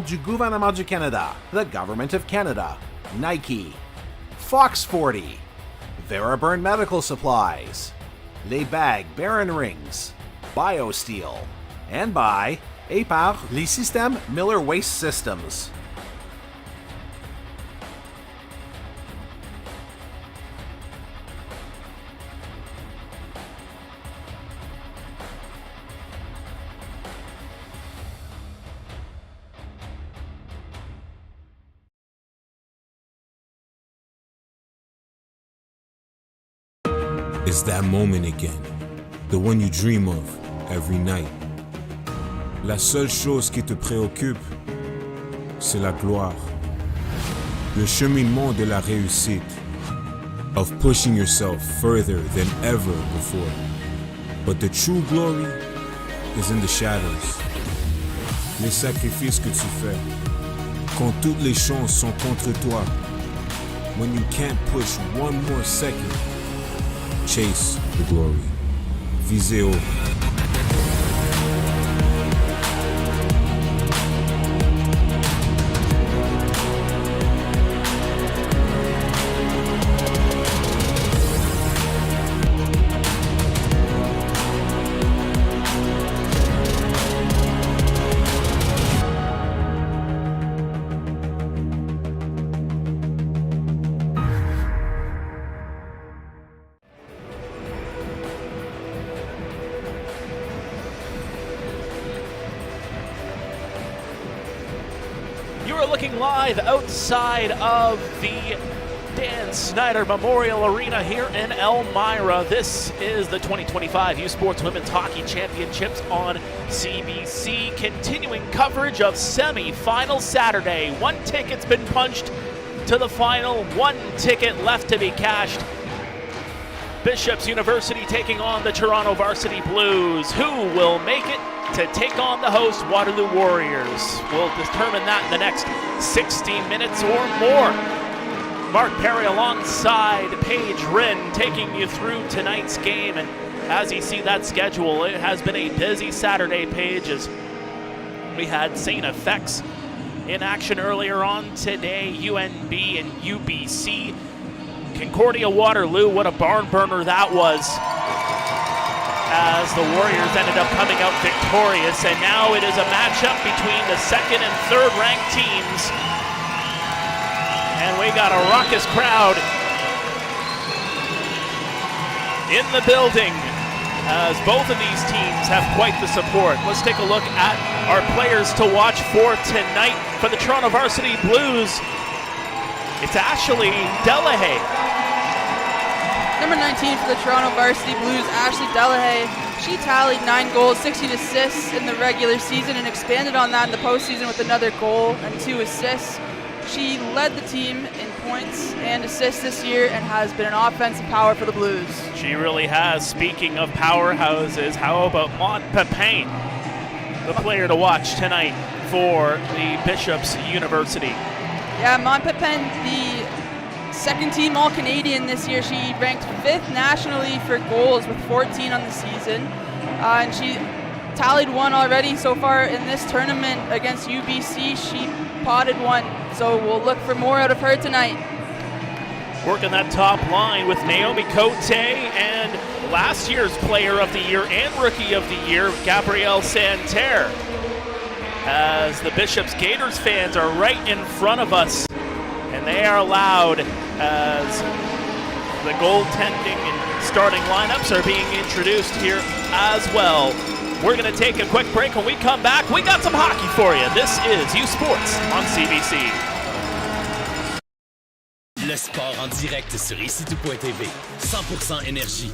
du gouvernement du Canada, the Government of Canada, Nike, Fox 40, Veraburn Medical Supplies, Les Bagues Baron Rings, BioSteel, and by et par les Systèmes Miller Waste Systems. It's that moment again, the one you dream of every night. La seule chose qui te préoccupe, c'est la gloire, le cheminement de la réussite, of pushing yourself further than ever before. But the true glory is in the shadows. Les sacrifices que tu fais, quand toutes les chances sont contre toi, when you can't push one more second. Chase the glory. Visez haut. You are looking live outside of the Dan Snyder Memorial Arena here in Elmira. This is the 2025 U Sports Women's Hockey Championships on CBC. Continuing coverage of Semifinal Saturday. One ticket's been punched to the final, one ticket left to be cashed. Bishop's University taking on the Toronto Varsity Blues. Who will make it to take on the host Waterloo Warriors? We'll determine that in the next 60 minutes or more. Mark Perry alongside Paige Rinn taking you through tonight's game. And as you see that schedule, it has been a busy Saturday, Paige, as we had St. FX in action earlier on today, UNB and UBC. Concordia Waterloo, what a barn burner that was, as the Warriors ended up coming out victorious. And now it is a matchup between the second and third ranked teams. And we got a raucous crowd in the building, as both of these teams have quite the support. Let's take a look at our players to watch for tonight. For the Toronto Varsity Blues, it's Ashley Delahaye. Number 19 for the Toronto Varsity Blues, Ashley Delahaye. She tallied 9 goals, 16 assists in the regular season and expanded on that in the postseason with another goal and 2 assists. She led the team in points and assists this year and has been an offensive power for the Blues. She really has. Speaking of powerhouses, how about Mont Pepin, the player to watch tonight for the Bishop's University? Yeah, Mont Pepin, the second team All-Canadian this year. She ranked 5th nationally for goals with 14 on the season. And she tallied 1 already so far in this tournament against UBC. She potted 1, so we'll look for more out of her tonight. Working that top line with Naomi Cote and last year's Player of the Year and Rookie of the Year, Gabrielle Santerre. As the Bishop's Gaiters fans are right in front of us, and they are loud as the goaltending and starting lineups are being introduced here as well. We're going to take a quick break. When we come back, we got some hockey for you. This is U Sports on CBC. Le sport en direct sur ici-tout.tv. 100% énergie.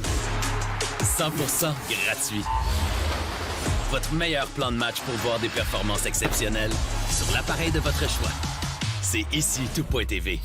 100% gratuit. Votre meilleur plan de match pour voir des performances exceptionnelles sur l'appareil de votre choix. C'est ici-tout.tv.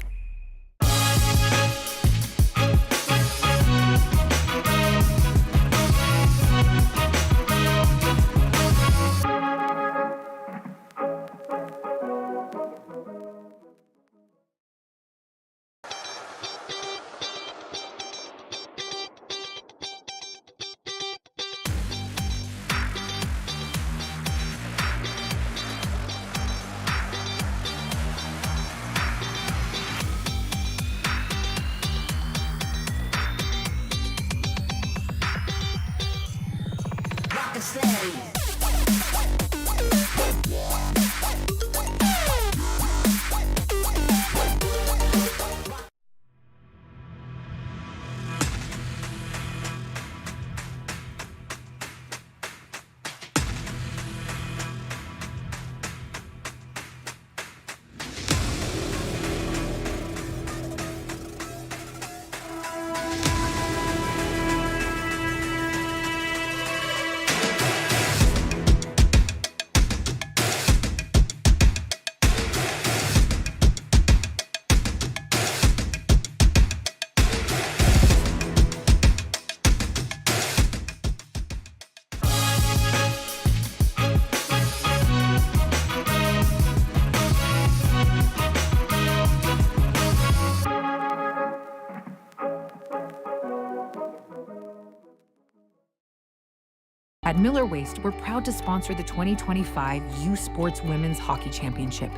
At Miller Waste, we're proud to sponsor the 2025 U Sports Women's Hockey Championship.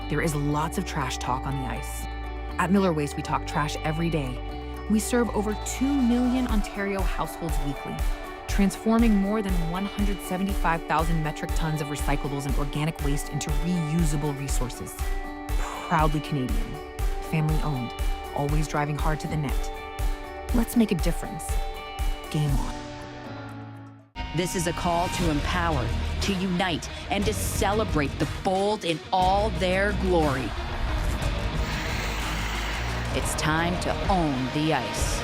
There is lots of trash talk on the ice. At Miller Waste, we talk trash every day. We serve over 2 million Ontario households weekly, transforming more than 175,000 metric tons of recyclables and organic waste into reusable resources. Proudly Canadian, family owned, always driving hard to the net. Let's make a difference. Game on. This is a call to empower, to unite, and to celebrate the bold in all their glory. It's time to own the ice.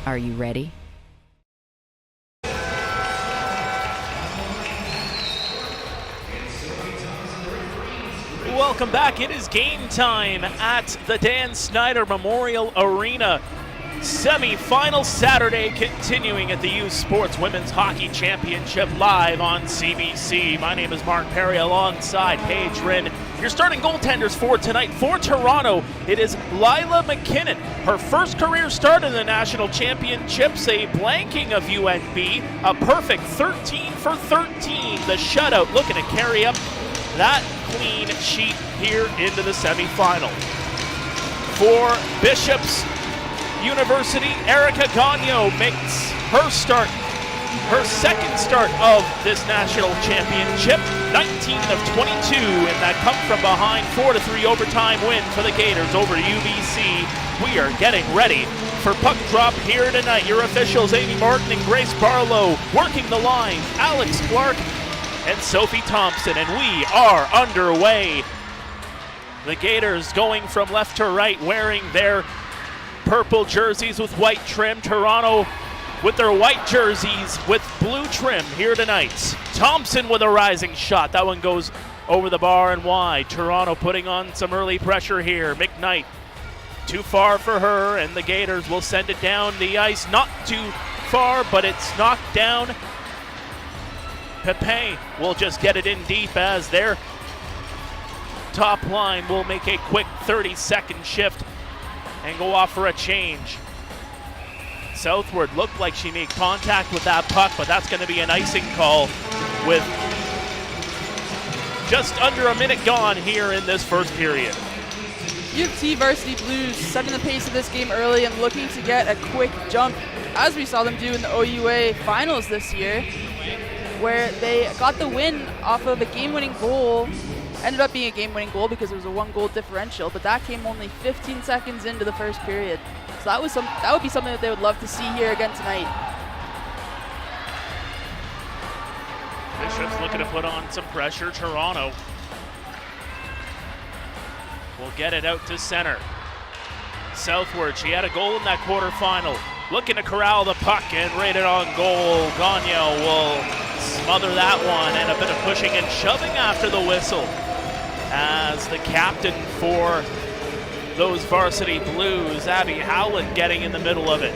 Are you ready? Welcome back. It is game time at the Dan Snyder Memorial Arena. Semifinal Saturday continuing at the U Sports Women's Hockey Championship live on CBC. My name is Mark Perry alongside Paige Rinn. Your starting goaltenders for tonight for Toronto, it is Lila McKinnon. Her first career start in the National Championships, a blanking of UNB, a perfect 13 for 13. The shutout looking to carry up that clean sheet here into the semifinal. For Bishop's University, Erica Gagnon makes her start, her second start of this national championship, 19 of 22, and that come from behind 4-3 overtime win for the Gaiters over UBC. We are getting ready for puck drop here tonight. Your officials, Amy Martin and Grace Barlow, working the line, Alex Clark and Sophie Thompson, and we are underway. The Gaiters going from left to right, wearing their purple jerseys with white trim. Toronto with their white jerseys with blue trim here tonight. Thompson with a rising shot. That one goes over the bar and wide. Toronto putting on some early pressure here. McKnight too far for her, and the Gaiters will send it down the ice. Not too far, but it's knocked down. Pepin will just get it in deep as their top line will make a quick 30-second shift and go off for a change. Southward looked like she made contact with that puck, but that's going to be an icing call with just under a minute gone here in this first period. U of T Varsity Blues setting the pace of this game early and looking to get a quick jump, as we saw them do in the OUA finals this year, where they got the win off of a game-winning goal. Ended up being a game-winning goal because it was a 1-goal differential, but that came only 15 seconds into the first period. So that would be something that they would love to see here again tonight. Bishop's looking to put on some pressure. Toronto will get it out to center. Southward, she had a goal in that quarterfinal. Looking to corral the puck and rate it on goal. Gagnon will smother that one, and a bit of pushing and shoving after the whistle as the captain for those Varsity Blues, Abby Howland, getting in the middle of it.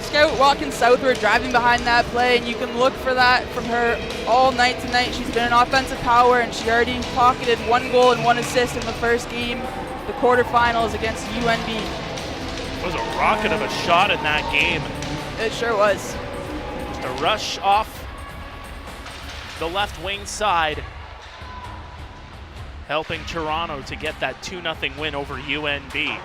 Scout walking southward, driving behind that play, and you can look for that from her all night tonight. She's been an offensive power, and she already pocketed 1 goal and 1 assist in the first game, the quarterfinals against UNB. It was a rocket of a shot in that game. It sure was. Just a rush off the left wing side, helping Toronto to get that 2-0 win over UNB,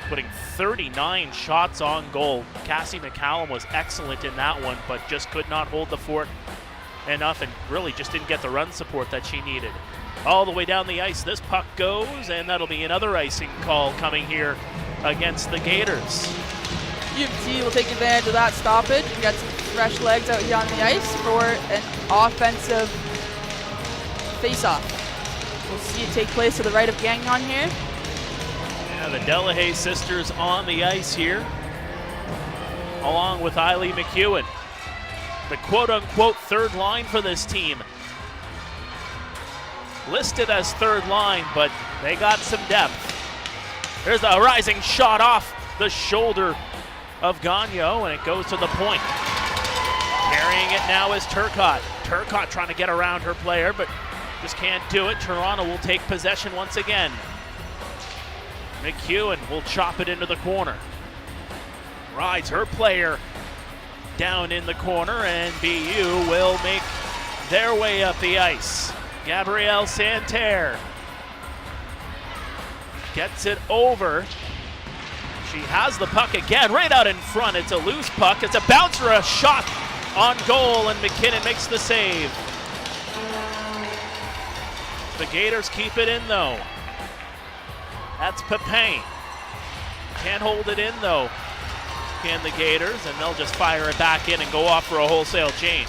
putting 39 shots on goal. Cassie McCallum was excellent in that one, but just could not hold the fort enough and really just didn't get the run support that she needed. All the way down the ice, this puck goes, and that'll be another icing call coming here against the Gaiters. U of T will take advantage of that stoppage and get some fresh legs out here on the ice for an offensive face-off. We'll see it take place to the right of Gagnon here. Yeah, the Delahaye sisters on the ice here, along with Eileen McEwen. The quote-unquote third line for this team. Listed as third line, but they got some depth. There's a rising shot off the shoulder of Gagnon, and it goes to the point. Carrying it now is Turcotte. Turcotte trying to get around her player, but just can't do it. Toronto will take possession once again. McEwen will chop it into the corner. Rides her player down in the corner, and BU will make their way up the ice. Gabrielle Santerre gets it over. She has the puck again, right out in front. It's a loose puck. It's a bouncer, a shot on goal, and McKinnon makes the save. The Gators keep it in, though. That's Pepin. Can't hold it in, though, can the Gators, and they'll just fire it back in and go off for a wholesale change.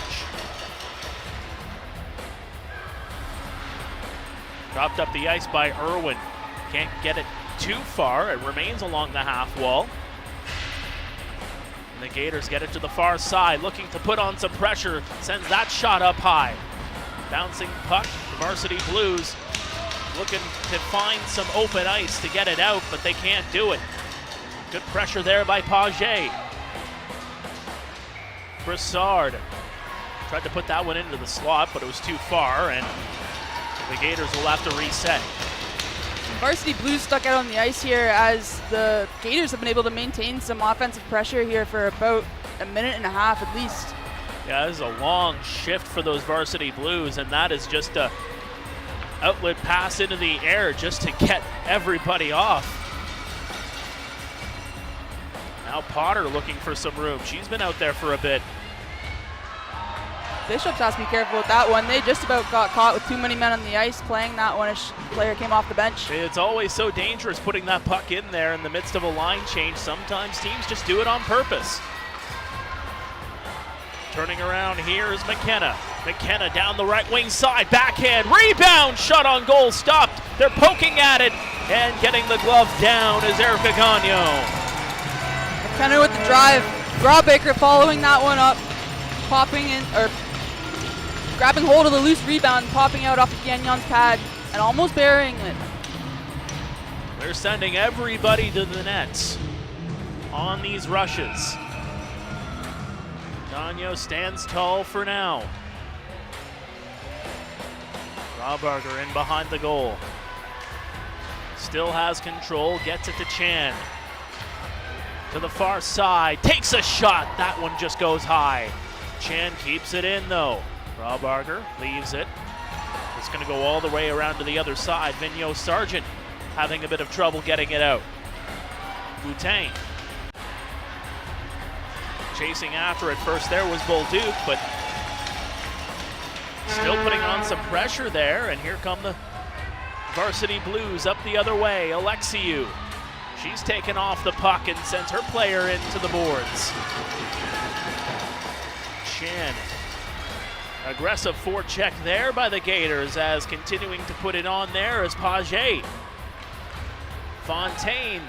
Dropped up the ice by Irwin. Can't get it too far. It remains along the half wall. And the Gators get it to the far side, looking to put on some pressure. Sends that shot up high. Bouncing puck. The Varsity Blues looking to find some open ice to get it out, but they can't do it. Good pressure there by Paget. Broussard tried to put that one into the slot, but it was too far, and the Gators will have to reset. Varsity Blues stuck out on the ice here as the Gators have been able to maintain some offensive pressure here for about a minute and a half at least. Yeah, this is a long shift for those Varsity Blues, and that is just a outlet pass into the air just to get everybody off. Now Potter looking for some room. She's been out there for a bit. Bishops has to be careful with that one. They just about got caught with too many men on the ice playing that one. A player came off the bench. It's always so dangerous putting that puck in there in the midst of a line change. Sometimes teams just do it on purpose. Turning around here is McKenna. McKenna down the right wing side, backhand, rebound, shot on goal, stopped. They're poking at it, and getting the glove down is Erica Gagnon. McKenna with the drive. Grawbaker following that one up, popping in, or grabbing hold of the loose rebound, popping out off of Gagnon's pad, and almost burying it. They're sending everybody to the nets on these rushes. Gagnon stands tall for now. Rawbarger in behind the goal. Still has control, gets it to Chan. To the far side, takes a shot. That one just goes high. Chan keeps it in though. Rawbarger leaves it. It's going to go all the way around to the other side. Vigneault Sargent having a bit of trouble getting it out. Boutin chasing after it. First there was Bolduc, but still putting on some pressure there. And here come the Varsity Blues up the other way. Alexiou. She's taken off the puck and sends her player into the boards. Chan. Aggressive forecheck there by the Gators, as continuing to put it on there is Paget. Fontaine.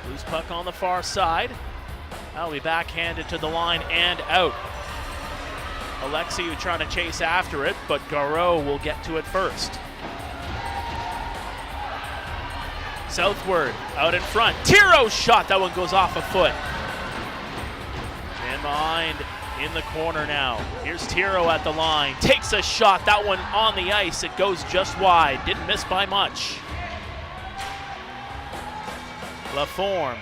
Loose puck on the far side. That'll be backhanded to the line and out. Alexiou trying to chase after it, but Garreau will get to it first. Southward, out in front. Tiro's shot, that one goes off a foot. And behind in the corner now. Here's Tiro at the line. Takes a shot, that one on the ice. It goes just wide, didn't miss by much. Laforme.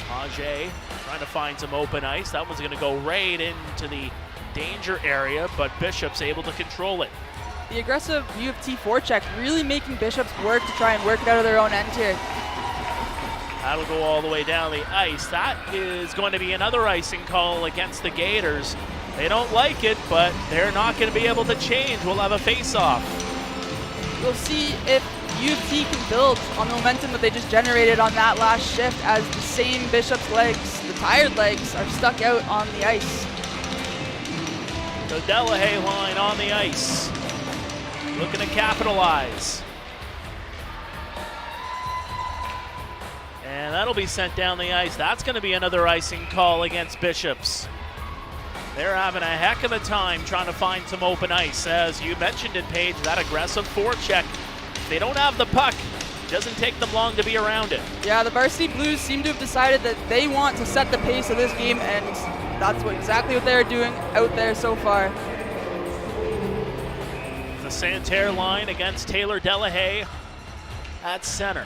Paget trying to find some open ice. That one's gonna go right into the danger area, but Bishop's able to control it. The aggressive U of T forecheck really making Bishops work to try and work it out of their own end here. That'll go all the way down the ice. That is going to be another icing call against the Gators. They don't like it, but they're not going to be able to change. We'll have a face-off. We'll see if U of T can build on the momentum that they just generated on that last shift, as the same Bishops legs, the tired legs, are stuck out on the ice. The Delahaye line on the ice. Looking to capitalize. And that'll be sent down the ice. That's going to be another icing call against Bishops. They're having a heck of a time trying to find some open ice. As you mentioned it, Paige, that aggressive forecheck. If they don't have the puck, it doesn't take them long to be around it. Yeah, the Varsity Blues seem to have decided that they want to set the pace of this game, and that's exactly what they're doing out there so far. The Santerre line against Taylor Delahaye at center.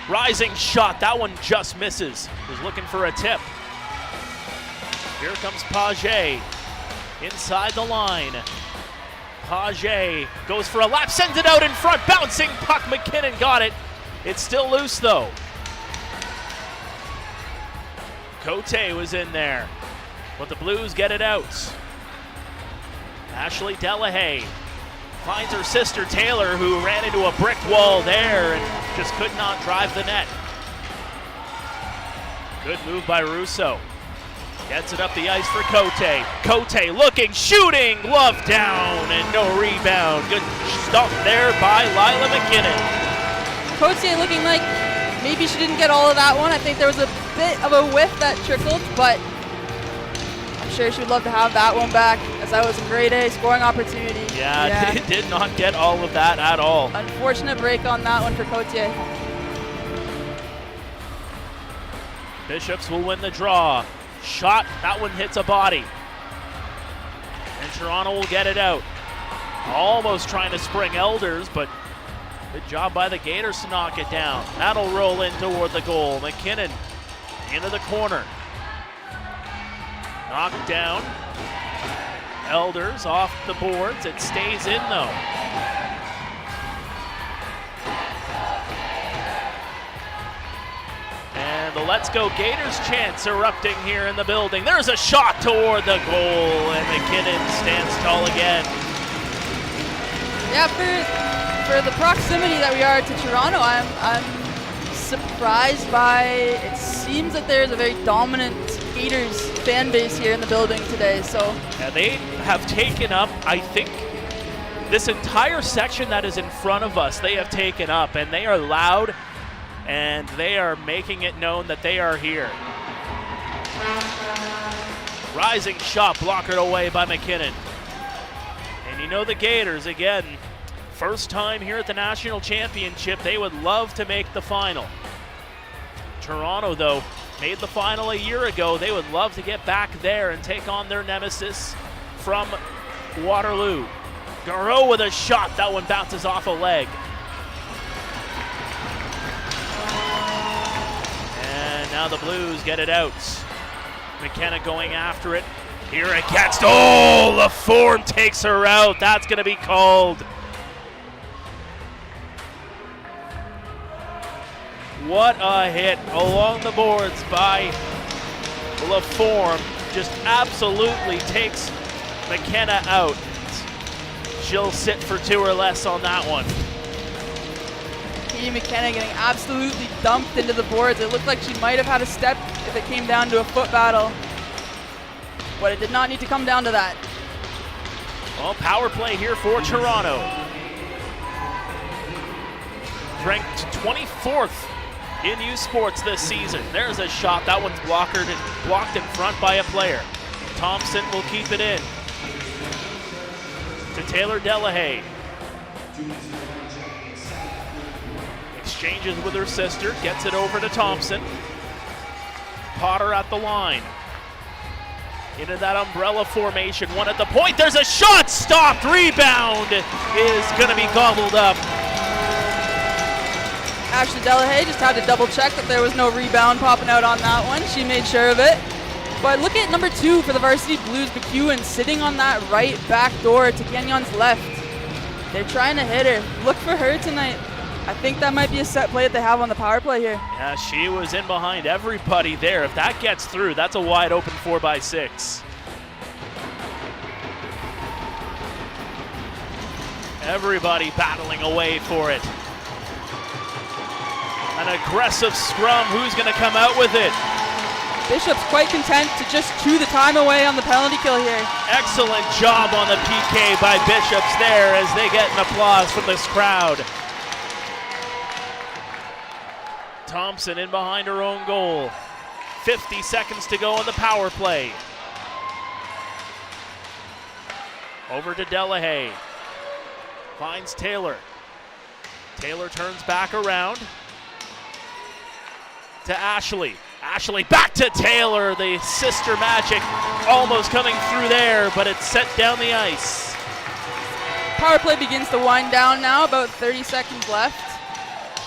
Rising shot, that one just misses. Was looking for a tip. Here comes Page inside the line. Page goes for a lap, sends it out in front, bouncing puck. McKinnon got it. It's still loose though. Cote was in there, but the Blues get it out. Ashley Delahaye finds her sister Taylor, who ran into a brick wall there and just could not drive the net. Good move by Russo. Gets it up the ice for Cote. Cote looking, shooting, glove down, and no rebound. Good stop there by Lila McKinnon. Cote looking like maybe she didn't get all of that one. I think there was a bit of a whiff that trickled, but I'm sure she would love to have that one back, as that was a grade A scoring opportunity. Yeah. Did not get all of that at all. Unfortunate break on that one for Cote. Bishops will win the draw. Shot, that one hits a body. And Toronto will get it out. Almost trying to spring Elders, but good job by the Gators to knock it down. That'll roll in toward the goal. McKinnon into the corner. Knocked down. Elders off the boards. It stays in though. And the Let's Go Gators chants erupting here in the building. There's a shot toward the goal, and McKinnon stands tall again. Yeah, for the proximity that we are to Toronto, I'm surprised by, it seems that there's a very dominant Gators fan base here in the building today. So yeah, they have taken up, I think, this entire section that is in front of us, they have taken up, and they are loud, and they are making it known that they are here. Rising shot, blockered away by McKinnon. And you know the Gators, again, first time here at the National Championship, they would love to make the final. Toronto, though, made the final a year ago. They would love to get back there and take on their nemesis from Waterloo. Garreau with a shot. That one bounces off a leg. And now the Blues get it out. McKenna going after it. Here against, oh, the form takes her out. That's going to be called. What a hit along the boards by LaForme. Just absolutely takes McKenna out. She'll sit for 2 or less on that one. Katie McKenna getting absolutely dumped into the boards. It looked like she might have had a step if it came down to a foot battle, but it did not need to come down to that. Well, power play here for Toronto. Ranked 24th in U Sports this season. There's a shot. That one's blocked in front by a player. Thompson will keep it in to Taylor Delahaye. Exchanges with her sister, gets it over to Thompson. Potter at the line. Into that umbrella formation, one at the point. There's a shot, stopped, rebound is gonna be gobbled up. Ashley Delahaye just had to double check that there was no rebound popping out on that one. She made sure of it. But look at number 2 for the Varsity Blues, McEwen, sitting on that right back door to Gagnon's left. They're trying to hit her. Look for her tonight. I think that might be a set play that they have on the power play here. Yeah, she was in behind everybody there. If that gets through, that's a wide open 4x6. Everybody battling away for it. An aggressive scrum. Who's going to come out with it? Bishop's quite content to just chew the time away on the penalty kill here. Excellent job on the PK by Bishops there as they get an applause from this crowd. Thompson in behind her own goal. 50 seconds to go on the power play. Over to Delahaye. Finds Taylor. Taylor turns back around to Ashley. Ashley back to Taylor. The sister magic almost coming through there, but it's set down the ice. Power play begins to wind down now, about 30 seconds left.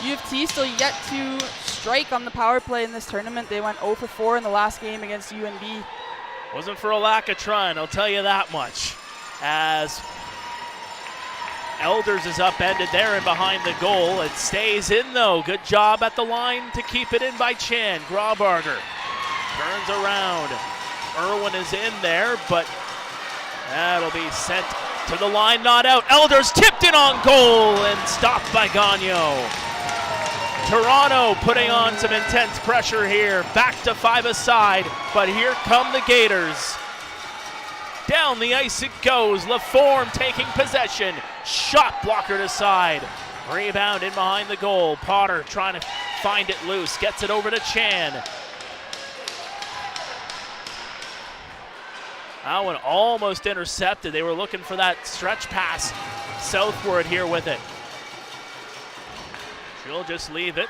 U of T still yet to strike on the power play in this tournament. They went 0 for 4 in the last game against UNB. Wasn't for a lack of trying, I'll tell you that much. As Elders is upended there and behind the goal. It stays in though. Good job at the line to keep it in by Chan. Graubarger turns around. Irwin is in there, but that'll be sent to the line, not out. Elders tipped it on goal and stopped by Gagnon. Toronto putting on some intense pressure here. Back to 5-a-side, but here come the Gaiters. Down the ice it goes. Laforme taking possession. Shot blockered aside. Rebound in behind the goal. Potter trying to find it loose. Gets it over to Chan. That one almost intercepted. They were looking for that stretch pass southward here with it. She'll just leave it.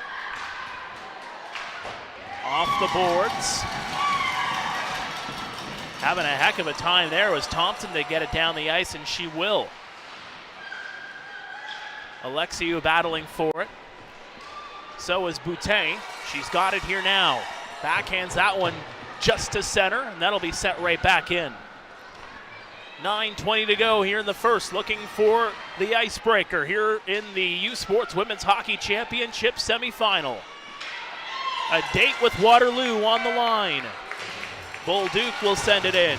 Off the boards. Having a heck of a time there was Thompson to get it down the ice, and she will. Alexiou battling for it. So is Boutin. She's got it here now. Backhands that one just to center, and that'll be set right back in. 9:20 to go here in the first, looking for the icebreaker here in the U Sports Women's Hockey Championship semifinal. A date with Waterloo on the line. Bolduc will send it in.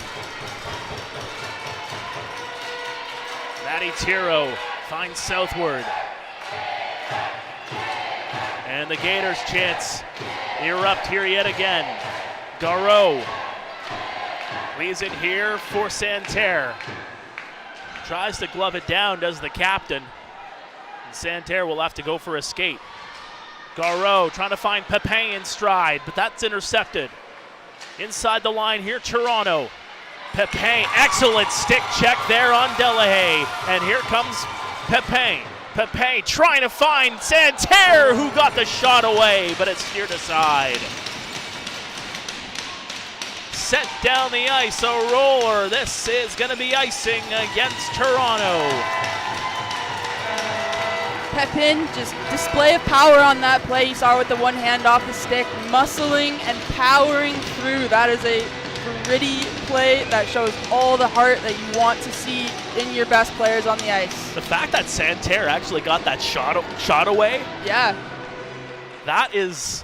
Maddie Tiro finds southward. And the Gators' chance erupt here yet again. Garreau leaves it here for Santerre. Tries to glove it down, does the captain. And Santerre will have to go for a skate. Garreau trying to find Pepin in stride, but that's intercepted. Inside the line here, Toronto. Pepin, excellent stick check there on Delahaye. And here comes Pepin. Pepin trying to find Santerre, who got the shot away, but it's steered aside. Sent down the ice, a roller. This is going to be icing against Toronto. Pepin, just display of power on that play. You saw with the one hand off the stick, muscling and powering through. That is a gritty play that shows all the heart that you want to see in your best players on the ice. The fact that Santerre actually got that shot away. Yeah. That is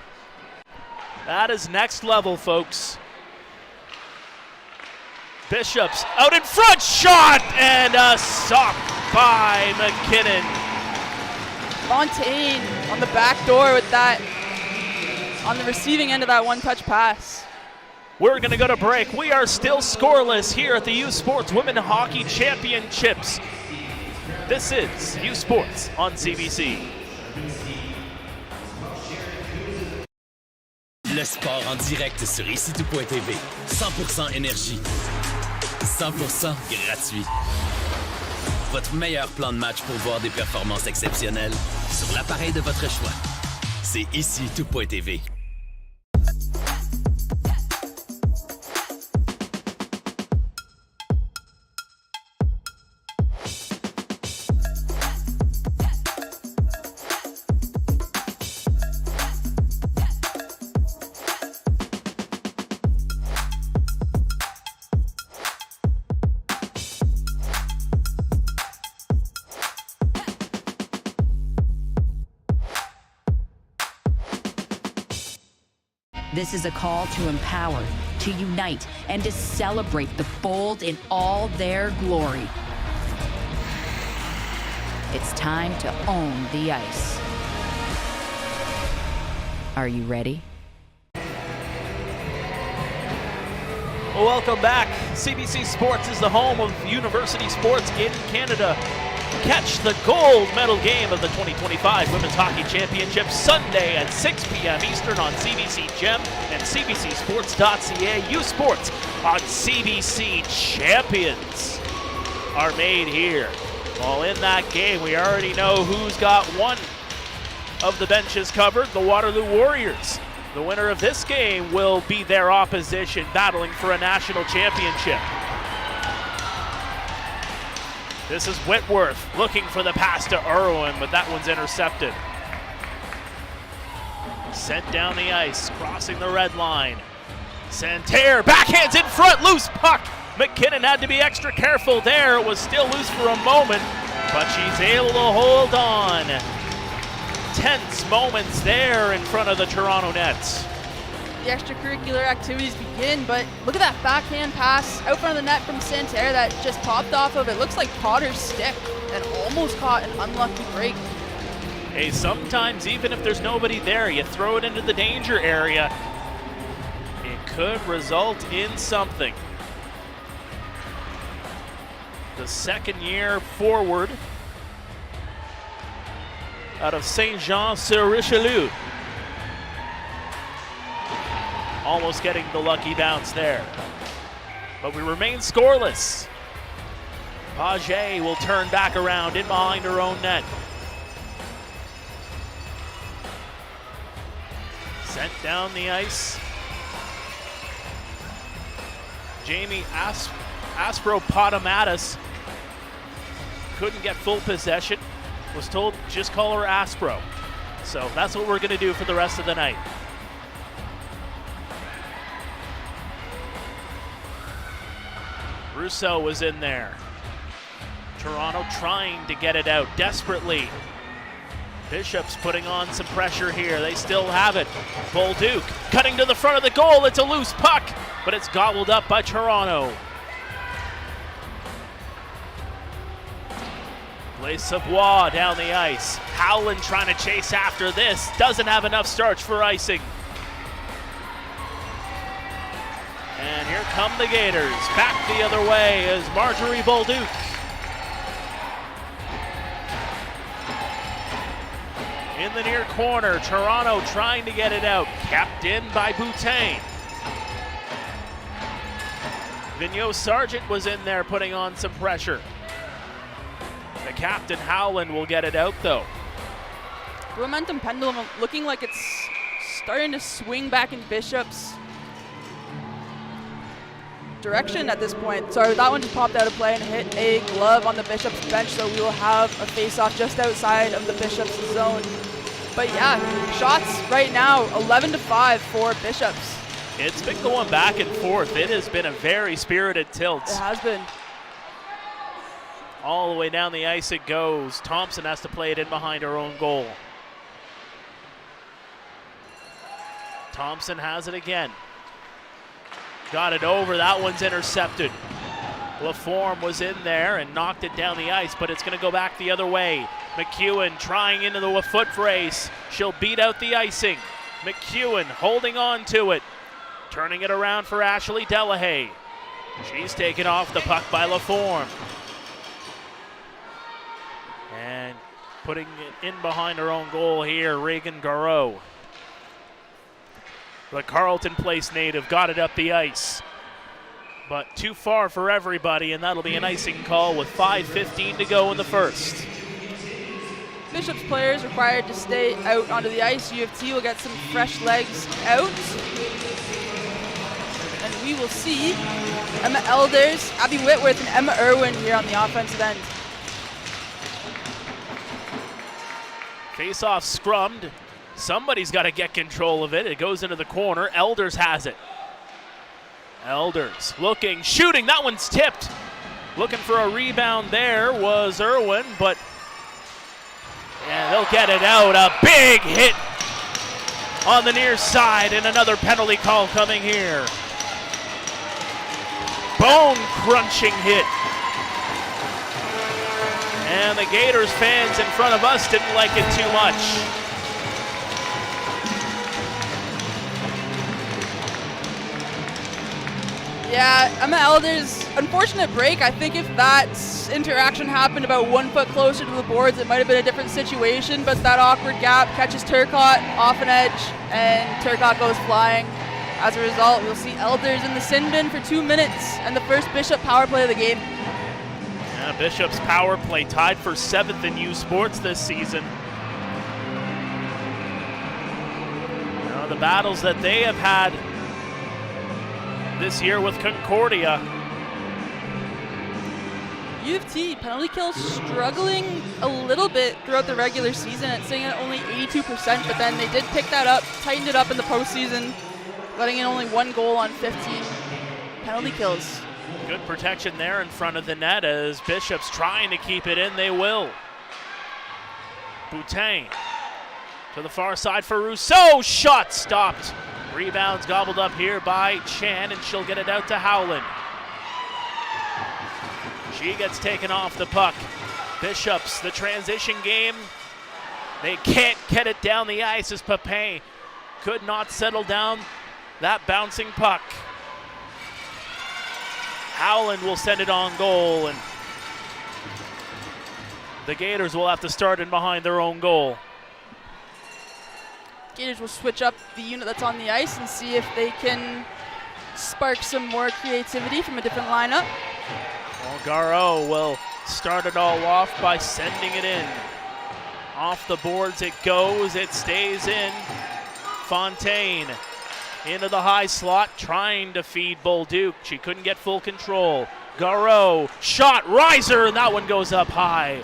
next level, folks. Bishops out in front, shot, and a sock by McKinnon. Fontaine on the back door with that, on the receiving end of that one-touch pass. We're going to go to break. We are still scoreless here at the U Sports Women Hockey Championships. This is U Sports on CBC. Le sport en direct sur ICTout.tv. 100% énergie. 100% gratuit. Votre meilleur plan de match pour voir des performances exceptionnelles sur l'appareil de votre choix. C'est ICTout.tv. This is a call to empower, to unite, and to celebrate the bold in all their glory. It's time to own the ice. Are you ready? Well, welcome back. CBC Sports is the home of university sports in Canada. Catch the gold medal game of the 2025 Women's Hockey Championship Sunday at 6 p.m. Eastern on CBC Gem and CBCSports.ca. U Sports on CBC. Champions are made here. Well, in that game, we already know who's got one of the benches covered, the Waterloo Warriors. The winner of this game will be their opposition, battling for a national championship. This is Whitworth looking for the pass to Irwin, but that one's intercepted. Sent down the ice, crossing the red line. Santerre backhands in front, loose puck. McKinnon had to be extra careful there. It was still loose for a moment, but she's able to hold on. Tense moments there in front of the Toronto Nets. The extracurricular activities begin, but look at that backhand pass out front of the net from Santerre that just popped off of it. Looks like Potter's stick and almost caught an unlucky break. Hey, sometimes even if there's nobody there, you throw it into the danger area. It could result in something. The second-year forward out of Saint-Jean-sur-Richelieu. Almost getting the lucky bounce there. But we remain scoreless. Paget will turn back around in behind her own net. Sent down the ice. Jamie Aspro-Potomatis couldn't get full possession. Was told just call her Aspro. So that's what we're going to do for the rest of the night. Rousseau was in there. Toronto trying to get it out desperately. Bishop's putting on some pressure here. They still have it. Bolduc cutting to the front of the goal. It's a loose puck, but it's gobbled up by Toronto. Blaise Savoie down the ice. Howland trying to chase after this. Doesn't have enough starch for icing. And here come the Gators. Back the other way is Marjorie Bolduc. In the near corner, Toronto trying to get it out. Kept in by Boutin. Vigneault Sargent was in there putting on some pressure. The captain, Howland, will get it out though. The momentum pendulum looking like it's starting to swing back in Bishop's direction at this point. Sorry, that one just popped out of play and hit a glove on the Bishop's bench, so we will have a face-off just outside of the Bishop's zone. But yeah, shots right now, 11-5 for Bishop's. It's been going back and forth. It has been a very spirited tilt. It has been. All the way down the ice it goes. Thompson has to play it in behind her own goal. Thompson has it again. Got it over, that one's intercepted. Laforme was in there and knocked it down the ice, but it's gonna go back the other way. McEwen trying into the foot brace. She'll beat out the icing. McEwen holding on to it. Turning it around for Ashley Delahaye. She's taken off the puck by Laforme. And putting it in behind her own goal here, Reagan Garreau. The Carleton Place native got it up the ice. But too far for everybody, and that'll be an icing call with 5:15 to go in the first. Bishop's players required to stay out onto the ice. U of T will get some fresh legs out. And we will see Emma Elders, Abby Whitworth, and Emma Irwin here on the offensive end. Face-off scrummed. Somebody's got to get control of it. It goes into the corner. Elders has it. Elders looking, shooting. That one's tipped. Looking for a rebound there was Irwin, but they'll get it out. A big hit on the near side, and another penalty call coming here. Bone-crunching hit. And the Gators fans in front of us didn't like it too much. Yeah, Emma Elders, unfortunate break. I think if that interaction happened about 1 foot closer to the boards, it might have been a different situation, but that awkward gap catches Turcotte off an edge, and Turcotte goes flying. As a result, we'll see Elders in the sin bin for 2 minutes, and the first Bishop power play of the game. Yeah, Bishop's power play tied for 7th in U Sports this season. You know, the battles that they have had this year with Concordia. U of T penalty kill struggling a little bit throughout the regular season. It's sitting at only 82%, but then they did pick that up, tightened it up in the postseason. letting in only 1 goal on 15 penalty kills. Good protection there in front of the net as Bishop's trying to keep it in. They will. Boutin to the far side for Rousseau. Shot stopped. Rebounds gobbled up here by Chan, and she'll get it out to Howland. She gets taken off the puck. Bishops, the transition game. They can't get it down the ice as Papin could not settle down that bouncing puck. Howland will send it on goal, and the Gators will have to start in behind their own goal. Gators will switch up the unit that's on the ice and see if they can spark some more creativity from a different lineup. Well, Garreau will start it all off by sending it in. Off the boards it goes, it stays in. Fontaine into the high slot, trying to feed Bolduc. She couldn't get full control. Garreau, shot, riser, and that one goes up high.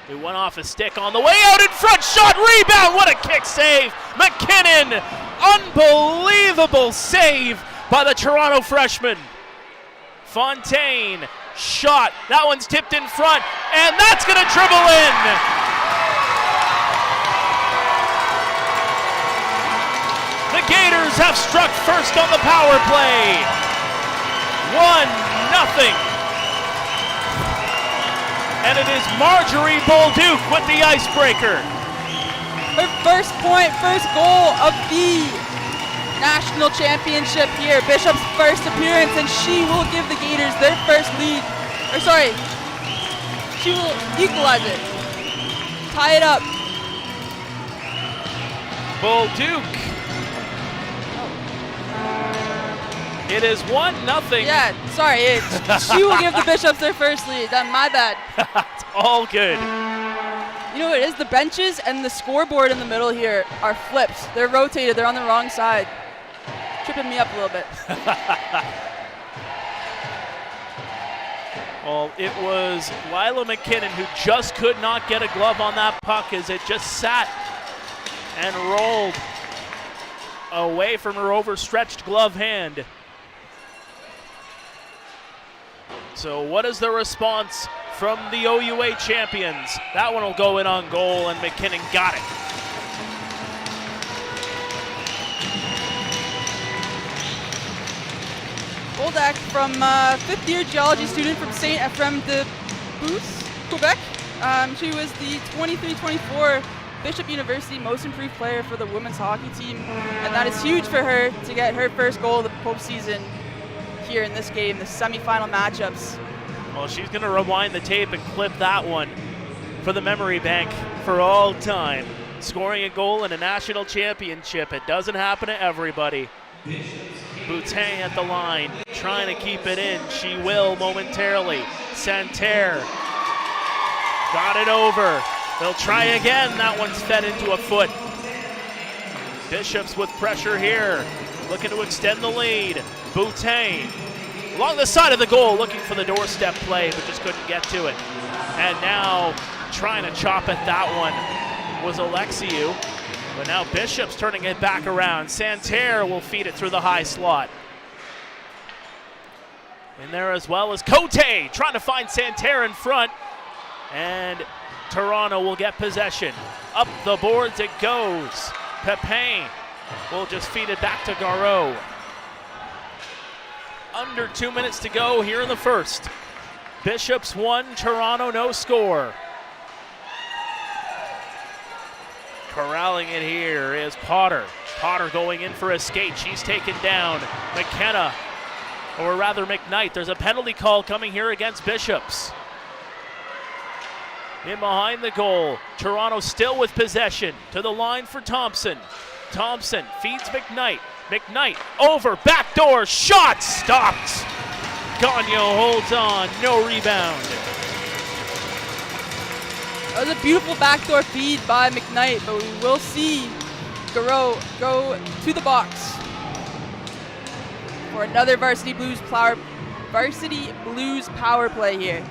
It went off a stick on the way out in front, shot, rebound, what a kick save. McKinnon, unbelievable save by the Toronto freshman. Fontaine, shot, that one's tipped in front, and that's gonna dribble in. The Gators have struck first on the power play. 1-0. And it is Marjorie Bolduc with the icebreaker. Her first point, first goal of the national championship here. Bishop's first appearance, and she will give the Gators their first lead. She will equalize it. Tie it up. Bolduc. It is 1-0. Yeah, sorry. She will give the Bishops their first lead. My bad. It's all good. You know what it is? The benches and the scoreboard in the middle here are flipped. They're rotated. They're on the wrong side. Tripping me up a little bit. Well, it was Lila McKinnon who just could not get a glove on that puck as it just sat and rolled away from her overstretched glove hand. So what is the response from the OUA champions? That one will go in on goal, and McKinnon got it. Bolduc from fifth-year geology student from St. Ephraim de Beauce, Quebec. She was the 23-24 Bishop University Most Improved Player for the women's hockey team, and that is huge for her to get her first goal of the postseason here in this game, the semifinal matchups. Well, she's going to rewind the tape and clip that one for the memory bank for all time. Scoring a goal in a national championship. It doesn't happen to everybody. Boutin at the line, trying to keep it in. She will momentarily. Santerre got it over. They'll try again. That one's fed into a foot. Bishops with pressure here, looking to extend the lead. Boutin along the side of the goal, looking for the doorstep play, but just couldn't get to it. And now trying to chop at that one was Alexiou. But now Bishop's turning it back around. Santerre will feed it through the high slot. In there as well as Cote trying to find Santerre in front. And Toronto will get possession. Up the boards it goes. Papin will just feed it back to Garreau. Under 2 minutes to go here in the first. Bishops 1, Toronto no score. Corralling it here is Potter. Potter going in for a skate. She's taken down. McKenna, or rather McKnight. There's a penalty call coming here against Bishops. In behind the goal, Toronto still with possession. To the line for Thompson. Thompson feeds McKnight. McKnight over, backdoor, shot, stopped. Gagnon holds on, no rebound. That was a beautiful backdoor feed by McKnight, but we will see Garreau go to the box for another Varsity Blues power play here.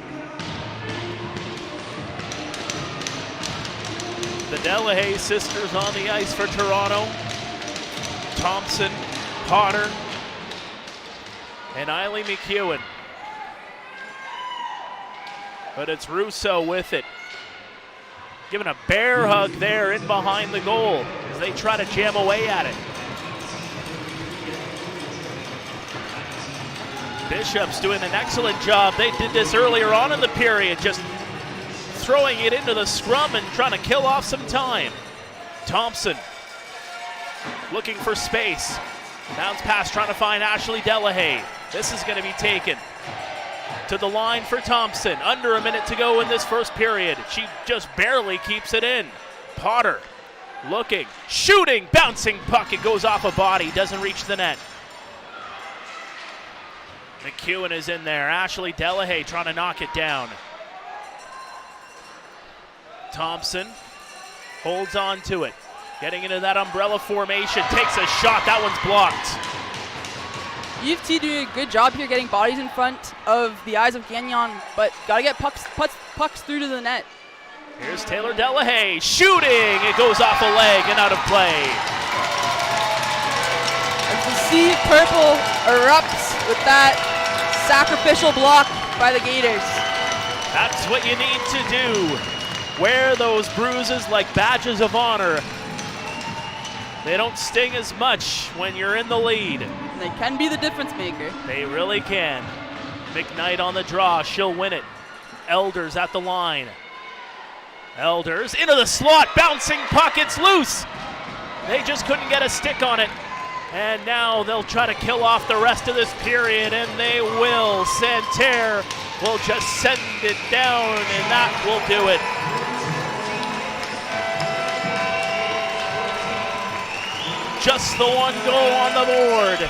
The Delahaye sisters on the ice for Toronto. Thompson, Potter, and Eiley McEwen. But it's Russo with it. Giving a bear hug there in behind the goal as they try to jam away at it. Bishop's doing an excellent job. They did this earlier on in the period, just throwing it into the scrum and trying to kill off some time. Thompson looking for space. Bounce pass trying to find Ashley Delahaye. This is going to be taken to the line for Thompson. Under a minute to go in this first period. She just barely keeps it in. Potter looking, shooting, bouncing puck. It goes off a body, doesn't reach the net. McEwen is in there. Ashley Delahaye trying to knock it down. Thompson holds on to it. Getting into that umbrella formation. Takes a shot. That one's blocked. U of T doing a good job here getting bodies in front of the eyes of Gagnon, but got to get pucks through to the net. Here's Taylor Delahaye shooting. It goes off a leg and out of play. As the sea of purple erupts with that sacrificial block by the Gaiters. That's what you need to do. Wear those bruises like badges of honor. They don't sting as much when you're in the lead. And they can be the difference maker. They really can. McKnight on the draw. She'll win it. Elders at the line. Elders into the slot. Bouncing puck. It's loose. They just couldn't get a stick on it. And now they'll try to kill off the rest of this period, and they will. Santerre will just send it down, and that will do it. Just the one goal on the board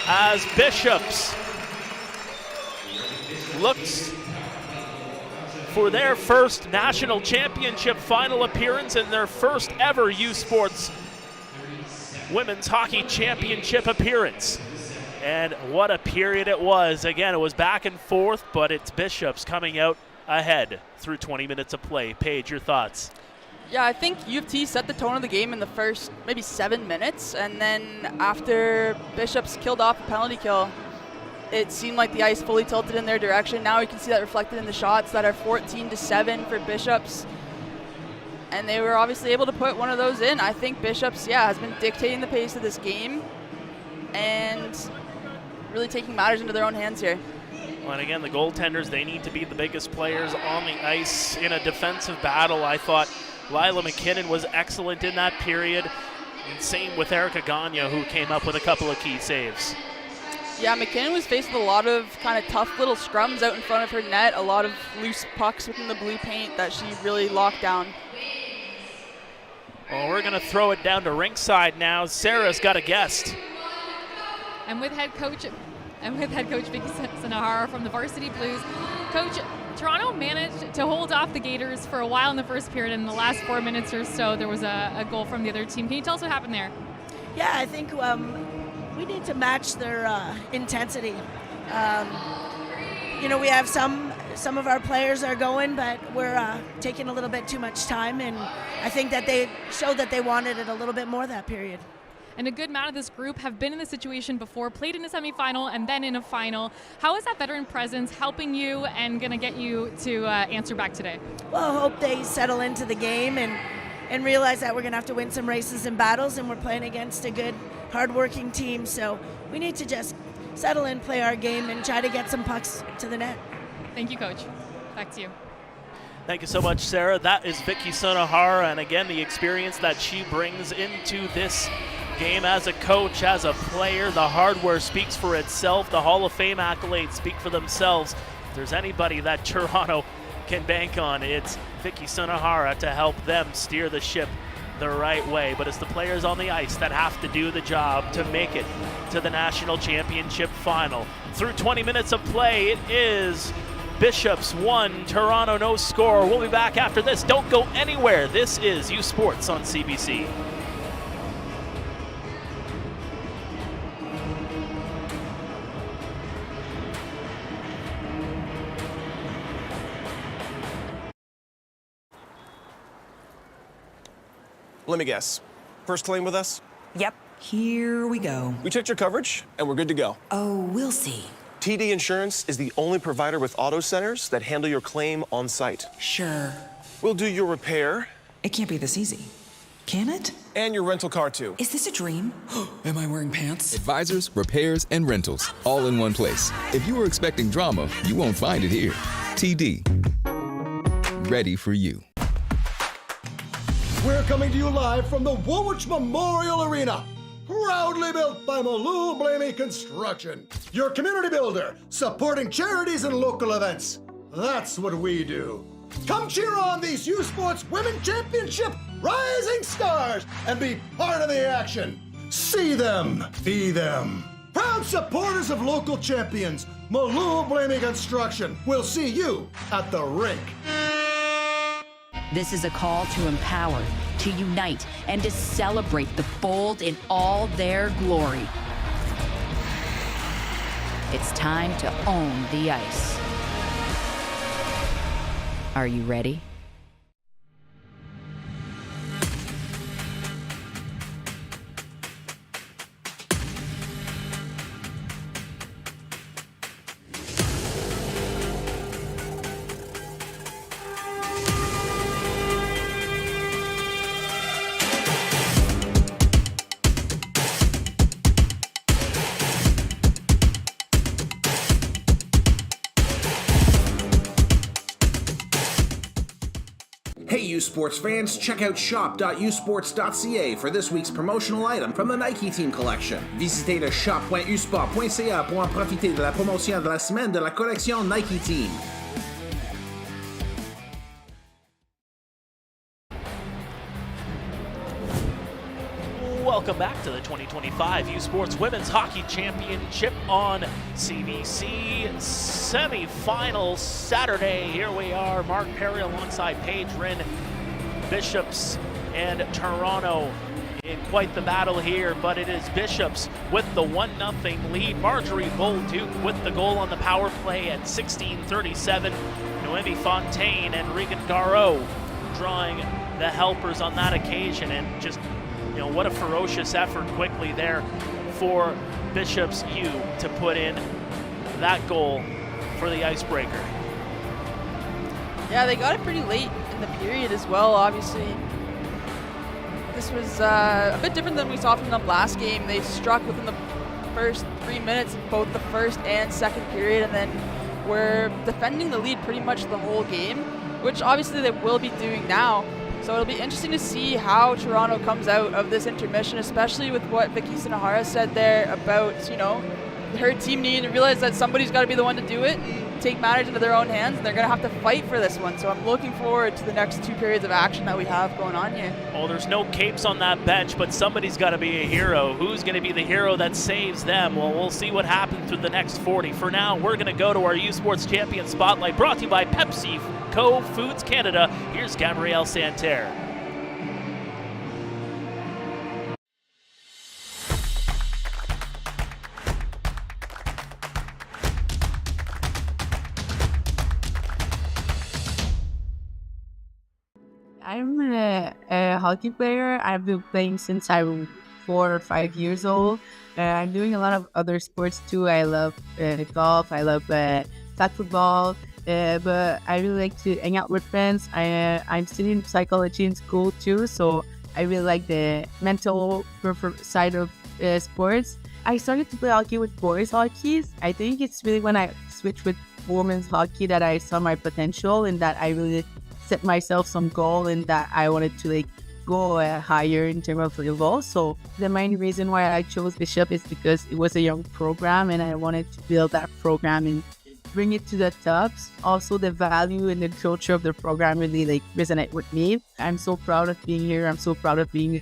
as Bishops looks for their first national championship final appearance and their first ever U Sports Women's Hockey Championship appearance. And what a period it was. Again, it was back and forth, but it's Bishops coming out ahead through 20 minutes of play. Paige, your thoughts? Yeah, I think U of T set the tone of the game in the first maybe 7 minutes, and then after Bishops killed off a penalty kill, it seemed like the ice fully tilted in their direction. Now we can see that reflected in the shots that are 14-7 for Bishops. And they were obviously able to put one of those in. I think Bishops, has been dictating the pace of this game and really taking matters into their own hands here. Well, and again, the goaltenders, they need to be the biggest players on the ice in a defensive battle. I thought Lila McKinnon was excellent in that period. And same with Erica Gagne, who came up with a couple of key saves. Yeah, McKinnon was faced with a lot of kind of tough little scrums out in front of her net, a lot of loose pucks within the blue paint that she really locked down. Well, we're going to throw it down to ringside now. Sarah's got a guest. I'm with head coach Vicky Sanahara from the Varsity Blues. Coach, Toronto managed to hold off the Gaiters for a while in the first period. In the last 4 minutes or so, there was a goal from the other team. Can you tell us what happened there? Yeah, I think we need to match their intensity. We have some of our players are going, but we're taking a little bit too much time, and I think that they showed that they wanted it a little bit more that period. And a good amount of this group have been in this situation before, played in a semifinal and then in a final. How is that veteran presence helping you and going to get you to answer back today? Well, I hope they settle into the game and realize that we're going to have to win some races and battles, and we're playing against a good, hard-working team. So we need to just settle in, play our game, and try to get some pucks to the net. Thank you, Coach. Back to you. Thank you so much, Sarah. That is Vicky Sanahara, and again, the experience that she brings into this game as a coach, as a player. The hardware speaks for itself. The Hall of Fame accolades speak for themselves. If there's anybody that Toronto can bank on, it's Vicky Sanahara to help them steer the ship the right way. But it's the players on the ice that have to do the job to make it to the national championship final. Through 20 minutes of play, it is Bishops 1, Toronto no score. We'll be back after this. Don't go anywhere. This is U Sports on CBC. Let me guess. First claim with us? Yep, here we go. We checked your coverage, and we're good to go. Oh, we'll see. TD Insurance is the only provider with auto centers that handle your claim on site. Sure. We'll do your repair. It can't be this easy. Can it? And your rental car, too. Is this a dream? Am I wearing pants? Advisors, repairs, and rentals, all in one place. If you were expecting drama, you won't find it here. TD. Ready for you. We're coming to you live from the Woolwich Memorial Arena. Proudly built by Malou Blamey Construction. Your community builder, supporting charities and local events. That's what we do. Come cheer on these U Sports Women Championship rising stars and be part of the action. See them, be them. Proud supporters of local champions, Malou Blamey Construction. We'll see you at the rink. This is a call to empower, to unite, and to celebrate the bold in all their glory. It's time to own the ice. Are you ready? Hey U Sports fans, check out shop.usports.ca for this week's promotional item from the Nike Team Collection. Visitez le shop.usport.ca pour en profiter de la promotion de la semaine de la collection Nike Team. Welcome back to the 2025 U Sports Women's Hockey Championship on CBC. Semifinal Saturday. Here we are, Mark Perry alongside Paige Rinn, Bishops and Toronto in quite the battle here, but it is Bishops with the 1-0 lead. Marjorie Bolduc with the goal on the power play at 16:37. Noemi Fontaine and Regan Garreau drawing the helpers on that occasion, and just what a ferocious effort quickly there for Bishops U to put in that goal for the icebreaker. Yeah, they got it pretty late in the period as well, obviously. This was a bit different than we saw from them last game. They struck within the first 3 minutes in both the first and second period, and then were defending the lead pretty much the whole game, which obviously they will be doing now. So it'll be interesting to see how Toronto comes out of this intermission, especially with what Vicky Sinahara said there about, her team needing to realize that somebody's got to be the one to do it and take matters into their own hands, and they're going to have to fight for this one. So I'm looking forward to the next 2 periods of action that we have going on here. Oh, there's no capes on that bench, but somebody's got to be a hero. Who's going to be the hero that saves them? Well, we'll see what happens through the next 40. For now, we're going to go to our U Sports Champion Spotlight, brought to you by Pepsi Co. Foods Canada. Here's Gabrielle Santerre. I'm a hockey player. I've been playing since I was 4 or 5 years old. I'm doing a lot of other sports too. I love golf. I love flag football. But I really like to hang out with friends. I'm studying psychology in school too, so I really like the mental side of sports. I started to play hockey with boys hockey. I think it's really when I switched with women's hockey that I saw my potential and that I really set myself some goal and that I wanted to go higher in terms of level. So the main reason why I chose Bishop is because it was a young program and I wanted to build that program and bring it to the tops. Also, the value and the culture of the program really resonate with me. I'm so proud of being here. I'm so proud of being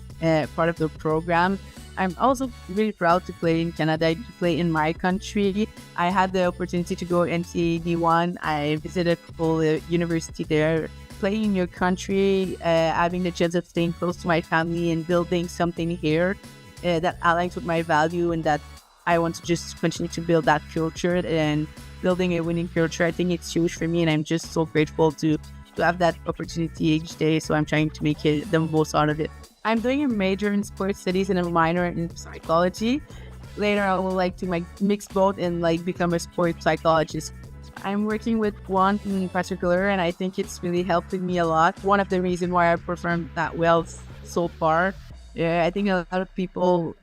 part of the program. I'm also really proud to play in Canada, to play in my country. I had the opportunity to go NCAA D1. I visited a couple university there. Playing in your country, having the chance of staying close to my family and building something here that aligns with my value and that I want to just continue to build that culture and building a winning culture. I think it's huge for me and I'm just so grateful to have that opportunity each day. So I'm trying to make it the most out of it. I'm doing a major in sports studies and a minor in psychology. Later, I would like to mix both and become a sports psychologist. I'm working with one in particular, and I think it's really helping me a lot. One of the reasons why I performed that well so far. I think a lot of people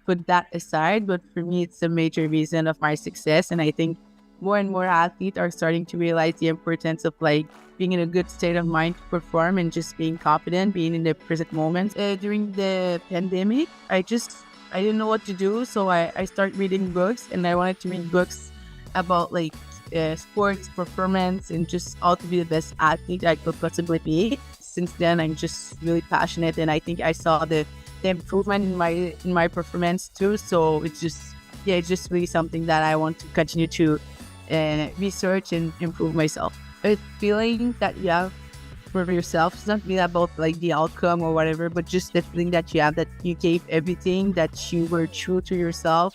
put that aside, but for me, it's a major reason of my success. And I think more and more athletes are starting to realize the importance of being in a good state of mind to perform and just being confident, being in the present moment. During the pandemic, I didn't know what to do, so I started reading books, and I wanted to read books about sports performance and just how to be the best athlete I could possibly be. Since then, I'm just really passionate, and I think I saw the improvement in my performance too. So it's just really something that I want to continue to research and improve myself. A feeling that you have for yourself, it's not really about the outcome or whatever, but just the feeling that you have that you gave everything, that you were true to yourself.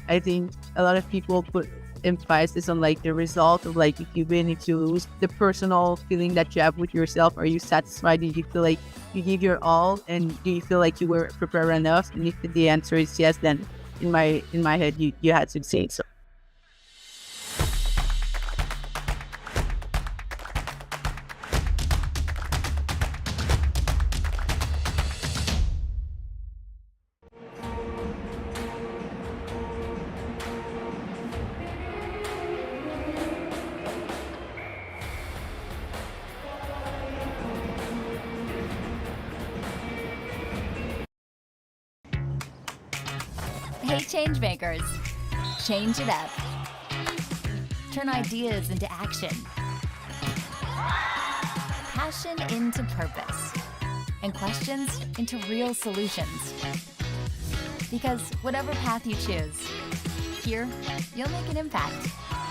I think a lot of people put emphasis on the result of if you win, if you lose. The personal feeling that you have with yourself, are you satisfied? Do you feel like you give your all, and do you feel like you were prepared enough? And if the answer is yes, then in my head you had succeed. So Hey, change makers. Change it up. Turn ideas into action. Passion into purpose. And questions into real solutions. Because whatever path you choose, here, you'll make an impact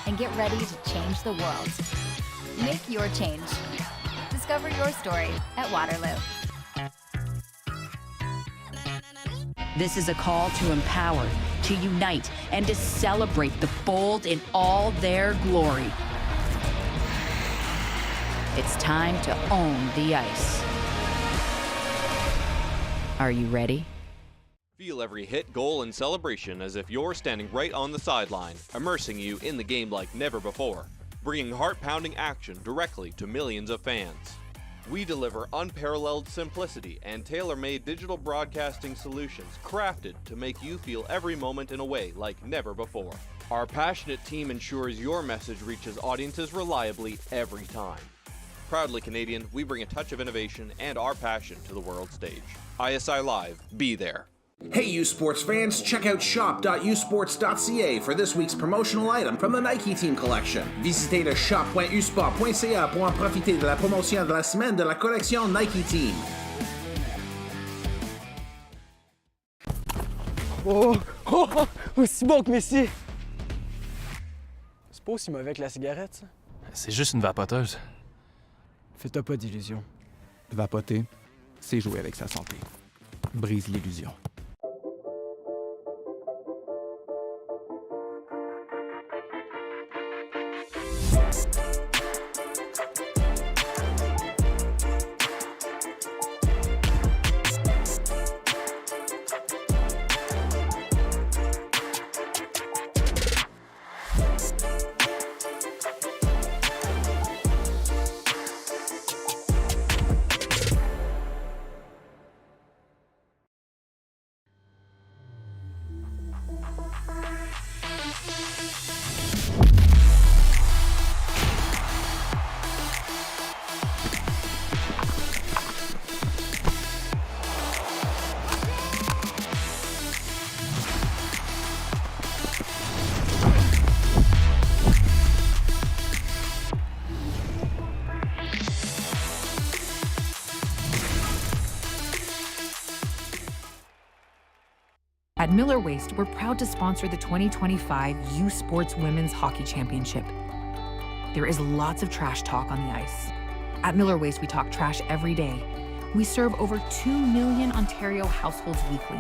and get ready to change the world. Make your change. Discover your story at Waterloo. This is a call to empower, to unite, and to celebrate the bold in all their glory. It's time to own the ice. Are you ready? Feel every hit, goal, and celebration as if you're standing right on the sideline, immersing you in the game like never before, bringing heart-pounding action directly to millions of fans. We deliver unparalleled simplicity and tailor-made digital broadcasting solutions crafted to make you feel every moment in a way like never before. Our passionate team ensures your message reaches audiences reliably every time. Proudly Canadian, we bring a touch of innovation and our passion to the world stage. ISI Live, be there. Hey you sports fans, check out shop.usports.ca for this week's promotional item from the Nike Team Collection. Visitez le shop.usport.ca pour en profiter de la promotion de la semaine de la collection Nike Team. Oh, aussi bon que Messi! C'est pas aussi mauvais que la cigarette, ça? C'est juste une vapoteuse. Fais-toi pas d'illusions. Vapoter, c'est jouer avec sa santé. Brise l'illusion. At Miller Waste, we're proud to sponsor the 2025 U Sports Women's Hockey Championship. There is lots of trash talk on the ice. At Miller Waste, we talk trash every day. We serve over 2 million Ontario households weekly,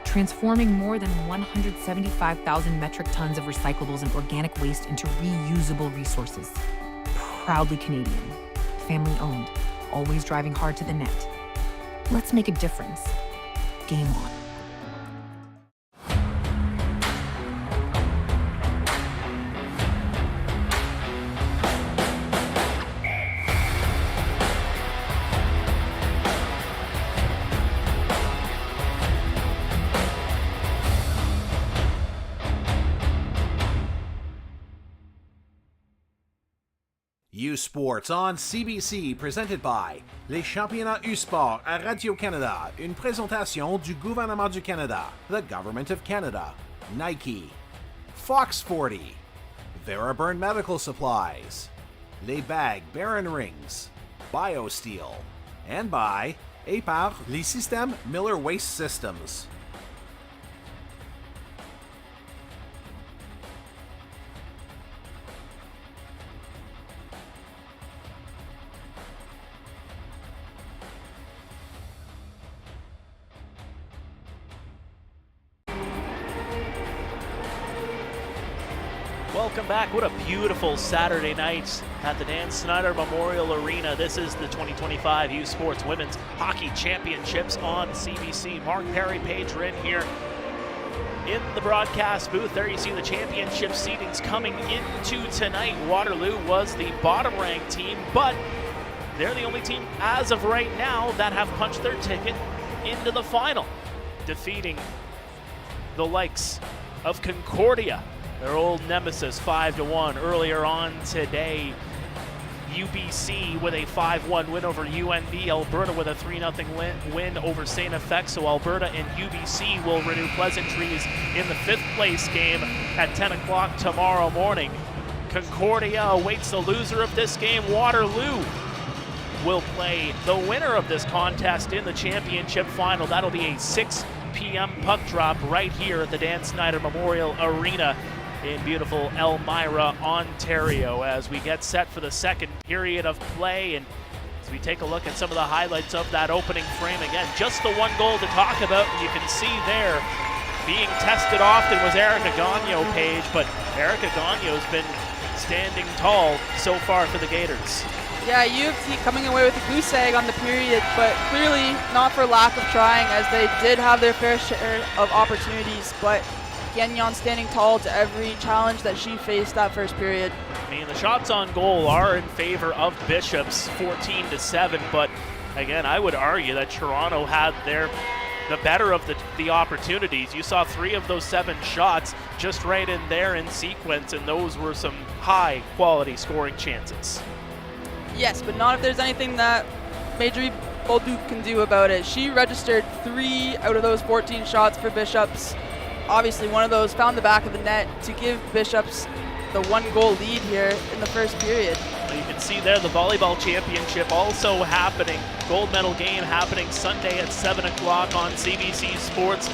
transforming more than 175,000 metric tons of recyclables and organic waste into reusable resources. Proudly Canadian, family owned, always driving hard to the net. Let's make a difference. Game on. U Sports on CBC, presented by les championnats U-Sport à Radio-Canada, une présentation du gouvernement du Canada, the Government of Canada, Nike, Fox 40, Veraburn Medical Supplies, Les Bagues Baron Rings, BioSteel, and by par les systèmes Miller Waste Systems. Welcome back. What a beautiful Saturday night at the Dan Snyder Memorial Arena. This is the 2025 U Sports Women's Hockey Championships on CBC. Mark Perry, Paige Rinn here in the broadcast booth. There you see the championship seedings coming into tonight. Waterloo was the bottom-ranked team, but they're the only team as of right now that have punched their ticket into the final, defeating the likes of Concordia, their old nemesis, 5-1. Earlier on today, UBC with a 5-1 win over UNB. Alberta with a 3-0 win over St. FX. So Alberta and UBC will renew pleasantries in the 5th place game at 10 o'clock tomorrow morning. Concordia awaits the loser of this game. Waterloo will play the winner of this contest in the championship final. That'll be a 6 p.m. puck drop right here at the Dan Snyder Memorial Arena in beautiful Elmira, Ontario, as we get set for the second period of play. And as we take a look at some of the highlights of that opening frame, again, just the one goal to talk about. You can see there being tested often was Erica Gagnon, Paige, but Erica Gagnon's been standing tall so far for the Gaiters. Yeah, U of T coming away with a goose egg on the period, but clearly not for lack of trying, as they did have their fair share of opportunities, but Gagnon standing tall to every challenge that she faced that first period. I mean, the shots on goal are in favor of Bishops, 14-7, but again, I would argue that Toronto had the better of the opportunities. You saw 3 of those 7 shots just right in there in sequence, and those were some high quality scoring chances. Yes, but not if there's anything that Marjorie Bolduc can do about it. She registered 3 out of those 14 shots for Bishops. Obviously, one of those found the back of the net to give Bishops the 1-goal lead here in the first period. Well, you can see there the volleyball championship also happening. Gold medal game happening Sunday at 7 o'clock on CBC Sports.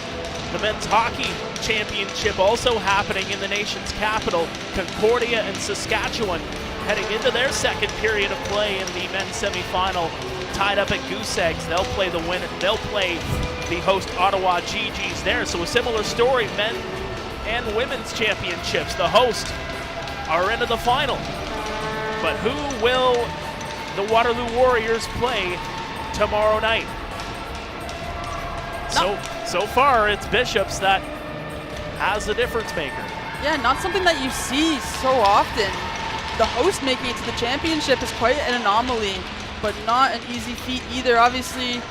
The men's hockey championship also happening in the nation's capital. Concordia and Saskatchewan heading into their second period of play in the men's semifinal, tied up at goose eggs. They'll play the winner. They'll play the host Ottawa GGs there. So a similar story, men and women's championships. The host are into the final. But who will the Waterloo Warriors play tomorrow night? So far, it's Bishops that has the difference maker. Yeah, not something that you see so often. The host making it to the championship is quite an anomaly, but not an easy feat either. Obviously,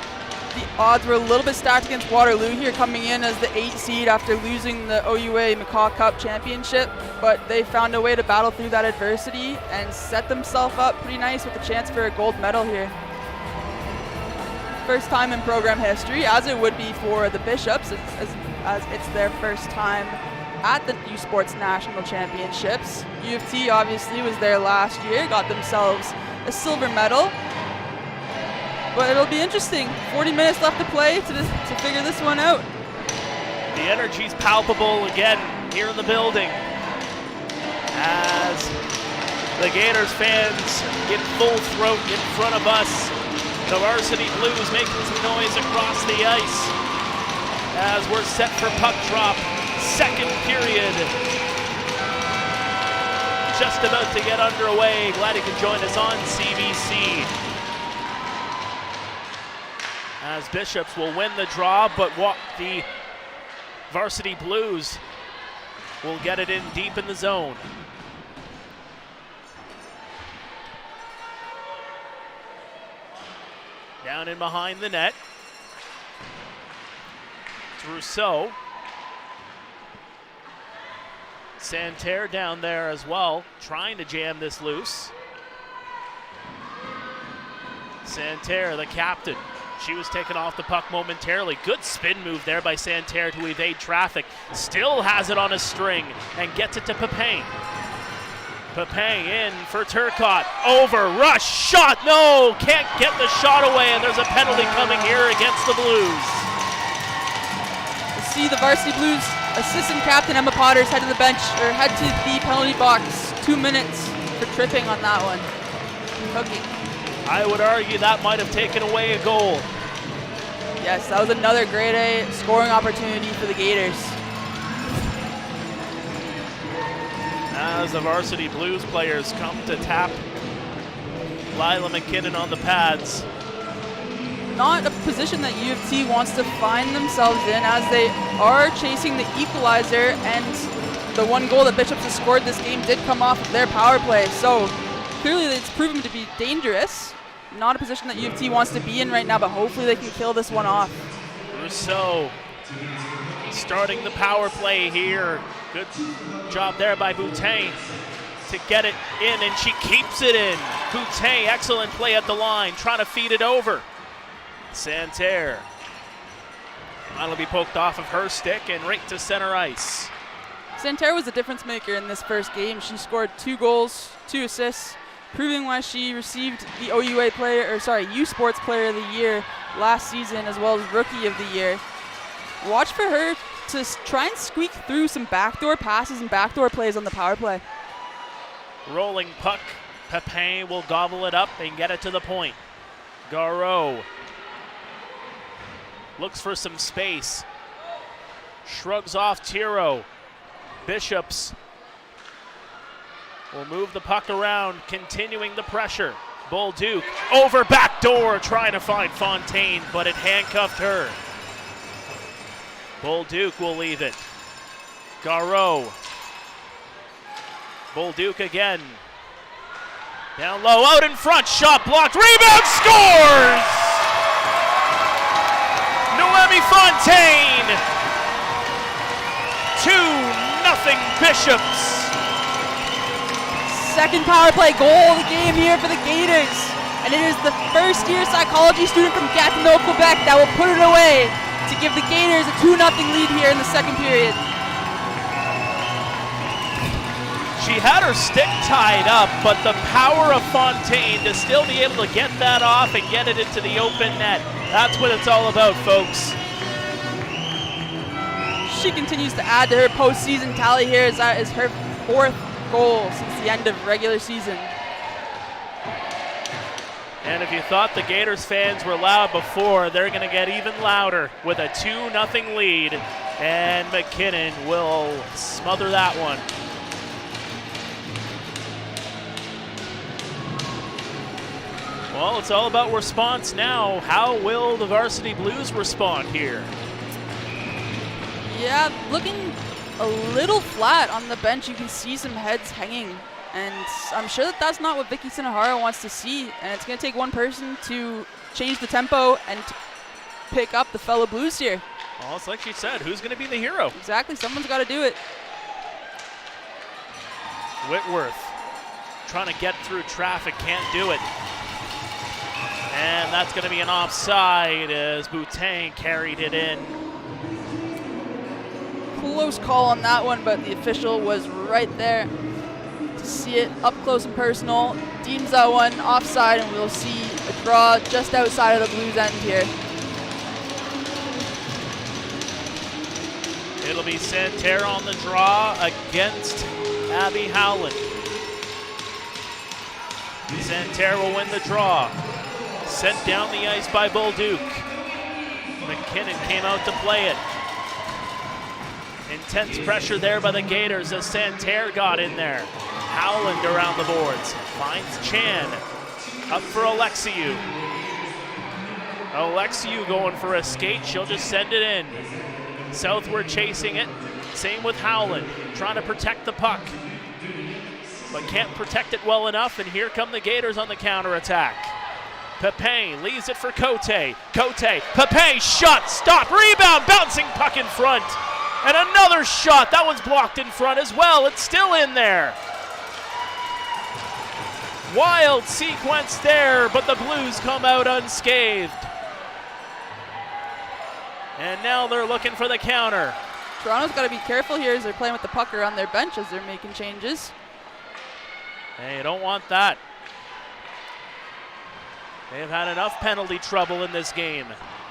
the odds were a little bit stacked against Waterloo here, coming in as the 8th seed after losing the OUA McCaw Cup championship, but they found a way to battle through that adversity and set themselves up pretty nice with a chance for a gold medal here. First time in program history, as it would be for the Bishops, as it's their first time at the U Sports National Championships. U of T obviously was there last year, got themselves a silver medal. But it'll be interesting. 40 minutes left to play to figure this one out. The energy's palpable again here in the building as the Gators fans in full throat in front of us. The Varsity Blues making some noise across the ice as we're set for puck drop. Second period just about to get underway. Glad you can join us on CBC. As as Bishops will win the draw, but the Varsity Blues will get it in deep in the zone. Down in behind the net. It's Rousseau. Santerre down there as well, trying to jam this loose. Santerre, the captain. She was taken off the puck momentarily. Good spin move there by Santerre to evade traffic. Still has it on a string and gets it to Pepin. Pepin in for Turcotte. Over, rush, shot. No, can't get the shot away, and there's a penalty coming here against the Blues. We'll see the Varsity Blues assistant captain Emma Potters head to the bench, or head to the penalty box. 2 minutes for tripping on that one. Cooking. I would argue that might have taken away a goal. Yes, that was another grade A scoring opportunity for the Gators. As the Varsity Blues players come to tap Lila McKinnon on the pads. Not a position that U of T wants to find themselves in, as they are chasing the equalizer, and the one goal that Bishops has scored this game did come off of their power play. So clearly it's proven to be dangerous. Not a position that U of T wants to be in right now, but hopefully they can kill this one off. Rousseau starting the power play here. Good job there by Boutin to get it in, and she keeps it in. Boutin, excellent play at the line, trying to feed it over. Santerre. That'll be poked off of her stick and right to center ice. Santerre was the difference maker in this first game. She scored 2 goals, 2 assists, proving why she received the U Sports Player of the Year last season, as well as Rookie of the Year. Watch for her to try and squeak through some backdoor passes and backdoor plays on the power play. Rolling puck. Pepin will gobble it up and get it to the point. Garreau looks for some space. Shrugs off Tiro. Bishops will move the puck around, continuing the pressure. Bolduc over backdoor, trying to find Fontaine, but it handcuffed her. Bolduc will leave it. Garreau. Bolduc again. Down low, out in front, shot blocked, rebound, scores! Noemi Fontaine! 2-0 Bishops. Second power play goal of the game here for the Gators. And it is the first-year psychology student from Gatineau, Quebec that will put it away to give the Gators a 2-0 lead here in the second period. She had her stick tied up, but the power of Fontaine to still be able to get that off and get it into the open net. That's what it's all about, folks. She continues to add to her postseason tally here, as that is her 4th goal since the end of regular season. And if you thought the Gators fans were loud before, they're going to get even louder with a 2-0 lead, and McKinnon will smother that one. Well, it's all about response now. How will the Varsity Blues respond here? Yeah, looking a little flat on the bench. You can see some heads hanging, and I'm sure that that's not what Vicky Sinahara wants to see, and it's going to take one person to change the tempo and pick up the fellow Blues here. Well, it's like she said, who's going to be the hero? Exactly, someone's got to do it. Whitworth trying to get through traffic, can't do it. And that's going to be an offside as Boutin carried it in. Close call on that one, but the official was right there to see it up close and personal. Deems that one offside, and we'll see a draw just outside of the Blues end here. It'll be Santerre on the draw against Abby Howland. Santerre will win the draw. Sent down the ice by Bolduc. McKinnon came out to play it. Intense pressure there by the Gators as Santerre got in there. Howland around the boards. Finds Chan. Up for Alexiou. Alexiou going for a skate. She'll just send it in. Southward chasing it. Same with Howland, trying to protect the puck, but can't protect it well enough, and here come the Gators on the counterattack. Pepin leaves it for Cote. Pepin, shot, stop, rebound, bouncing puck in front. And another shot, that one's blocked in front as well. It's still in there. Wild sequence there, but the Blues come out unscathed. And now they're looking for the counter. Toronto's got to be careful here as they're playing with the puck around their bench as they're making changes. Hey, you don't want that. They've had enough penalty trouble in this game.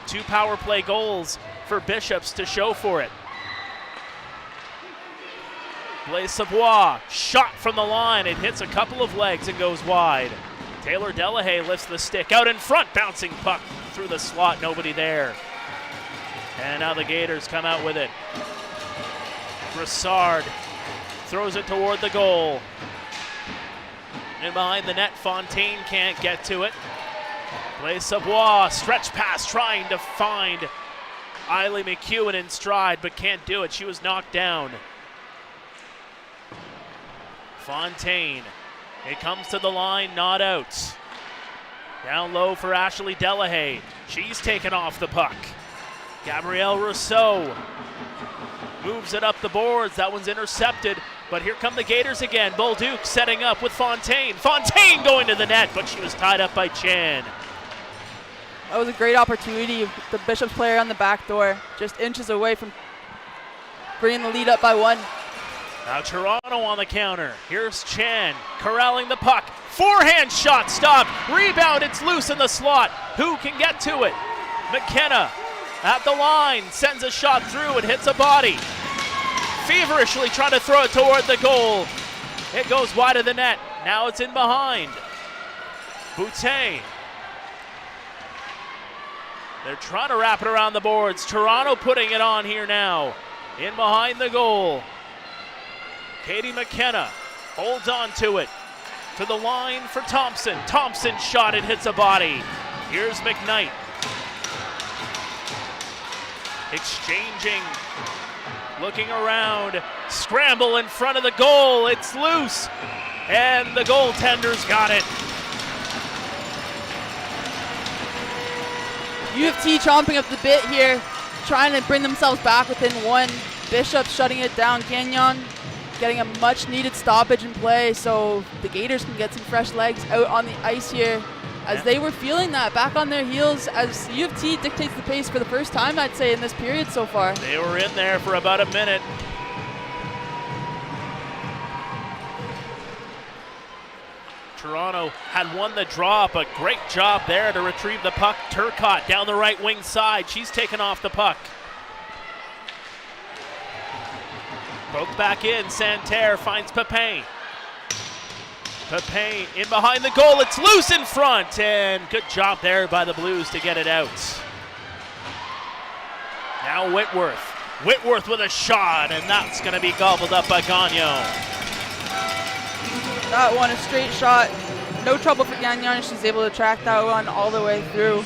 2 power play goals for Bishops to show for it. Blaise Savoie, shot from the line. It hits a couple of legs and goes wide. Taylor Delahaye lifts the stick out in front, bouncing puck through the slot, nobody there. And now the Gators come out with it. Brassard throws it toward the goal. And behind the net, Fontaine can't get to it. Blaise Savoie, stretch pass, trying to find Eiley McEwen in stride, but can't do it. She was knocked down. Fontaine, it comes to the line, not out. Down low for Ashley Delahaye. She's taken off the puck. Gabrielle Rousseau moves it up the boards. That one's intercepted, but here come the Gators again. Bolduc setting up with Fontaine. Fontaine going to the net, but she was tied up by Chan. That was a great opportunity. The Bishops player on the back door, just inches away from bringing the lead up by 1. Now Toronto on the counter. Here's Chan corralling the puck. Forehand shot stopped. Rebound, it's loose in the slot. Who can get to it? McKenna at the line, sends a shot through, it hits a body. Feverishly trying to throw it toward the goal. It goes wide of the net. Now it's in behind. Boutin. They're trying to wrap it around the boards. Toronto putting it on here now. In behind the goal. Katie McKenna holds on to it. To the line for Thompson. Thompson shot, it hits a body. Here's McKnight. Exchanging, looking around, scramble in front of the goal, it's loose, and the goaltender's got it. U of T chomping up the bit here, trying to bring themselves back within 1. Bishop shutting it down. Gagnon getting a much needed stoppage in play so the Gators can get some fresh legs out on the ice here, as they were feeling that back on their heels as U of T dictates the pace for the first time, I'd say, in this period so far. They were in there for about a minute. Toronto had won the draw, but great job there to retrieve the puck. Turcotte down the right wing side. She's taken off the puck. Broke back in. Santerre finds Pepin. Pepin in behind the goal. It's loose in front, and good job there by the Blues to get it out. Now Whitworth. Whitworth with a shot, and that's going to be gobbled up by Gagnon. That one, a straight shot. No trouble for Gagnon. She's able to track that one all the way through.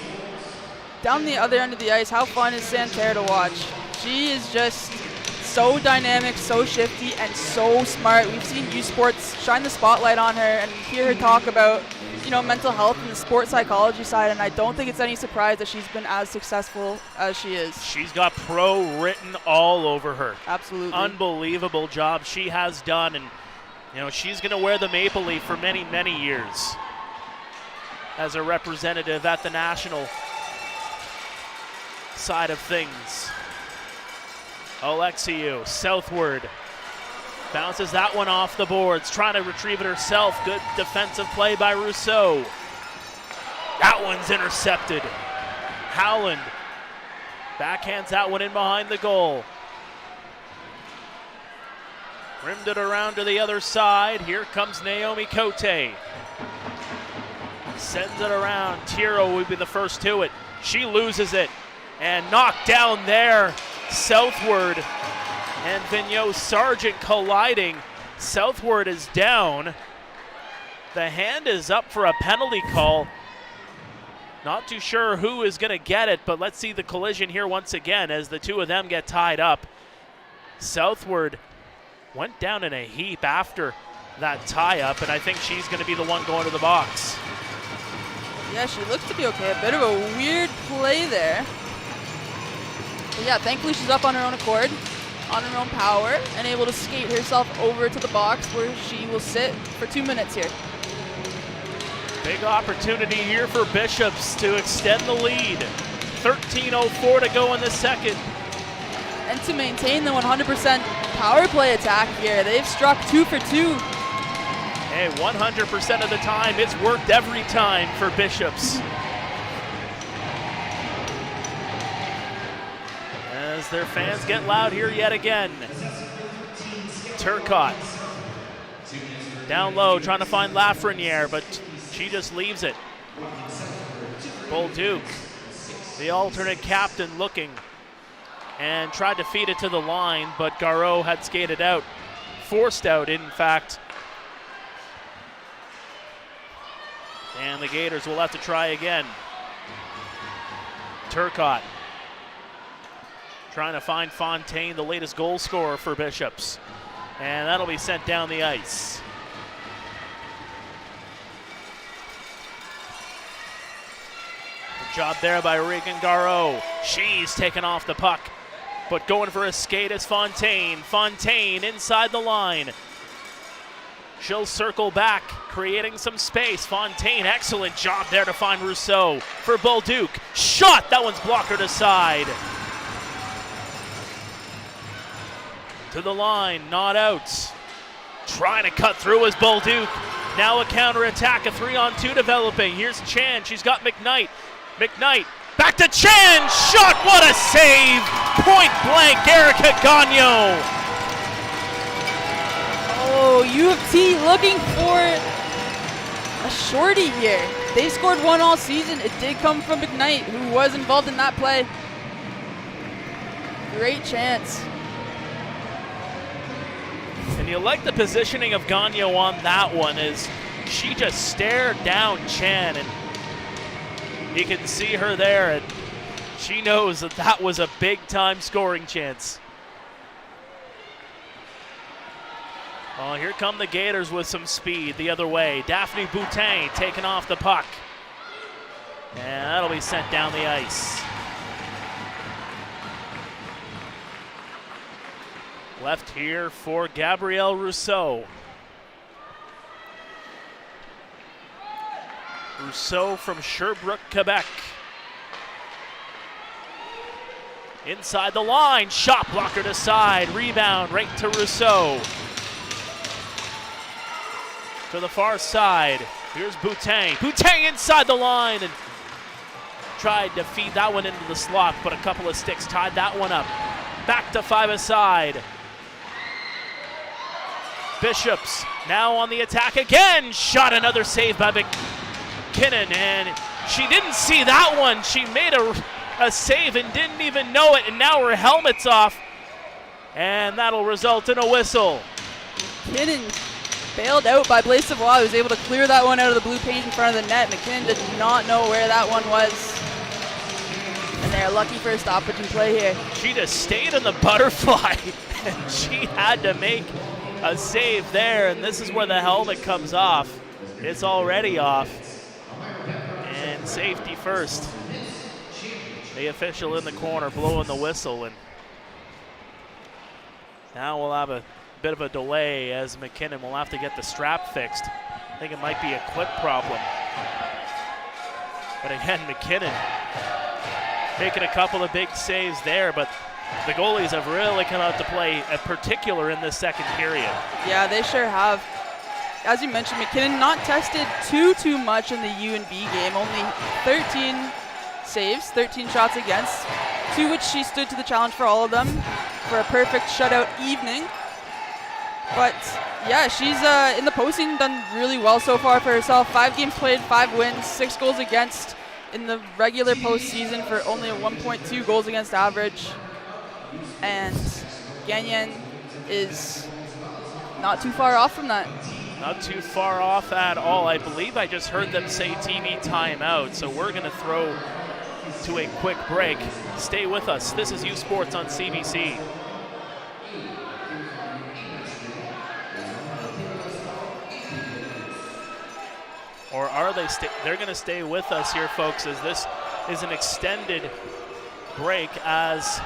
Down the other end of the ice, how fun is Santerre to watch? She is just so dynamic, so shifty, and so smart. We've seen U Sports shine the spotlight on her and hear her talk about, mental health and the sports psychology side, and I don't think it's any surprise that she's been as successful as she is. She's got pro written all over her. Absolutely. Unbelievable job she has done, and she's going to wear the maple leaf for many, many years as a representative at the national side of things. Alexiou, southward, bounces that one off the boards, trying to retrieve it herself. Good defensive play by Rousseau. That one's intercepted. Howland backhands that one in behind the goal. Rimmed it around to the other side. Here comes Naomi Cote. Sends it around. Tiro would be the first to it. She loses it and knocked down there. Southward and Vigneault Sargent colliding. Southward is down. The hand is up for a penalty call. Not too sure who is going to get it, but let's see the collision here once again as the two of them get tied up. Southward went down in a heap after that tie-up, and I think she's going to be the one going to the box. Yeah, she looks to be okay. A bit of a weird play there. But yeah, thankfully she's up on her own accord, on her own power, and able to skate herself over to the box where she will sit for 2 minutes here. Big opportunity here for Bishops to extend the lead. 13:04 to go in the second. And to maintain the 100% power play attack here, they've struck 2 for 2. Hey, 100% of the time, it's worked every time for Bishops. As their fans get loud here yet again. Turcotte down low, trying to find Lafreniere, but she just leaves it. Bolduc, the alternate captain, looking and tried to feed it to the line, but Garreau had skated out, forced out, in fact. And the Gators will have to try again. Turcotte trying to find Fontaine, the latest goal scorer for Bishops. And that'll be sent down the ice. Good job there by Regan Garreau. She's taken off the puck, but going for a skate is Fontaine. Fontaine inside the line. She'll circle back, creating some space. Fontaine, excellent job there to find Rousseau for Bolduc. Shot, that one's blockered aside. To the line, not out. Trying to cut through is Bolduc. Now a counterattack, a 3-on-2 developing. Here's Chan, she's got McKnight. McKnight, back to Chan, shot, what a save! Point blank, Erica Gagnon. Oh, U of T looking for a shorty here. They scored one all season. It did come from McKnight, who was involved in that play. Great chance. And you like the positioning of Gagnon on that one, as she just stared down Chan, and you can see her there, and she knows that that was a big-time scoring chance. Oh, here come the Gators with some speed the other way. Daphne Boutin taking off the puck. And that'll be sent down the ice. Left here for Gabrielle Rousseau. Rousseau from Sherbrooke, Quebec. Inside the line, shot blockered aside, rebound right to Rousseau. To the far side, here's Boutin. Boutin inside the line and tried to feed that one into the slot, but a couple of sticks tied that one up. Back to 5-a-side. Bishops now on the attack again. Shot, another save by McKinnon, and she didn't see that one. She made a save and didn't even know it, and now her helmet's off, and that'll result in a whistle. McKinnon bailed out by Blaise Savoie, who was able to clear that one out of the blue paint in front of the net. McKinnon did not know where that one was. And they're lucky for a stoppage and play here. She just stayed in the butterfly, and she had to make a save there, and this is where the helmet comes off. It's already off. And safety first. The official in the corner blowing the whistle, and now we'll have a bit of a delay as McKinnon will have to get the strap fixed. I think it might be a clip problem. But again, McKinnon making a couple of big saves there, but the goalies have really come out to play, in particular in this second period. Yeah, they sure have. As you mentioned, McKinnon not tested too much in the UNB game. Only 13 saves, 13 shots against, to which she stood to the challenge for all of them for a perfect shutout evening. But yeah, she's in the postseason done really well so far for herself. 5 games played, 5 wins, 6 goals against in the regular postseason for only a 1.2 goals against average. And Gagnon is not too far off from that. Not too far off at all. I believe I just heard them say TV timeout, so we're going to throw to a quick break. Stay with us. This is U Sports on CBC. Or are they? They're going to stay with us here, folks, as this is an extended break as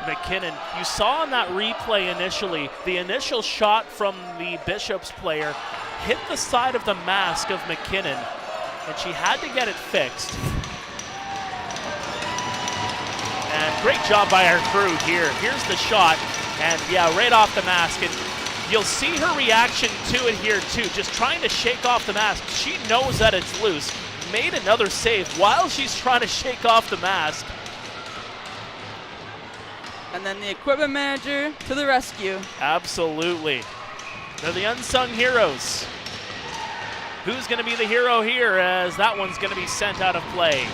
McKinnon. You saw in that replay initially, the initial shot from the Bishops player hit the side of the mask of McKinnon, and she had to get it fixed. And great job by our crew here. Here's the shot, and yeah, right off the mask. And you'll see her reaction to it here too, just trying to shake off the mask. She knows that it's loose. Made another save while she's trying to shake off the mask. And then the equipment manager to the rescue. Absolutely. They're the unsung heroes. Who's going to be the hero here, as that one's going to be sent out of play?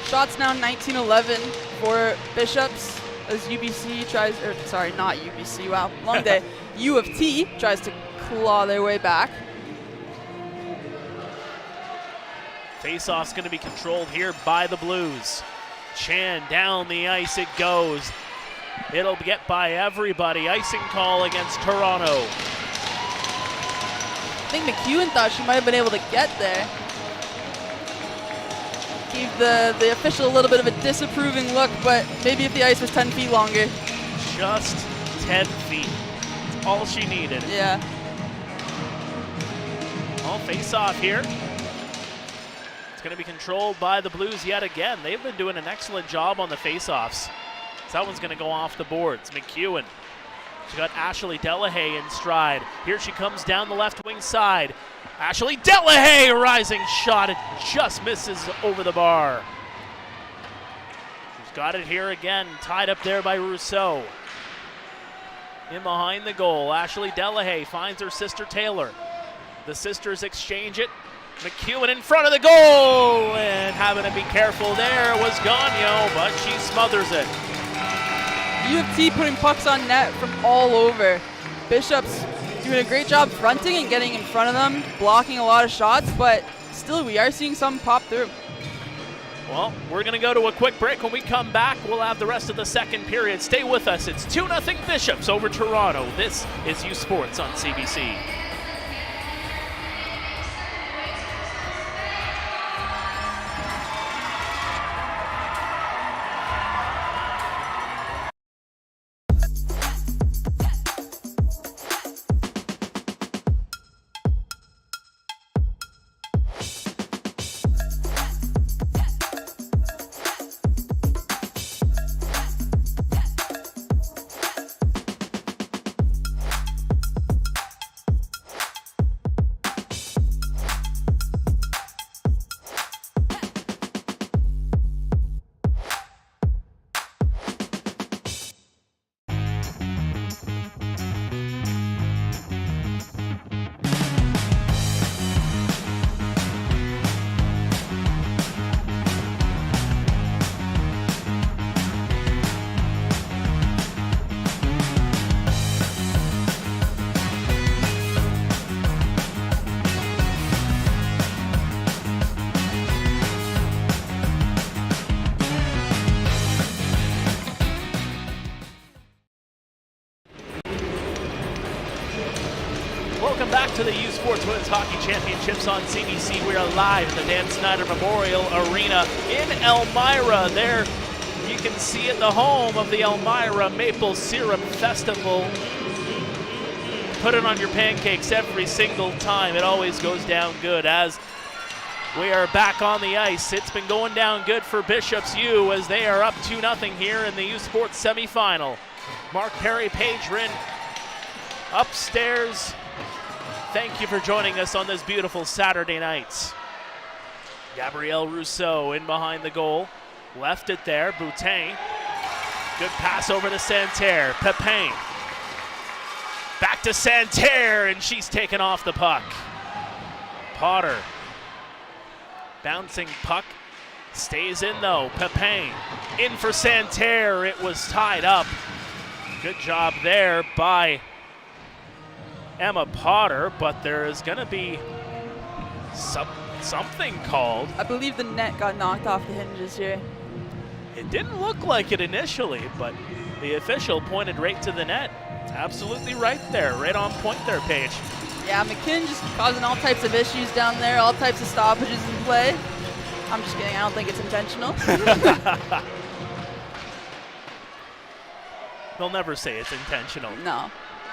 Shots now 19-11 for Bishops as UBC tries, or sorry, not UBC, wow, long day. U of T tries to claw their way back. Face-off's going to be controlled here by the Blues. Chan down the ice it goes. It'll get by everybody. Icing call against Toronto. I think McEwen thought she might have been able to get there. Gave the official a little bit of a disapproving look, but maybe if the ice was 10 feet longer. Just 10 feet. That's all she needed. Yeah. All face-off here. It's going to be controlled by the Blues yet again. They've been doing an excellent job on the face-offs. So that one's going to go off the boards. McEwen. She got Ashley Delahaye in stride. Here she comes down the left wing side. Ashley Delahaye, rising shot. It just misses over the bar. She's got it here again, tied up there by Rousseau. In behind the goal, Ashley Delahaye finds her sister Taylor. The sisters exchange it. McEwen in front of the goal, and having to be careful there was Gagnon, but she smothers it. U of T putting pucks on net from all over. Bishops doing a great job fronting and getting in front of them, blocking a lot of shots, but still we are seeing some pop through. Well, we're going to go to a quick break. When we come back, we'll have the rest of the second period. Stay with us. It's 2-0 Bishops over Toronto. This is U Sports on CBC. Welcome back to the U Sports Women's Hockey Championships on CBC. We are live at the Dan Snyder Memorial Arena in Elmira. There you can see it, the home of the Elmira Maple Syrup Festival. Put it on your pancakes every single time. It always goes down good. As we are back on the ice, it's been going down good for Bishops U as they are up 2-0 here in the U Sports semifinal. Mark Perry, Paige Rinn upstairs. Thank you for joining us on this beautiful Saturday night. Gabrielle Rousseau in behind the goal. Left it there. Boutin. Good pass over to Santerre. Pepin. Back to Santerre, and she's taken off the puck. Potter. Bouncing puck. Stays in though. Pepin. In for Santerre. It was tied up. Good job there by Emma Potter, but there is going to be something called. I believe the net got knocked off the hinges here. It didn't look like it initially, but the official pointed right to the net. Absolutely right there, right on point there, Paige. Yeah, McKinnon just causing all types of issues down there, all types of stoppages in play. I'm just kidding, I don't think it's intentional. They'll never say it's intentional. No.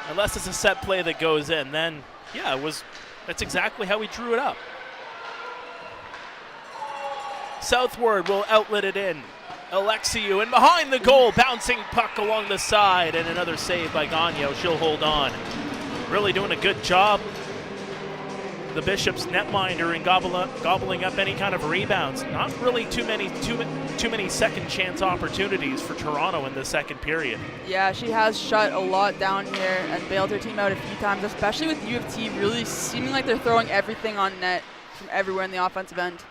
Unless it's a set play that goes in, then yeah, that's exactly how he drew it up. Southward will outlet it in. Alexiou, and behind the goal, bouncing puck along the side, and another save by Gagnon. She'll hold on. Really doing a good job, the Bishops netminder, in gobbling up any kind of rebounds. Not really too many second chance opportunities for Toronto in the second period. Yeah, she has shut a lot down here and bailed her team out a few times, especially with U of T really seeming like they're throwing everything on net from everywhere in the offensive end.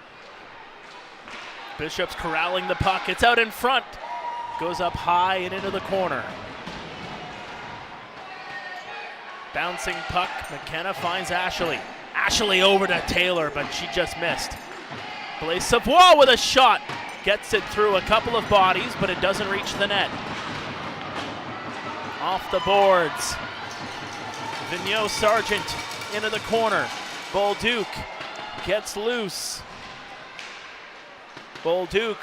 Bishops corralling the puck. It's out in front. Goes up high and into the corner. Bouncing puck. McKenna finds Ashley. Ashley over to Taylor, but she just missed. Blaise Savoie with a shot. Gets it through a couple of bodies, but it doesn't reach the net. Off the boards. Vigneault Sargent into the corner. Bolduc gets loose. Bolduc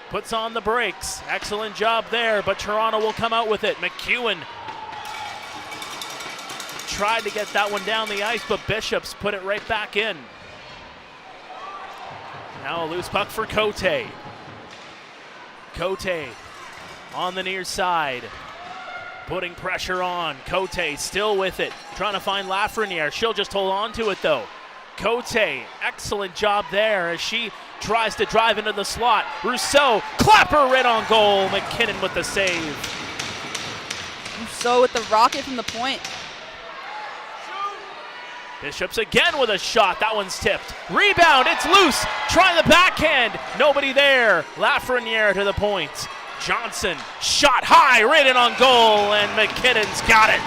puts on the brakes. Excellent job there, but Toronto will come out with it. McEwen tried to get that one down the ice, but Bishops put it right back in. Now a loose puck for Cote. Cote on the near side, putting pressure on. Cote still with it, trying to find Lafreniere. She'll just hold on to it though. Cote, excellent job there as she tries to drive into the slot. Rousseau, clapper right on goal. McKinnon with the save. Rousseau with the rocket from the point. Bishops again with a shot. That one's tipped. Rebound, it's loose. Try the backhand. Nobody there. Lafreniere to the point. Johnson, shot high, right in on goal, and McKinnon's got it.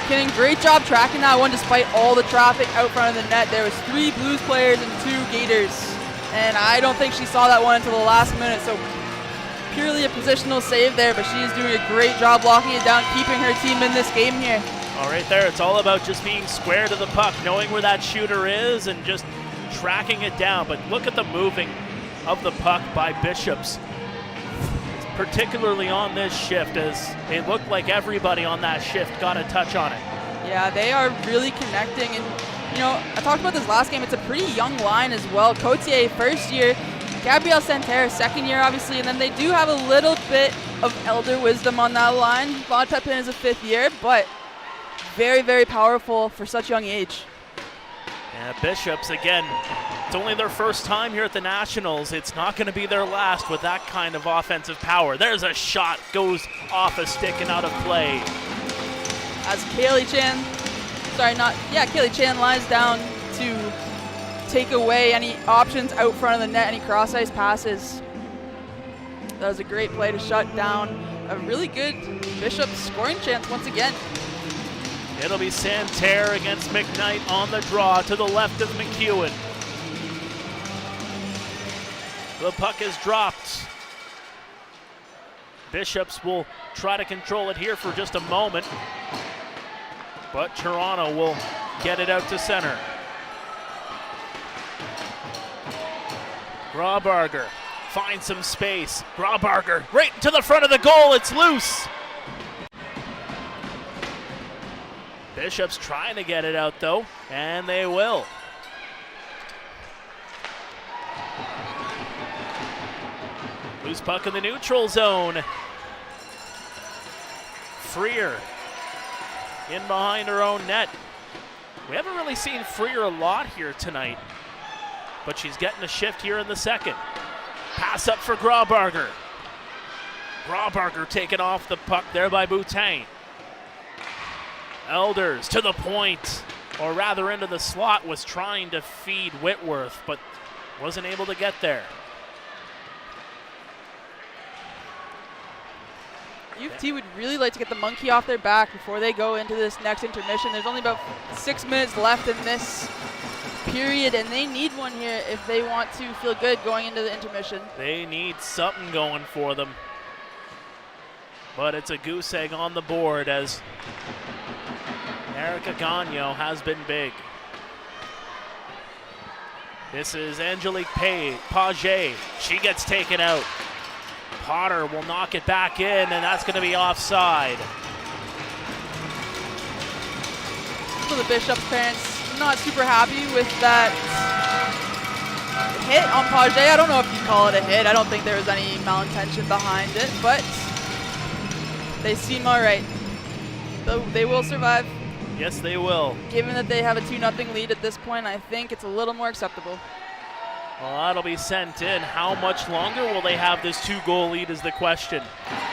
McKinnon, great job tracking that one despite all the traffic out front of the net. There was 3 Blues players and 2 Gators, and I don't think she saw that one until the last minute, so purely a positional save there, but she is doing a great job locking it down, keeping her team in this game here. All right there, it's all about just being square to the puck, knowing where that shooter is and just tracking it down. But look at the moving of the puck by Bishops, particularly on this shift, as it looked like everybody on that shift got a touch on it. Yeah, they are really connecting, and you know, I talked about this last game, it's a pretty young line as well. Cotier, first year, Gabrielle Santerre, second year obviously, and then they do have a little bit of elder wisdom on that line. Vaude Pepin is a 5th year, but very, very powerful for such young age. Yeah, Bishops, again, it's only their first time here at the Nationals. It's not going to be their last with that kind of offensive power. There's a shot, goes off a stick and out of play. As Kaylee Chan lies down to take away any options out front of the net, any cross-ice passes. That was a great play to shut down a really good Bishop scoring chance once again. It'll be Santerre against McKnight on the draw to the left of McEwen. The puck is dropped. Bishops will try to control it here for just a moment, but Toronto will get it out to center. Graubarger finds some space. Graubarger right to the front of the goal. It's loose. Bishops trying to get it out though, and they will. Loose puck in the neutral zone. Freer in behind her own net. We haven't really seen Freer a lot here tonight, but she's getting a shift here in the second. Pass up for Graubarger. Graubarger taken off the puck there by Boutin. Elders to the point, or rather into the slot, was trying to feed Whitworth, but wasn't able to get there. U of T would really like to get the monkey off their back before they go into this next intermission. There's only about 6 minutes left in this period, and they need one here if they want to feel good going into the intermission. They need something going for them. But it's a goose egg on the board as Erica Gagnon has been big. This is Angelique Paget. She gets taken out. Potter will knock it back in, and that's going to be offside. So the Bishop's parents not super happy with that hit on Paget. I don't know if you call it a hit. I don't think there was any malintention behind it, but they seem all right. They will survive. Yes, they will. Given that they have a 2-0 lead at this point, I think it's a little more acceptable. Well, that'll be sent in. How much longer will they have this 2-goal lead is the question.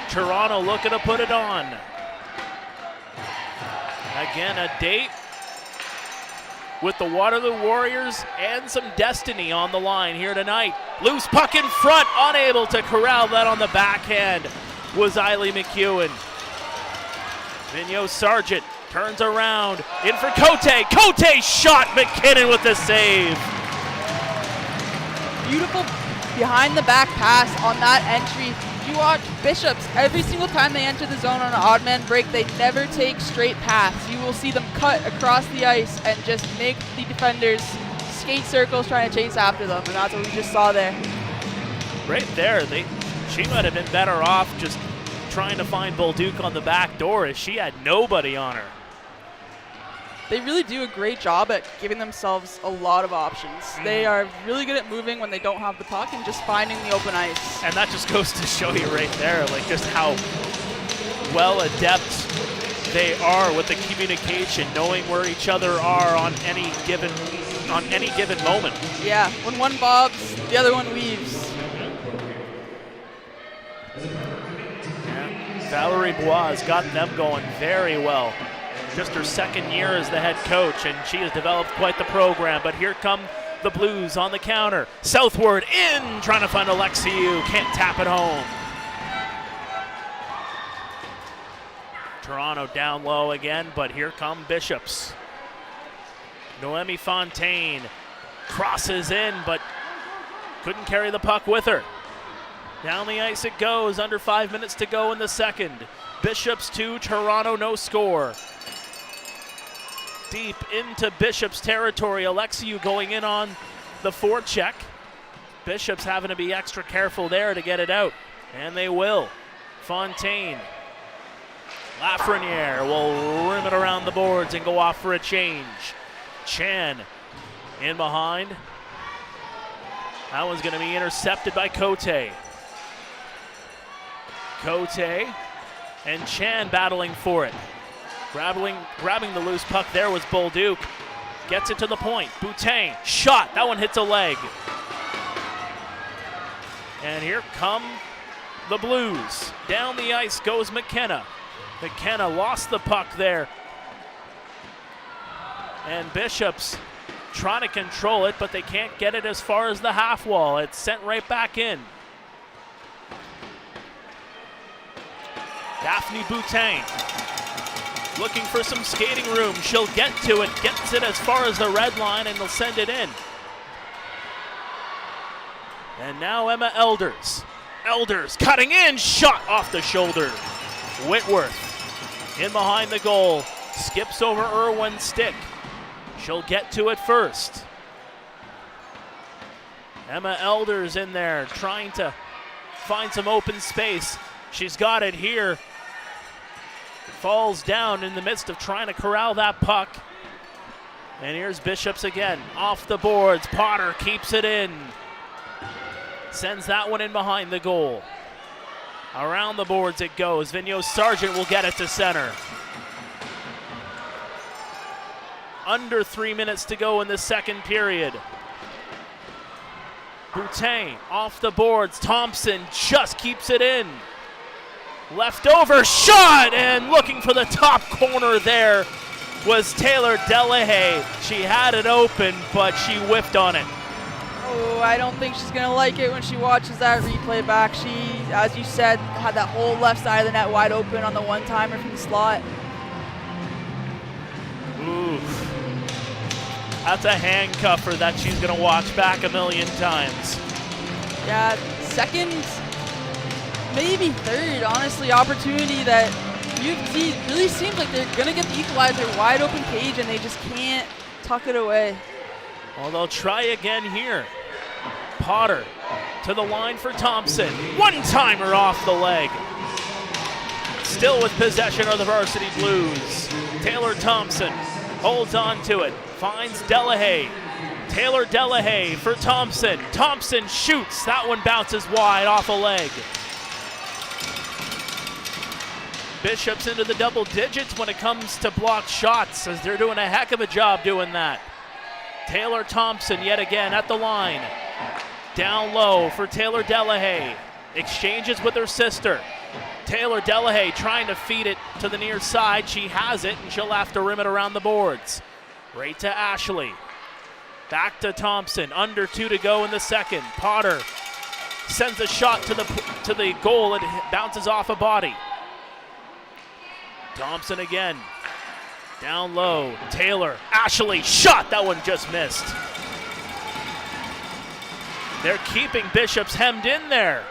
Toronto looking to put it on. Again, a date with the Waterloo Warriors and some destiny on the line here tonight. Loose puck in front, unable to corral that on the backhand was Eiley McEwen. Vigneault Sargent turns around, in for Cote. Cote shot, McKinnon with the save. Beautiful behind the back pass on that entry. You watch Bishops, every single time they enter the zone on an odd man break, they never take straight paths. You will see them cut across the ice and just make the defenders skate circles trying to chase after them, and that's what we just saw there. Right there, she might have been better off just trying to find Bolduc on the back door as she had nobody on her. They really do a great job at giving themselves a lot of options. They are really good at moving when they don't have the puck and just finding the open ice. And that just goes to show you right there, like just how well adept they are with the communication, knowing where each other are on any given moment. Yeah, when one bobs, the other one weaves. Yeah. Valerie Bois has got them going very well. Just her second year as the head coach, and she has developed quite the program. But here come the Blues on the counter. Southward in, trying to find Alexiou. Can't tap it home. Toronto down low again, but here come Bishops. Noemi Fontaine crosses in, but couldn't carry the puck with her. Down the ice it goes, under 5 minutes to go in the second. Bishops 2, Toronto no score. Deep into Bishop's territory. Alexiou going in on the forecheck. Bishop's having to be extra careful there to get it out, and they will. Fontaine. Lafreniere will rim it around the boards and go off for a change. Chan in behind. That one's going to be intercepted by Cote. Cote and Chan battling for it. Grabbing the loose puck there was Bolduc. Gets it to the point. Boutin, shot. That one hits a leg. And here come the Blues. Down the ice goes McKenna. McKenna lost the puck there. And Bishops trying to control it, but they can't get it as far as the half wall. It's sent right back in. Daphne Boutin looking for some skating room. She'll get to it, gets it as far as the red line, and they'll send it in. And now Emma Elders. Elders cutting in, shot off the shoulder. Whitworth in behind the goal, skips over Irwin's stick. She'll get to it first. Emma Elders in there trying to find some open space. She's got it here. Falls down in the midst of trying to corral that puck. And here's Bishops again, off the boards. Potter keeps it in. Sends that one in behind the goal. Around the boards it goes. Vigneault Sargent will get it to center. Under 3 minutes to go in the second period. Boutin off the boards. Thompson just keeps it in. Left over, shot, and looking for the top corner there was Taylor Delahaye. She had it open, but she whiffed on it. Oh, I don't think she's going to like it when she watches that replay back. She as you said, had that whole left side of the net wide open on the one-timer from the slot. Oof. That's a handcuffer that she's going to watch back a million times. Yeah, second, maybe third, honestly, opportunity that U of T really seems like they're going to get the equalizer, wide open cage, and they just can't tuck it away. Well, they'll try again here. Potter to the line for Thompson. One-timer off the leg. Still with possession of the Varsity Blues. Taylor Thompson holds on to it. Finds Delahaye. Taylor Delahaye for Thompson. Thompson shoots. That one bounces wide off a leg. Bishop's into the double digits when it comes to blocked shots, as they're doing a heck of a job doing that. Taylor Thompson yet again at the line. Down low for Taylor Delahaye. Exchanges with her sister. Taylor Delahaye trying to feed it to the near side. She has it, and she'll have to rim it around the boards. Right to Ashley. Back to Thompson. Under 2 to go in the second. Potter sends a shot to the goal. It bounces off a body. Thompson again. Down low. Taylor. Ashley. Shot. That one just missed. They're keeping Bishop's hemmed in there.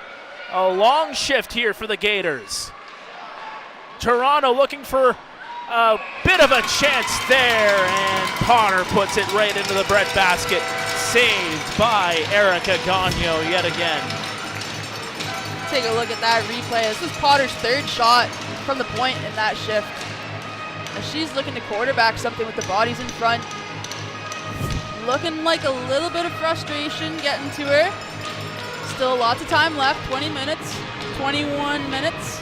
A long shift here for the Gaiters. Toronto looking for a bit of a chance there, and Potter puts it right into the breadbasket. Saved by Erica Gagno yet again. Take a look at that replay. This is Potter's third shot from the point in that shift. And she's looking to quarterback something with the bodies in front. Looking like a little bit of frustration getting to her. Still lots of time left, 20 minutes, 21 minutes.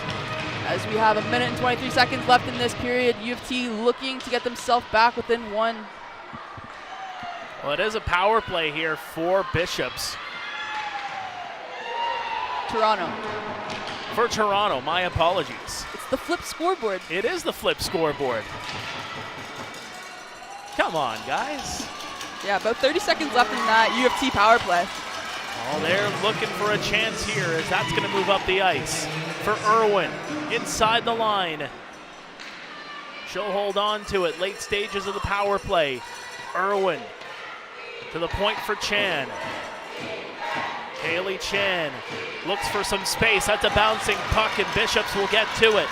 As we have 1 minute and 23 seconds left in this period, U of T looking to get themselves back within one. Well, it is a power play here for Bishops. Toronto. For Toronto, my apologies. It's the flip scoreboard. It is the flip scoreboard. Come on, guys. Yeah, about 30 seconds left in that U of T power play. Oh, they're looking for a chance here, as that's going to move up the ice. For Irwin, inside the line. She'll hold on to it, late stages of the power play. Irwin to the point for Chan. Haley Chan looks for some space. That's a bouncing puck, and Bishops will get to it.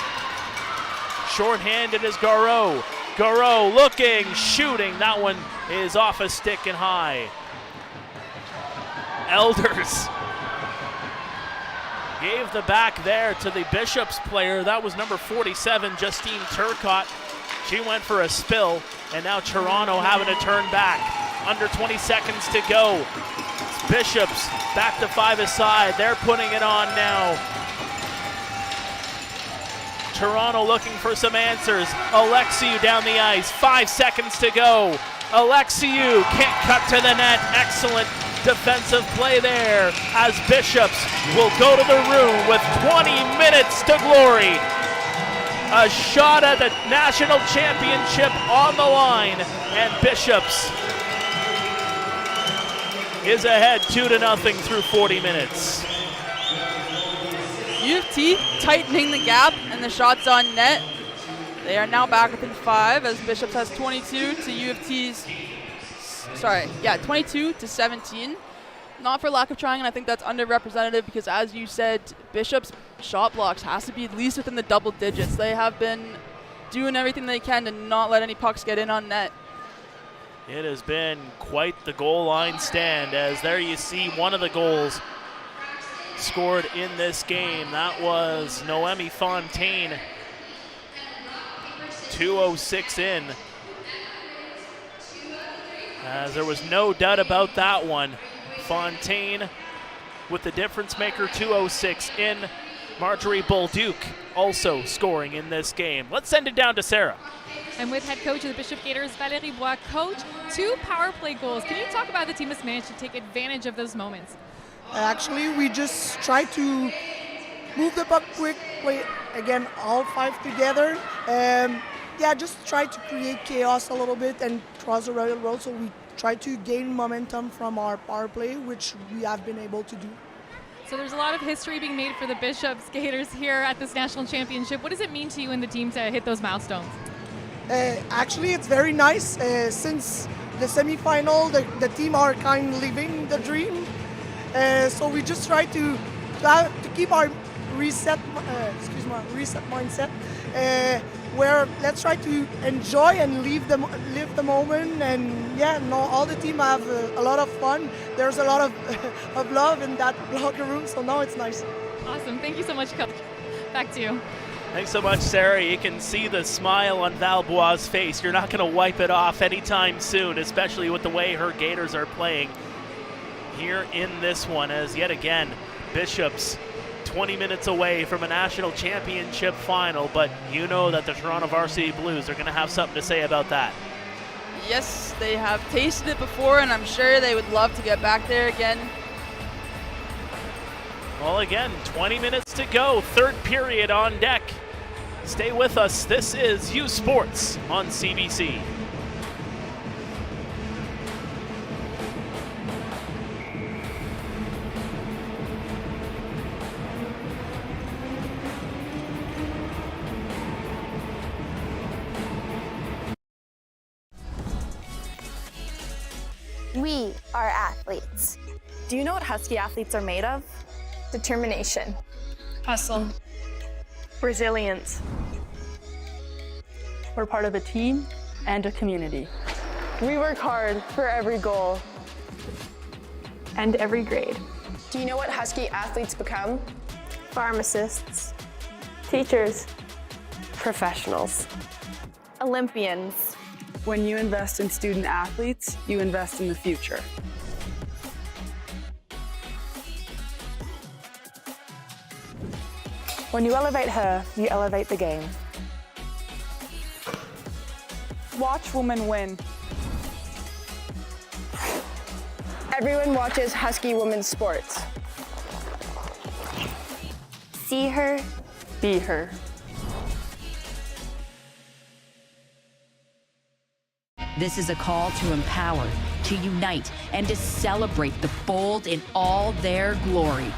Short-handed is Garreau. Garreau looking, shooting. That one is off a stick and high. Elders gave the back there to the Bishops player. That was number 47, Justine Turcotte. She went for a spill, and now Toronto having to turn back. Under 20 seconds to go. Bishops back to 5-a-side. They're putting it on now. Toronto looking for some answers. Alexiou down the ice. 5 seconds to go. Alexiou can't cut to the net. Excellent defensive play there, as Bishops will go to the room with 20 minutes to glory. A shot at the national championship on the line, and Bishops is ahead 2-0 through 40 minutes. U of T tightening the gap and the shots on net. They are now back within 5, as Bishops has 22 to U of T's. 22 to 17. Not for lack of trying, and I think that's underrepresented because, as you said, Bishop's shot blocks has to be at least within the double digits. They have been doing everything they can to not let any pucks get in on net. It has been quite the goal line stand, as there you see one of the goals scored in this game. That was Noemi Fontaine. 2:06 in. As there was no doubt about that one. Fontaine with the difference maker, 2:06 in. Marjorie Bolduc also scoring in this game. Let's send it down to Sarah. I'm with head coach of the Bishop Gaiters, Valérie Bois. Coach, 2 power play goals. Can you talk about the team has managed to take advantage of those moments? Actually, we just try to move the puck quick, play again all 5 together. Just try to create chaos a little bit and cross the railroad, so we try to gain momentum from our power play, which we have been able to do. So there's a lot of history being made for the Bishops Gators here at this national championship. What does it mean to you and the team to hit those milestones? Actually, it's very nice. Since the semifinal, the team are kind of living the dream. So we just try to keep our reset mindset, where let's try to enjoy and live the moment. And yeah, no, all the team have a lot of fun. There's a lot of love in that locker room, so now it's nice. Awesome. Thank you so much, Coach. Back to you. Thanks so much, Sarah. You can see the smile on Valbois' face. You're not going to wipe it off anytime soon, especially with the way her Gators are playing here in this one, as yet again, Bishops 20 minutes away from a national championship final, but you know that the Toronto Varsity Blues are going to have something to say about that. Yes, they have tasted it before, and I'm sure they would love to get back there again. Well, again, 20 minutes to go, third period on deck. Stay with us. This is U Sports on CBC. We are athletes. Do you know what Husky athletes are made of? Determination. Hustle. Resilience. We're part of a team and a community. We work hard for every goal and every grade. Do you know what Husky athletes become? Pharmacists. Teachers. Professionals. Olympians. When you invest in student athletes, you invest in the future. When you elevate her, you elevate the game. Watch women win. Everyone watches Husky women's sports. See her, be her. This is a call to empower, to unite, and to celebrate the bold in all their glory.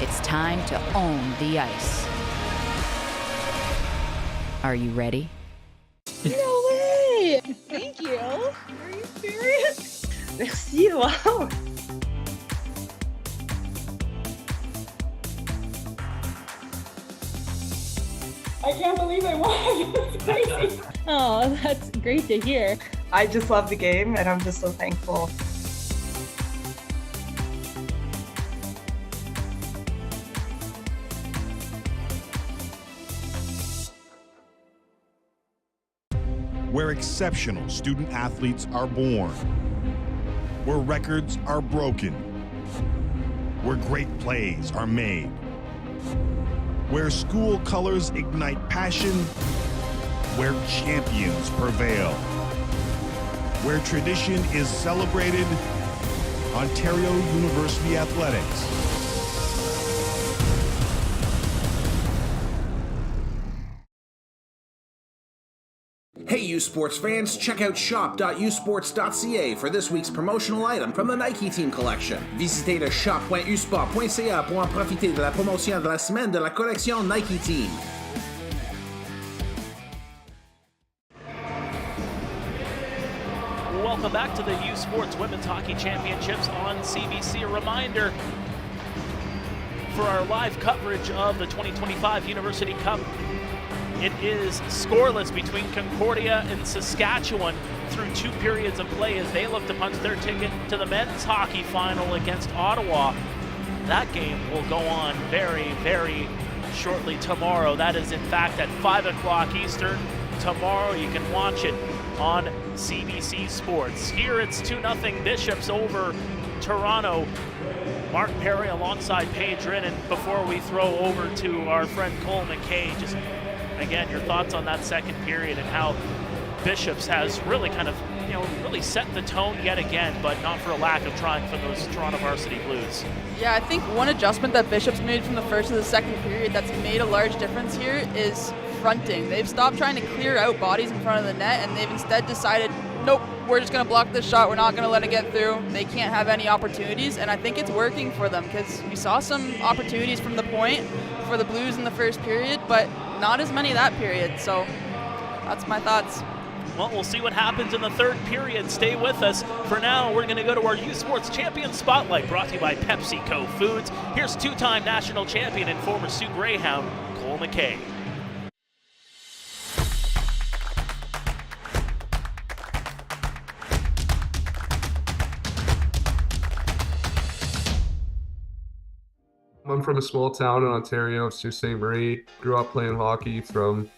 It's time to own the ice. Are you ready? No way! Thank you. Are you serious? Merci, wow. I can't believe I won. It's crazy. Oh, that's great to hear. I just love the game and I'm just so thankful. Where exceptional student athletes are born, where records are broken, where great plays are made, where school colors ignite passion, where champions prevail, where tradition is celebrated, Ontario University Athletics. Hey U Sports fans, check out shop.usports.ca for this week's promotional item from the Nike Team Collection. Visitez le shop.usport.ca pour en profiter de la promotion de la semaine de la collection Nike Team. Welcome back to the U Sports Women's Hockey Championships on CBC. A reminder for our live coverage of the 2025 University Cup. It is scoreless between Concordia and Saskatchewan through 2 periods of play as they look to punch their ticket to the men's hockey final against Ottawa. That game will go on very, very shortly tomorrow. That is, in fact, at 5 o'clock Eastern. Tomorrow you can watch it on CBC Sports. Here it's 2-0 Bishops over Toronto. Mark Perry alongside Paige Rinnan before we throw over to our friend Cole McKay. Just again, your thoughts on that second period and how Bishops has really kind of, really set the tone yet again, but not for a lack of trying for those Toronto Varsity Blues. Yeah, I think one adjustment that Bishops made from the first to the second period that's made a large difference here is fronting. They've stopped trying to clear out bodies in front of the net, and they've instead decided nope, we're just going to block this shot. We're not going to let it get through. They can't have any opportunities, and I think it's working for them because we saw some opportunities from the point for the Blues in the first period, but not as many that period. So that's my thoughts. Well, we'll see what happens in the third period. Stay with us. For now, we're going to go to our Youth Sports Champion Spotlight, brought to you by PepsiCo Foods. Here's two-time national champion and former Sioux Greyhound, Cole McKay. I'm from a small town in Ontario, Sault Ste. Marie. Grew up playing hockey from,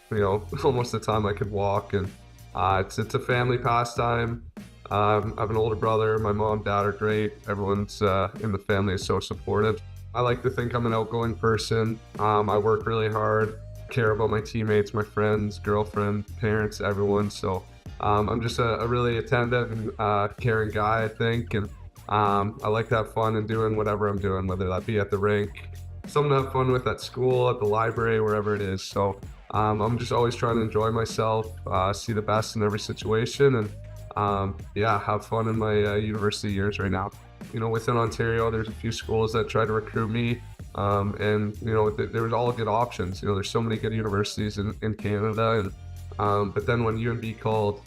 almost the time I could walk, and it's a family pastime. I have an older brother. My mom, dad are great. Everyone's in the family is so supportive. I like to think I'm an outgoing person. I work really hard, care about my teammates, my friends, girlfriend, parents, everyone. So I'm just a really attentive and caring guy, I think. And I like to have fun in doing whatever I'm doing, whether that be at the rink, something to have fun with at school, at the library, wherever it is. So I'm just always trying to enjoy myself, see the best in every situation, and have fun in my university years right now. Within Ontario, there's a few schools that try to recruit me, and there's all good options. There's so many good universities in Canada, and but then when UNB called,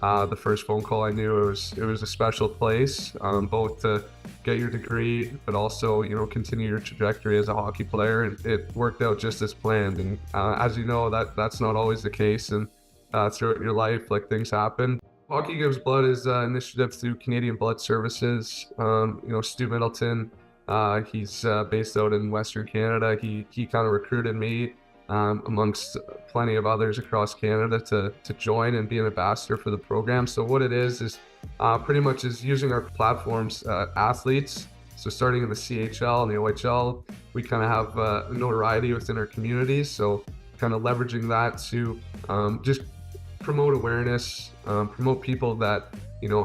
the first phone call I knew it was a special place, both to get your degree, but also, continue your trajectory as a hockey player. And it worked out just as planned. And as you know, that's not always the case. And throughout your life, things happen. Hockey Gives Blood is an initiative through Canadian Blood Services. Stu Middleton, he's based out in Western Canada. He kind of recruited me, amongst plenty of others across Canada, to join and be an ambassador for the program. So what it is pretty much is using our platforms, athletes. So starting in the CHL and the OHL, we kind of have notoriety within our communities. So kind of leveraging that to just promote awareness, promote people that,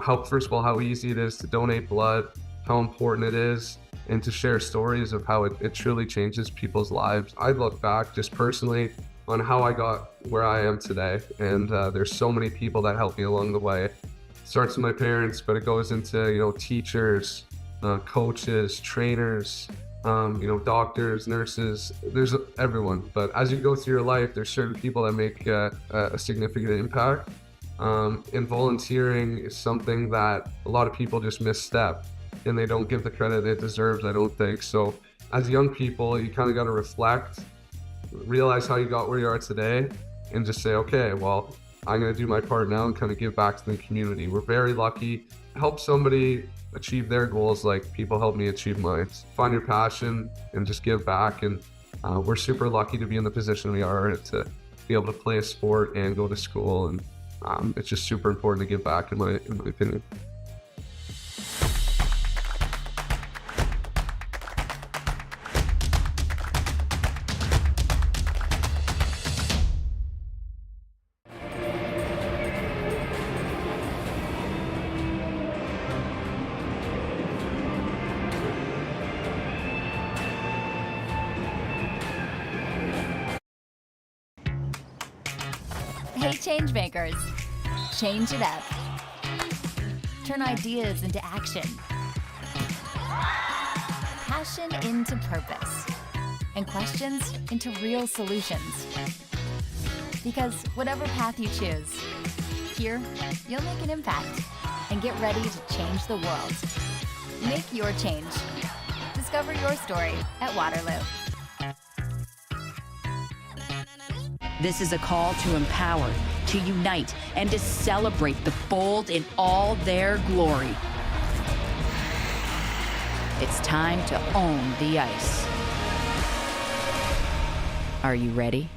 help, first of all, how easy it is to donate blood, how important it is, and to share stories of how it truly changes people's lives. I look back just personally on how I got where I am today, and there's so many people that helped me along the way. It starts with my parents, but it goes into, teachers, coaches, trainers, doctors, nurses, there's everyone. But as you go through your life, there's certain people that make a significant impact. And volunteering is something that a lot of people just misstep, and they don't give the credit it deserves, I don't think. So as young people, you kind of got to reflect, realize how you got where you are today, and just say, okay, well, I'm going to do my part now and kind of give back to the community. We're very lucky to help somebody achieve their goals like people help me achieve mine. Find your passion and just give back. And we're super lucky to be in the position we are, to be able to play a sport and go to school. And it's just super important to give back, in my opinion. Hey, changemakers. Change it up. Turn ideas into action. Passion into purpose. And questions into real solutions. Because whatever path you choose, here, you'll make an impact and get ready to change the world. Make your change. Discover your story at Waterloo. This is a call to empower, to unite, and to celebrate the bold in all their glory. It's time to own the ice. Are you ready?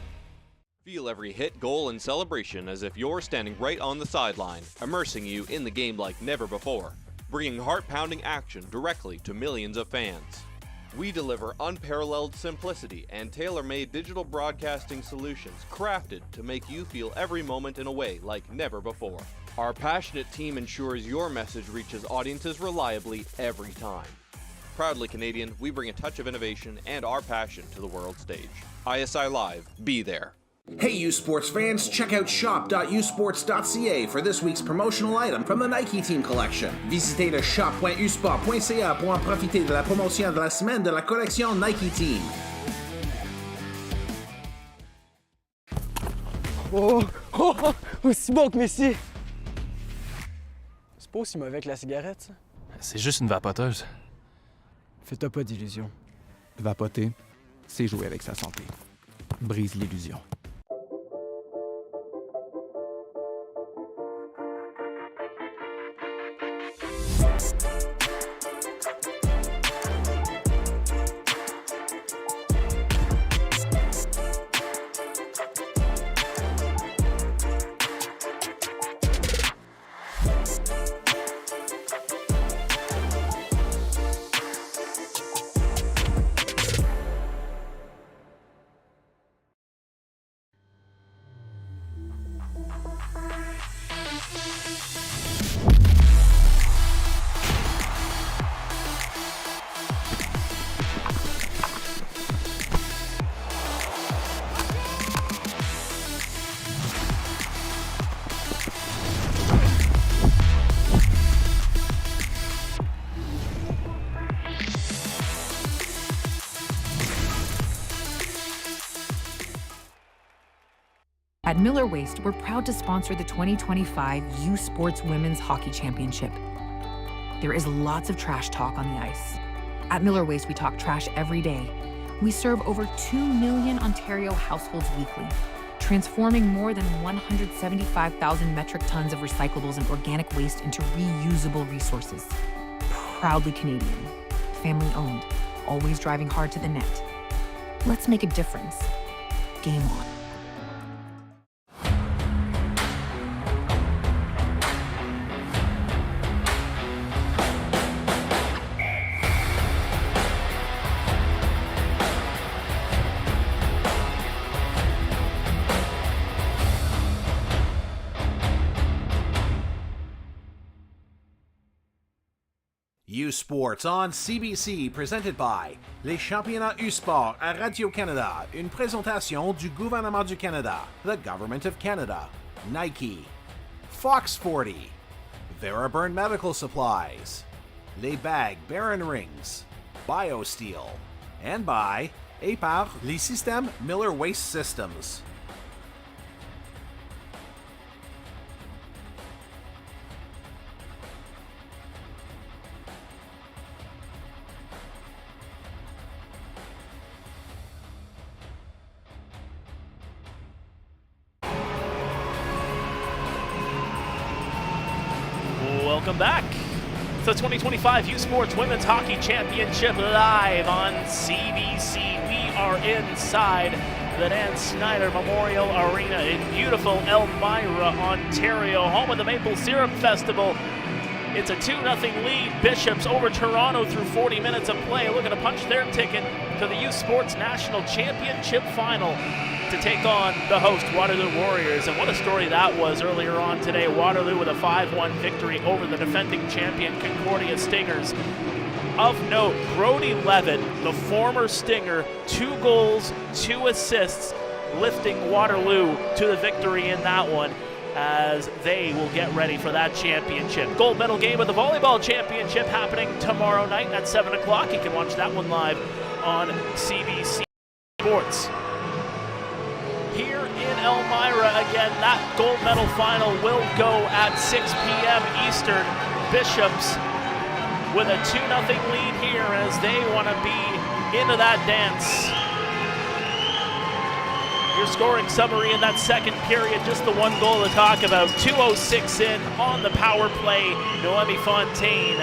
Feel every hit, goal, and celebration as if you're standing right on the sideline, immersing you in the game like never before, bringing heart-pounding action directly to millions of fans. We deliver unparalleled simplicity and tailor-made digital broadcasting solutions crafted to make you feel every moment in a way like never before. Our passionate team ensures your message reaches audiences reliably every time. Proudly Canadian, we bring a touch of innovation and our passion to the world stage. ISI Live, be there. Hey U Sports fans, check out shop.usports.ca for this week's promotional item from the Nike Team collection. Visitez le shop.usport.ca pour en profiter de la promotion de la semaine de la collection Nike Team. Oh, oh, oh, aussi bon que Messi! C'est pas aussi mauvais que la cigarette, ça? C'est juste une vapoteuse. Fais-toi pas d'illusions. Vapoter, c'est jouer avec sa santé. Brise l'illusion. At Miller Waste, we're proud to sponsor the 2025 U Sports Women's Hockey Championship. There is lots of trash talk on the ice. At Miller Waste, we talk trash every day. We serve over 2 million Ontario households weekly, transforming more than 175,000 metric tons of recyclables and organic waste into reusable resources. Proudly Canadian, family-owned, always driving hard to the net. Let's make a difference. Game on. U Sports on CBC, presented by les championnats U-Sport à Radio-Canada, une présentation du gouvernement du Canada, the Government of Canada, Nike, Fox 40, Veraburn Medical Supplies, les bagues Baron Rings, BioSteel, and by et par les systèmes Miller Waste Systems. Welcome back. It's the 2025 U Sports Women's Hockey Championship live on CBC. We are inside the Dan Snyder Memorial Arena in beautiful Elmira, Ontario, home of the Maple Syrup Festival. It's a 2-0 lead. Bishops over Toronto through 40 minutes of play, looking to punch their ticket to the U Sports National Championship Final to take on the host Waterloo Warriors. And what a story that was earlier on today. Waterloo with a 5-1 victory over the defending champion Concordia Stingers. Of note, Brody Levitt, the former Stinger, 2 goals, 2 assists, lifting Waterloo to the victory in that one, as they will get ready for that championship. Gold medal game of the volleyball championship happening tomorrow night at 7 o'clock. You can watch that one live on CBC Sports. Here in Elmira, again, that gold medal final will go at 6 p.m. Eastern. Bishops with a 2-0 lead here as they want to be into that dance. Your scoring summary in that second period, just the 1 goal to talk about. 2:06 in on the power play. Noemi Fontaine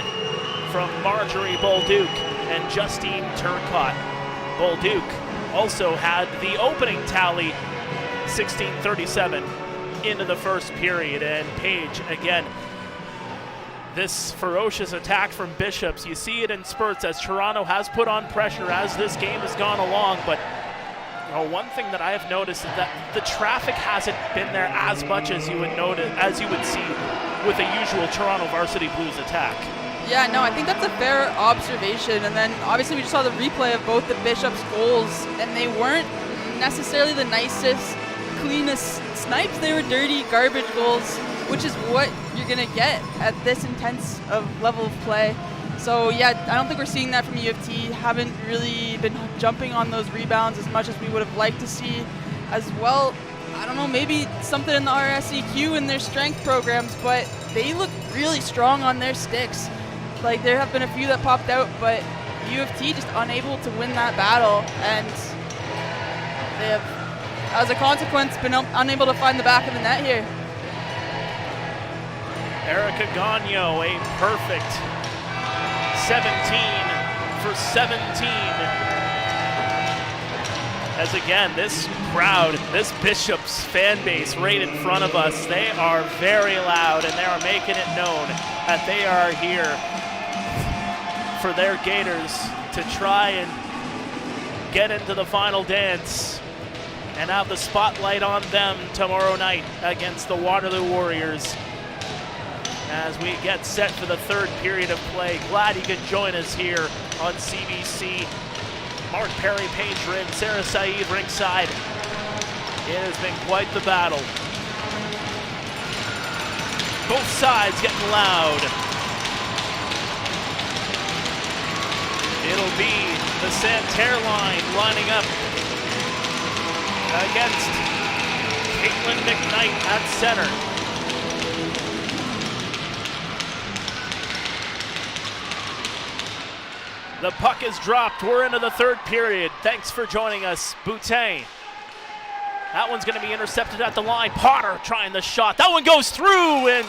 from Marjorie Bolduc and Justine Turcotte. Bolduc also had the opening tally, 16:37 into the first period. And Page, again, this ferocious attack from Bishops, you see it in spurts as Toronto has put on pressure as this game has gone along, but one thing that I have noticed is that the traffic hasn't been there as much as you would notice, as you would see with a usual Toronto Varsity Blues attack. Yeah, no, I think that's a fair observation. And then obviously we just saw the replay of both the Bishops goals, and they weren't necessarily the nicest clean as snipes. They were dirty, garbage goals, which is what you're going to get at this intense of level of play. So, yeah, I don't think we're seeing that from U of T. Haven't really been jumping on those rebounds as much as we would have liked to see as well. I don't know, maybe something in the RSEQ and their strength programs, but they look really strong on their sticks. Like, there have been a few that popped out, but U of T just unable to win that battle, and they have, as a consequence, been unable to find the back of the net here. Erica Gagno, a perfect 17 for 17. As again, this crowd, this Bishop's fan base right in front of us, they are very loud and they are making it known that they are here for their Gators to try and get into the final dance and have the spotlight on them tomorrow night against the Waterloo Warriors. As we get set for the third period of play, glad you could join us here on CBC. Mark Perry, Paige Rin, Sarah Saeed ringside. It has been quite the battle. Both sides getting loud. It'll be the Santerre line lining up against Caitlin McKnight at center. The puck is dropped. We're into the third period. Thanks for joining us, Boutin. That one's going to be intercepted at the line. Potter trying the shot. That one goes through, and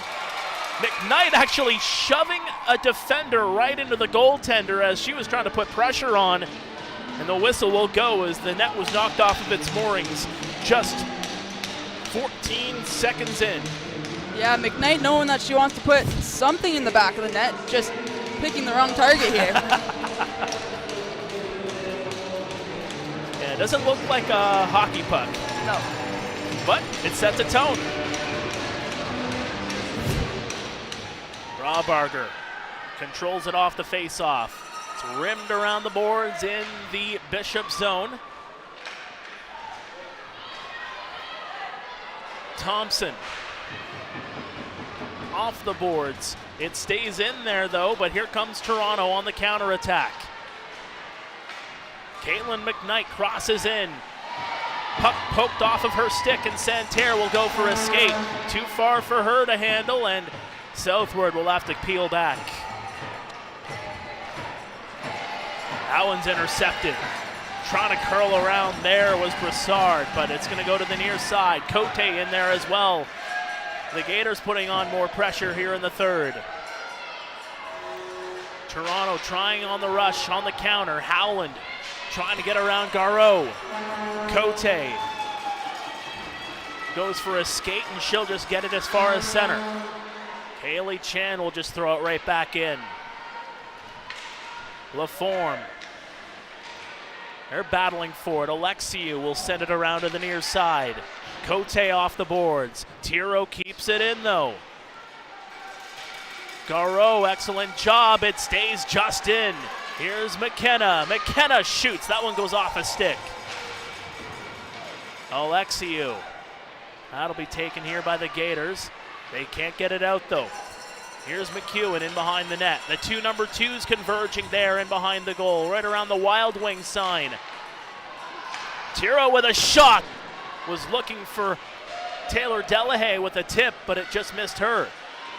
McKnight actually shoving a defender right into the goaltender as she was trying to put pressure on. And the whistle will go as the net was knocked off of its moorings just 14 seconds in. Yeah, McKnight knowing that she wants to put something in the back of the net, just picking the wrong target here. Yeah, it doesn't look like a hockey puck. No. But it sets a tone. Rawbarger controls it off the face-off. It's rimmed around the boards in the Bishop zone. Thompson off the boards. It stays in there though, but here comes Toronto on the counterattack. Caitlin McKnight crosses in. Puck poked off of her stick, and Santerre will go for a skate. Too far for her to handle, and Southward will have to peel back. That one's intercepted. Trying to curl around there was Broussard, but it's going to go to the near side. Cote in there as well. The Gators putting on more pressure here in the third. Toronto trying on the rush, on the counter. Howland trying to get around Garreau. Cote goes for a skate, and she'll just get it as far as center. Haley Chan will just throw it right back in. Laforme. They're battling for it. Alexiou will send it around to the near side. Cote off the boards. Tiro keeps it in though. Garreau, excellent job. It stays just in. Here's McKenna. McKenna shoots. That one goes off a stick. Alexiou. That'll be taken here by the Gators. They can't get it out though. Here's McEwen in behind the net. The two number twos converging there in behind the goal, right around the Wild Wing sign. Tiro with a shot. Was looking for Taylor Delahaye with a tip, but it just missed her.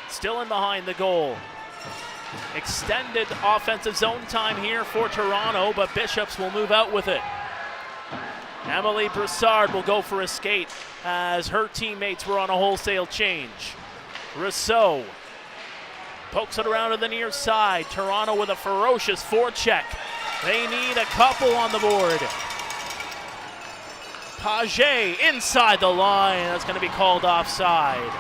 Still in behind the goal. Extended offensive zone time here for Toronto, but Bishops will move out with it. Emily Broussard will go for a skate as her teammates were on a wholesale change. Rousseau pokes it around to the near side. Toronto with a ferocious forecheck. They need a couple on the board. Paget inside the line. That's going to be called offside.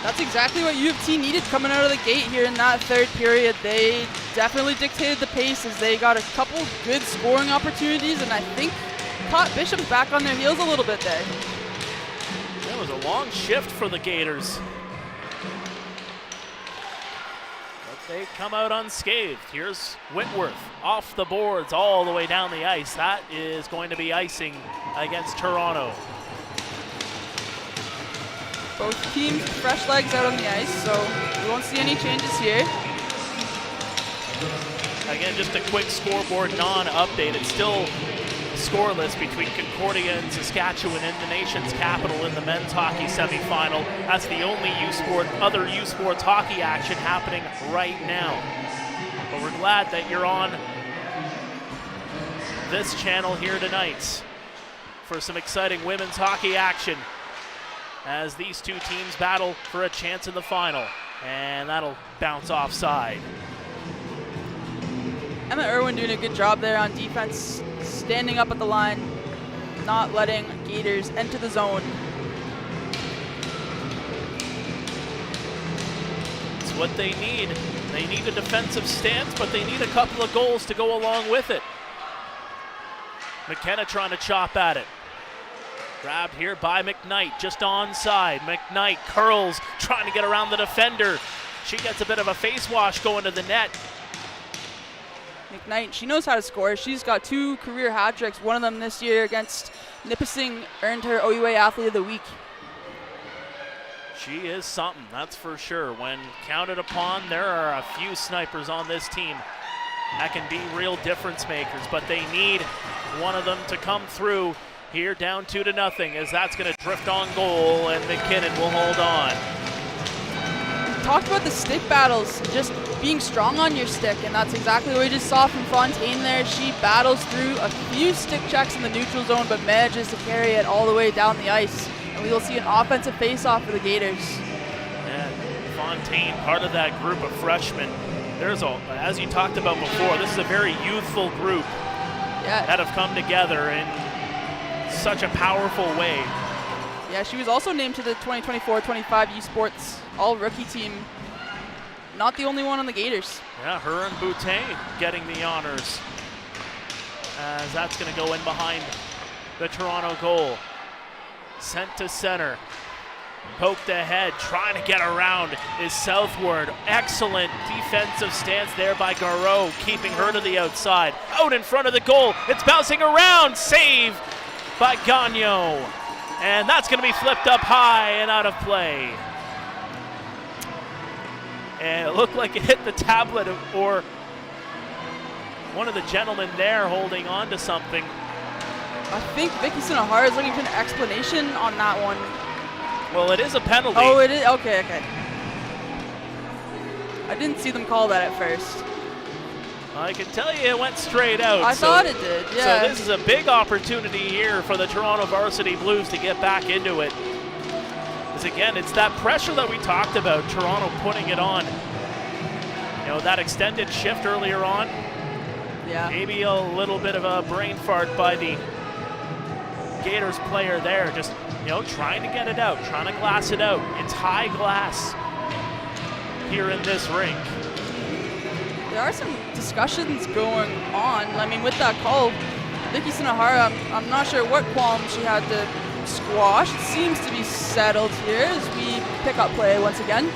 That's exactly what U of T needed coming out of the gate here in that third period. They definitely dictated the pace as they got a couple good scoring opportunities, and I think caught Bishop's back on their heels a little bit there. That was a long shift for the Gators. They come out unscathed. Here's Whitworth off the boards all the way down the ice. That is going to be icing against Toronto. Both teams fresh legs out on the ice, so we won't see any changes here. Again, just a quick scoreboard non-update. It's still scoreless between Concordia and Saskatchewan in the nation's capital in the men's hockey semifinal. That's the only other U Sports hockey action happening right now. But we're glad that you're on this channel here tonight for some exciting women's hockey action as these two teams battle for a chance in the final. And that'll bounce offside. Emma Irwin doing a good job there on defense, standing up at the line, not letting Gaiters enter the zone. It's what they need. They need a defensive stance, but they need a couple of goals to go along with it. McKenna trying to chop at it. Grabbed here by McKnight, just onside. McKnight curls, trying to get around the defender. She gets a bit of a face wash going to the net. McKnight, she knows how to score. She's got 2 career hat tricks. One of them this year against Nipissing earned her OUA Athlete of the Week. She is something, that's for sure. When counted upon, there are a few snipers on this team that can be real difference makers, but they need one of them to come through here, down 2-0, as that's going to drift on goal, and McKinnon will hold on. Talked about the stick battles, just being strong on your stick, and that's exactly what we just saw from Fontaine there. She battles through a few stick checks in the neutral zone, but manages to carry it all the way down the ice. And we will see an offensive face-off for the Gaiters. And Fontaine, part of that group of freshmen. As you talked about before, this is a very youthful group that have come together in such a powerful way. Yeah, she was also named to the 2024-25 U Sports All-Rookie team. Not the only one on the Gaiters. Yeah, her and Boutin getting the honors, as that's going to go in behind the Toronto goal. Sent to center. Poked ahead, trying to get around is Southward. Excellent defensive stance there by Garreau, keeping her to the outside. Out in front of the goal, it's bouncing around, save by Gagnon. And that's going to be flipped up high and out of play. And it looked like it hit the tablet or one of the gentlemen there holding on to something. I think Vicky Sinahara is looking for an explanation on that one. Well, it is a penalty. Oh, it is? Okay. I didn't see them call that at first. I can tell you it went straight out. I thought it did, yeah. So this is a big opportunity here for the Toronto Varsity Blues to get back into it. Because again, it's that pressure that we talked about, Toronto putting it on. You know, that extended shift earlier on. Yeah. Maybe a little bit of a brain fart by the Gaiters player there, just, you know, trying to get it out, trying to glass it out. It's high glass here in this rink. There are some discussions going on. I mean, with that call, Vicky Sinahara, I'm not sure what qualms she had to squash. It seems to be settled here as we pick up play once again.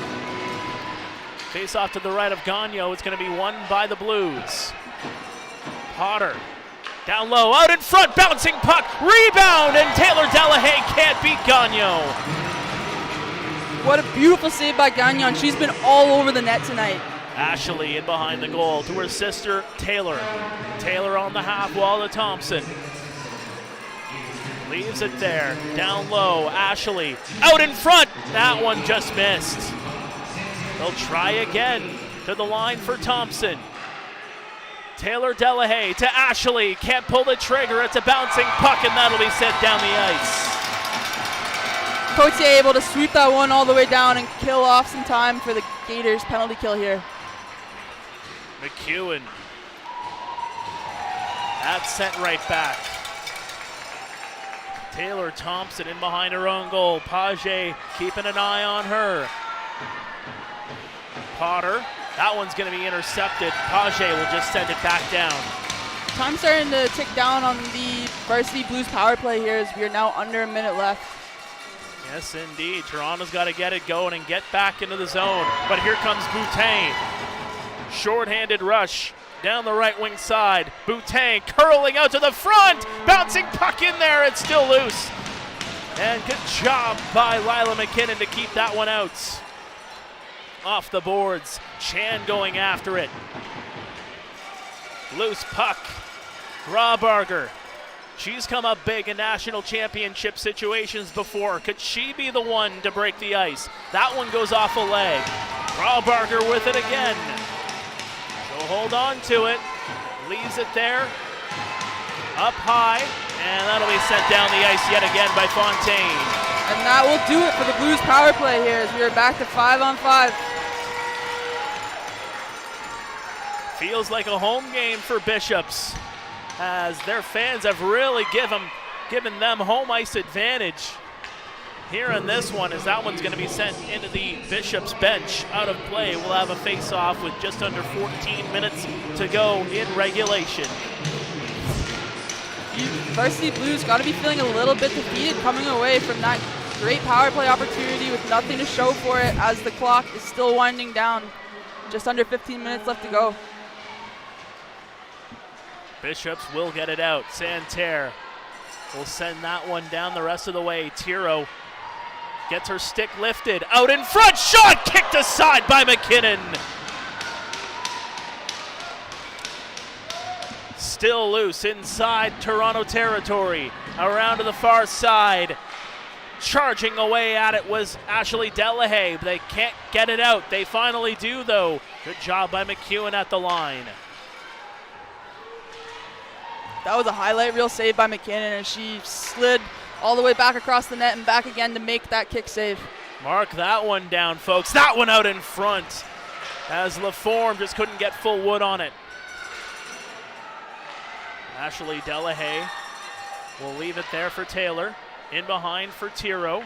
Face off to the right of Gagnon. It's going to be won by the Blues. Potter down low, out in front, bouncing puck, rebound, and Taylor Delahaye can't beat Gagnon. What a beautiful save by Gagnon. She's been all over the net tonight. Ashley in behind the goal to her sister, Taylor. Taylor on the half wall to Thompson. Leaves it there, down low, Ashley out in front. That one just missed. They'll try again to the line for Thompson. Taylor Delahaye to Ashley, can't pull the trigger, it's a bouncing puck and that'll be sent down the ice. Cotier able to sweep that one all the way down and kill off some time for the Gaiters penalty kill here. McEwen. That's sent right back. Taylor Thompson in behind her own goal. Page keeping an eye on her. Potter, that one's going to be intercepted. Page will just send it back down. Time starting to tick down on the Varsity Blues power play here as we are now under a minute left. Yes, indeed. Toronto's got to get it going and get back into the zone. But here comes Boutin. Short-handed rush down the right wing side. Boutin curling out to the front. Bouncing puck in there. It's still loose. And good job by Lila McKinnon to keep that one out. Off the boards, Chan going after it. Loose puck, Rawbarger. She's come up big in national championship situations before. Could she be the one to break the ice? That one goes off a leg. Rawbarger with it again. She'll hold on to it, leaves it there, up high, and that'll be sent down the ice yet again by Fontaine. And that will do it for the Blues power play here as we are back to 5-on-5. Feels like a home game for Bishops, as their fans have really given them home ice advantage here in this one, as that one's going to be sent into the Bishops bench out of play. We'll have a face-off with just under 14 minutes to go in regulation. Varsity Blues got to be feeling a little bit defeated coming away from that great power play opportunity with nothing to show for it as the clock is still winding down. Just under 15 minutes left to go. Bishops will get it out. Santerre will send that one down the rest of the way. Tiro gets her stick lifted. Out in front, shot kicked aside by McKinnon. Still loose inside Toronto territory. Around to the far side. Charging away at it was Ashley Delahaye. They can't get it out. They finally do, though. Good job by McEwen at the line. That was a highlight reel save by McKinnon, and she slid all the way back across the net and back again to make that kick save. Mark that one down, folks. That one out in front, as Laforme just couldn't get full wood on it. Ashley Delahaye will leave it there for Taylor. In behind for Tiro.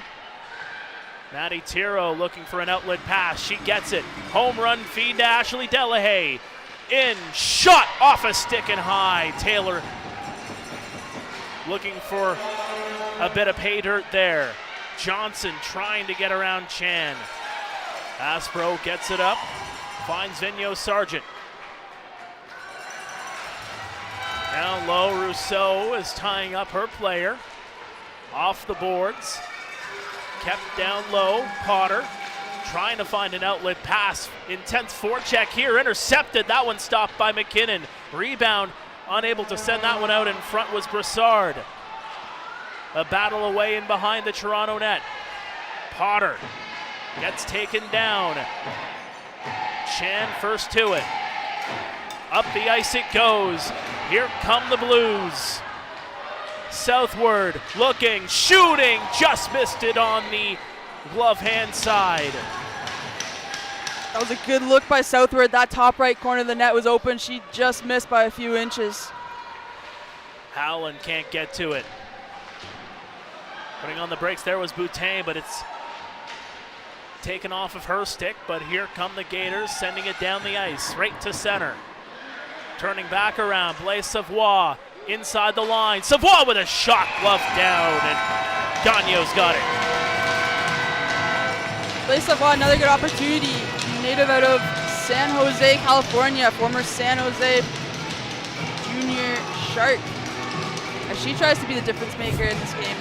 Maddie Tiro looking for an outlet pass. She gets it. Home run feed to Ashley Delahaye. In, shot off a stick and high. Taylor looking for a bit of pay dirt there. Johnson trying to get around Chan. Aspro gets it up, finds Vigneault Sargent. Down low, Rousseau is tying up her player. Off the boards, kept down low, Potter trying to find an outlet pass. Intense forecheck here, intercepted. That one stopped by McKinnon. Rebound, unable to send that one out in front was Brassard. A battle away in behind the Toronto net. Potter gets taken down. Chan first to it. Up the ice it goes. Here come the Blues. Southward, looking, shooting, just missed it on the glove hand side. That was a good look by Southward. That top right corner of the net was open. She just missed by a few inches. Howland can't get to it. Putting on the brakes there was Boutin, but it's taken off of her stick. But here come the Gators, sending it down the ice, right to center. Turning back around, Blaise Savoie inside the line. Savoie with a shot, glove down, and Gagno's got it. Blaise Savoie, another good opportunity. Native out of San Jose, California, former San Jose junior shark. As she tries to be the difference maker in this game.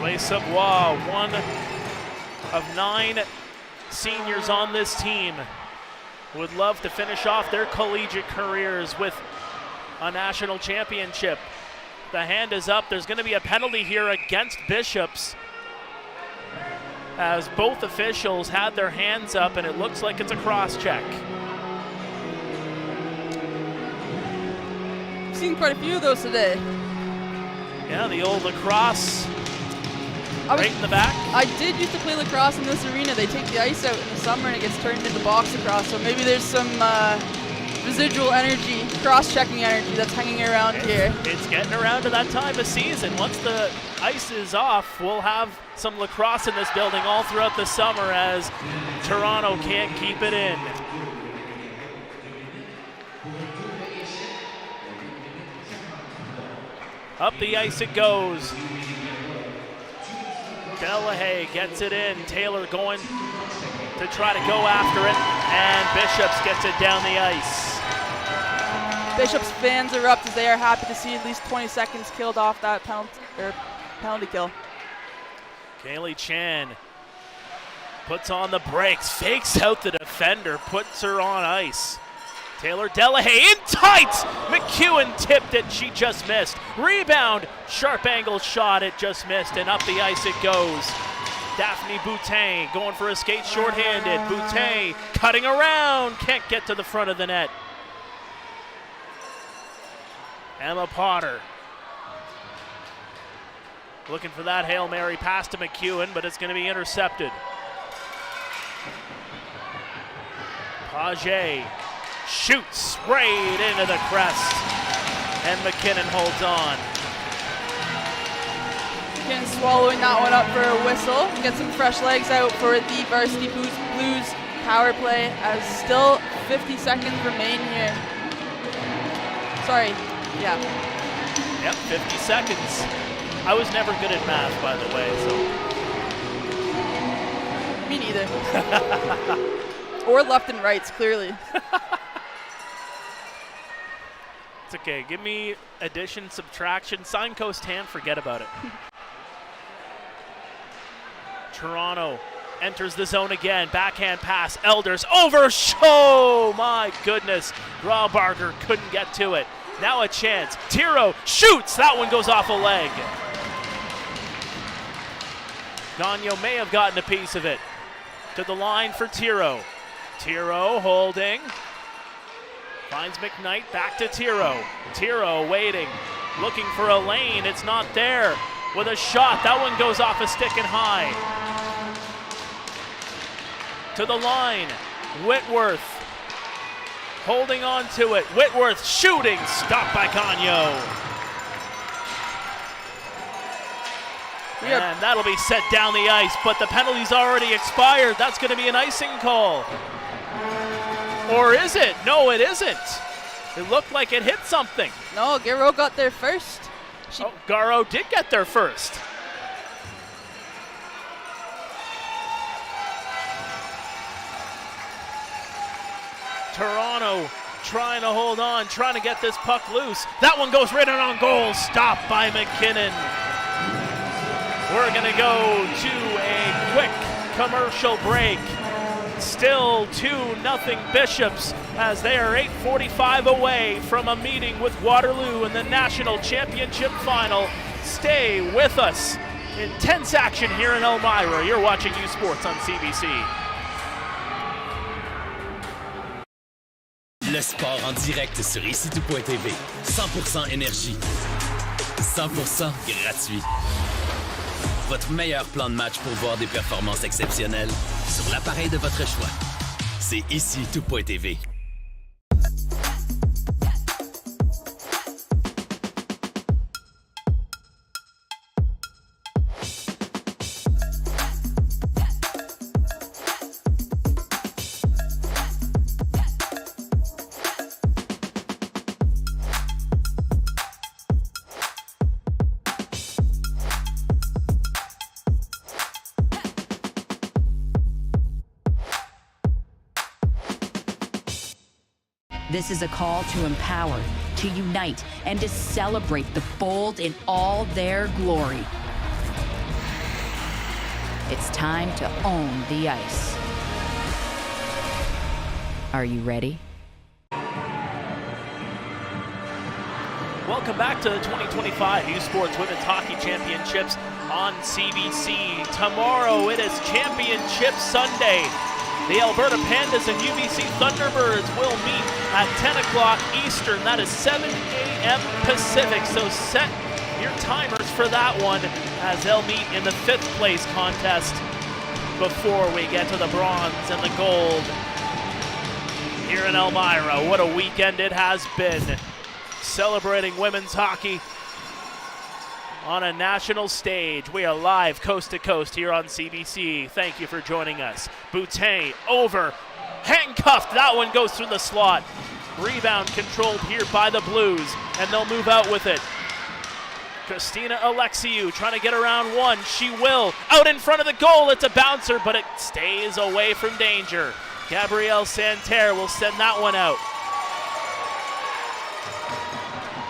Blaise Savoie, one of 9 seniors on this team, would love to finish off their collegiate careers with a national championship. The hand is up. There's going to be a penalty here against Bishops, as both officials had their hands up, and it looks like it's a cross-check. I've seen quite a few of those today. Yeah, the old lacrosse right in the back. I did used to play lacrosse in this arena. They take the ice out in the summer and it gets turned into box lacrosse, so maybe there's some residual energy, cross-checking energy that's hanging around here. It's getting around to that time of season. Once the ice is off, we'll have some lacrosse in this building all throughout the summer, as Toronto can't keep it in. Up the ice it goes. Delahaye gets it in. Taylor going to try to go after it, and Bishops gets it down the ice. Bishop's fans erupt as they are happy to see at least 20 seconds killed off that penalty kill. Kaylee Chan puts on the brakes, fakes out the defender, puts her on ice. Taylor Delahaye in tight! McEwen tipped it, she just missed. Rebound, sharp angle shot, it just missed, and up the ice it goes. Daphne Boutin going for a skate shorthanded. Boutin cutting around, can't get to the front of the net. Emma Potter looking for that Hail Mary pass to McEwen, but it's going to be intercepted. Page shoots right into the crest, and McKinnon holds on. McKinnon swallowing that one up for a whistle. Get some fresh legs out for the Varsity Blues power play as still 50 seconds remain here. Sorry, yeah. Yep, 50 seconds. I was never good at math, by the way, so. Me neither. Or left and rights, clearly. It's okay. Give me addition, subtraction, sine, cosine, forget about it. Toronto enters the zone again. Backhand pass. Elders over. Oh, my goodness. Graubarger couldn't get to it. Now a chance. Tiro shoots. That one goes off a leg. Gagnon may have gotten a piece of it. To the line for Tiro. Tiro holding. Finds McKnight, back to Tiro. Tiro waiting, looking for a lane. It's not there. With a shot, that one goes off a stick and high. To the line, Whitworth holding on to it. Whitworth shooting, stopped by Gagnon. And that'll be set down the ice, but the penalty's already expired. That's going to be an icing call. Or is it? No, it isn't. It looked like it hit something. No, Garreau got there first. Garreau did get there first. Toronto trying to hold on, trying to get this puck loose. That one goes right in on goal, stopped by McKinnon. We're going to go to a quick commercial break. Still 2-0 Bishops as they are 8:45 away from a meeting with Waterloo in the National Championship Final. Stay with us. Intense action here in Elmira. You're watching U Sports on CBC. Le sport en direct sur ICTout.tv. 100% énergie. 100% gratuit. Votre meilleur plan de match pour voir des performances exceptionnelles sur l'appareil de votre choix. C'est ICTout.tv. This is a call to empower, to unite, and to celebrate the bold in all their glory. It's time to own the ice. Are you ready? Welcome back to the 2025 U Sports Women's Hockey Championships on CBC. Tomorrow it is Championship Sunday. The Alberta Pandas and UBC Thunderbirds will meet at 10 o'clock Eastern. That is 7 a.m. Pacific. So set your timers for that one as they'll meet in the 5th place contest before we get to the bronze and the gold here in Elmira. What a weekend it has been. Celebrating women's hockey on a national stage. We are live coast to coast here on CBC. Thank you for joining us. Boutin over, handcuffed. That one goes through the slot. Rebound controlled here by the Blues, and they'll move out with it. Christina Alexiou trying to get around one. She will. Out in front of the goal. It's a bouncer, but it stays away from danger. Gabrielle Santerre will send that one out.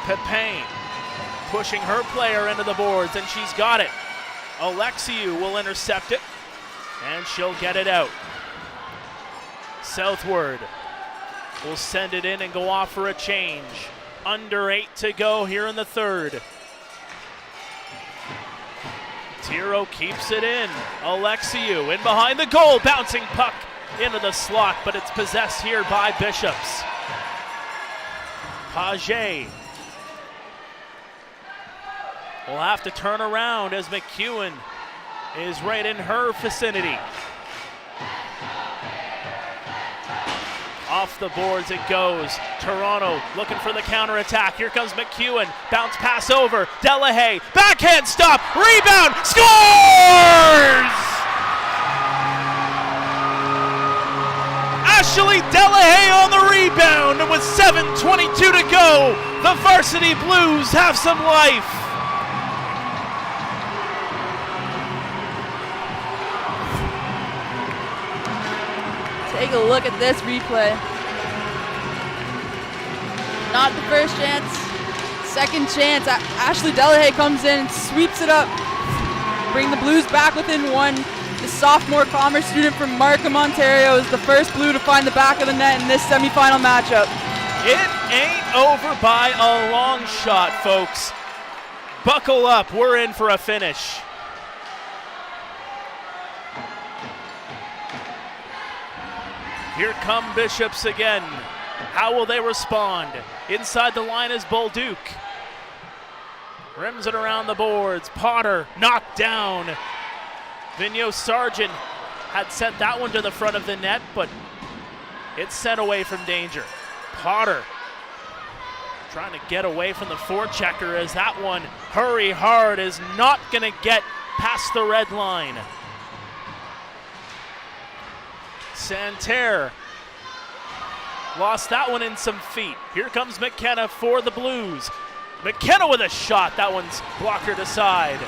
Pepin pushing her player into the boards, and she's got it. Alexiou will intercept it, and she'll get it out. Southward will send it in and go off for a change. Under 8 to go here in the third. Tiro keeps it in. Alexiou in behind the goal, bouncing puck into the slot, but it's possessed here by Bishops. Paget will have to turn around as McEwen is right in her vicinity. Off the boards it goes. Toronto looking for the counterattack. Here comes McEwen. Bounce pass over. Delahaye. Backhand stop. Rebound. Scores! Ashley Delahaye on the rebound. And with 7:22 to go, the Varsity Blues have some life. Take a look at this replay. Not the first chance, second chance. Ashley Delahaye comes in and sweeps it up. Bring the Blues back within one. The sophomore commerce student from Markham, Ontario is the first Blue to find the back of the net in this semifinal matchup. It ain't over by a long shot, folks. Buckle up, we're in for a finish. Here come Bishops again. How will they respond? Inside the line is Bolduc. Rims it around the boards. Potter knocked down. Vigneault Sargent had sent that one to the front of the net, but it's sent away from danger. Potter trying to get away from the forechecker as that one, hurry hard, is not going to get past the red line. Santerre lost that one in some feet. Here comes McKenna for the Blues. McKenna with a shot. That one's blockered aside.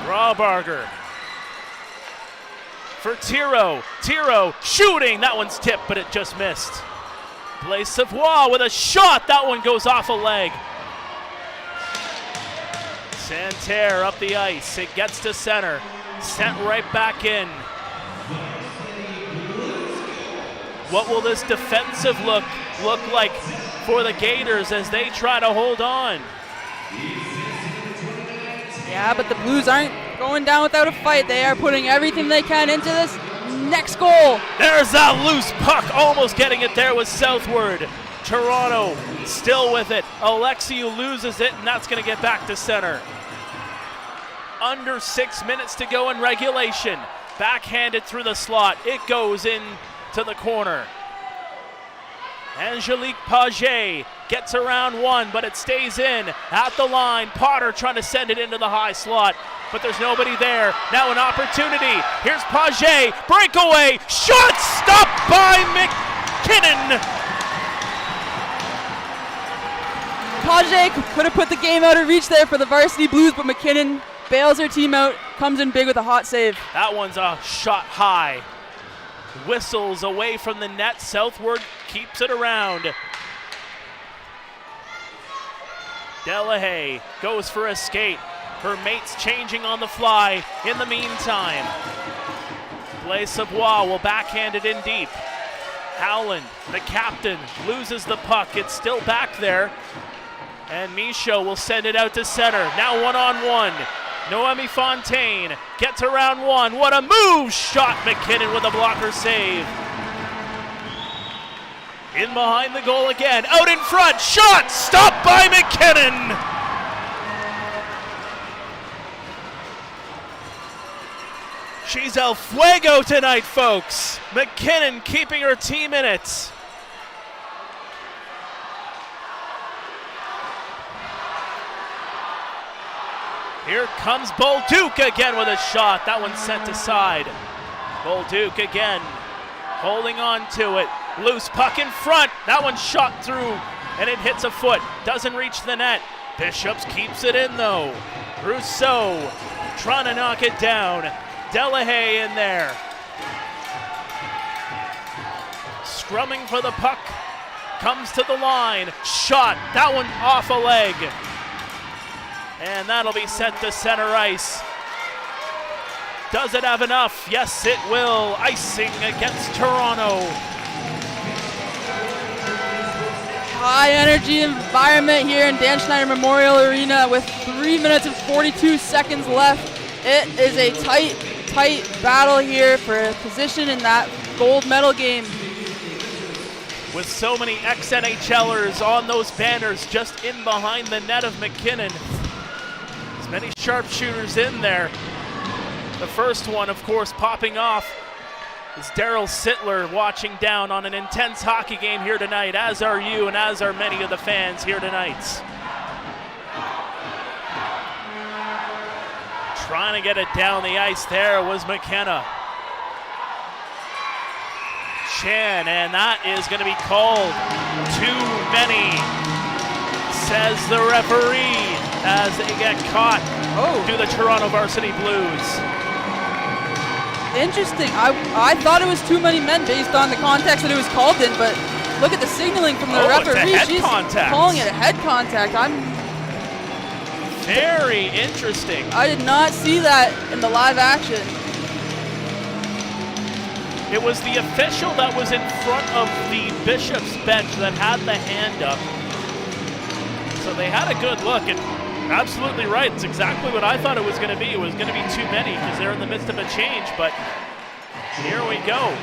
Rawbarger for Tiro. Tiro shooting. That one's tipped, but it just missed. Blaise Savoie with a shot. That one goes off a leg. Santerre up the ice. It gets to center. Sent right back in. What will this defensive look like for the Gaiters as they try to hold on? Yeah, but the Blues aren't going down without a fight. They are putting everything they can into this next goal. There's that loose puck, almost getting it there with Southward. Toronto still with it. Alexiou loses it, and that's going to get back to center. Under 6 minutes to go in regulation. Backhanded through the slot. It goes in to the corner. Angelique Paget gets around one, but it stays in at the line. Potter trying to send it into the high slot, but there's nobody there. Now an opportunity. Here's Paget, breakaway, shot stopped by McKinnon. Paget could have put the game out of reach there for the Varsity Blues, but McKinnon bails her team out, comes in big with a hot save. That one's a shot high. Whistles away from the net. Southward keeps it around. Delahaye goes for a skate. Her mate's changing on the fly in the meantime. Blaise Savoie will backhand it in deep. Howland, the captain, loses the puck. It's still back there. And Michaud will send it out to center. Now one-on-one. Noemi Fontaine gets around one. What a move! Shot McKinnon with a blocker save. In behind the goal again. Out in front. Shot stopped by McKinnon. She's El Fuego tonight, folks. McKinnon keeping her team in it. Here comes Bolduc again with a shot. That one's sent aside. Bolduc again, holding on to it. Loose puck in front. That one shot through, and it hits a foot. Doesn't reach the net. Bishops keeps it in, though. Rousseau trying to knock it down. Delahaye in there. Scrumming for the puck comes to the line, shot, that one off a leg. And that'll be sent to center ice. Does it have enough? Yes, it will. Icing against Toronto. High energy environment here in Dan Schneider Memorial Arena with 3 minutes and 42 seconds left. It is a tight battle here for a position in that gold medal game. With so many ex-NHLers on those banners just in behind the net of McKinnon. As many sharpshooters in there. The first one, of course, popping off is Daryl Sittler watching down on an intense hockey game here tonight, as are you and as are many of the fans here tonight. Trying to get it down the ice there was McKenna. Chan, and that is going to be called too many, says the referee as they get caught to the Toronto Varsity Blues. Interesting. I thought it was too many men based on the context that it was called in, but look at the signaling from the referee. It's a head contact. Calling it a head contact. Very interesting. I did not see that in the live action. It was the official that was in front of the Bishop's bench that had the hand up. So they had a good look, and absolutely right. It's exactly what I thought it was going to be. It was going to be too many because they're in the midst of a change, but here we go.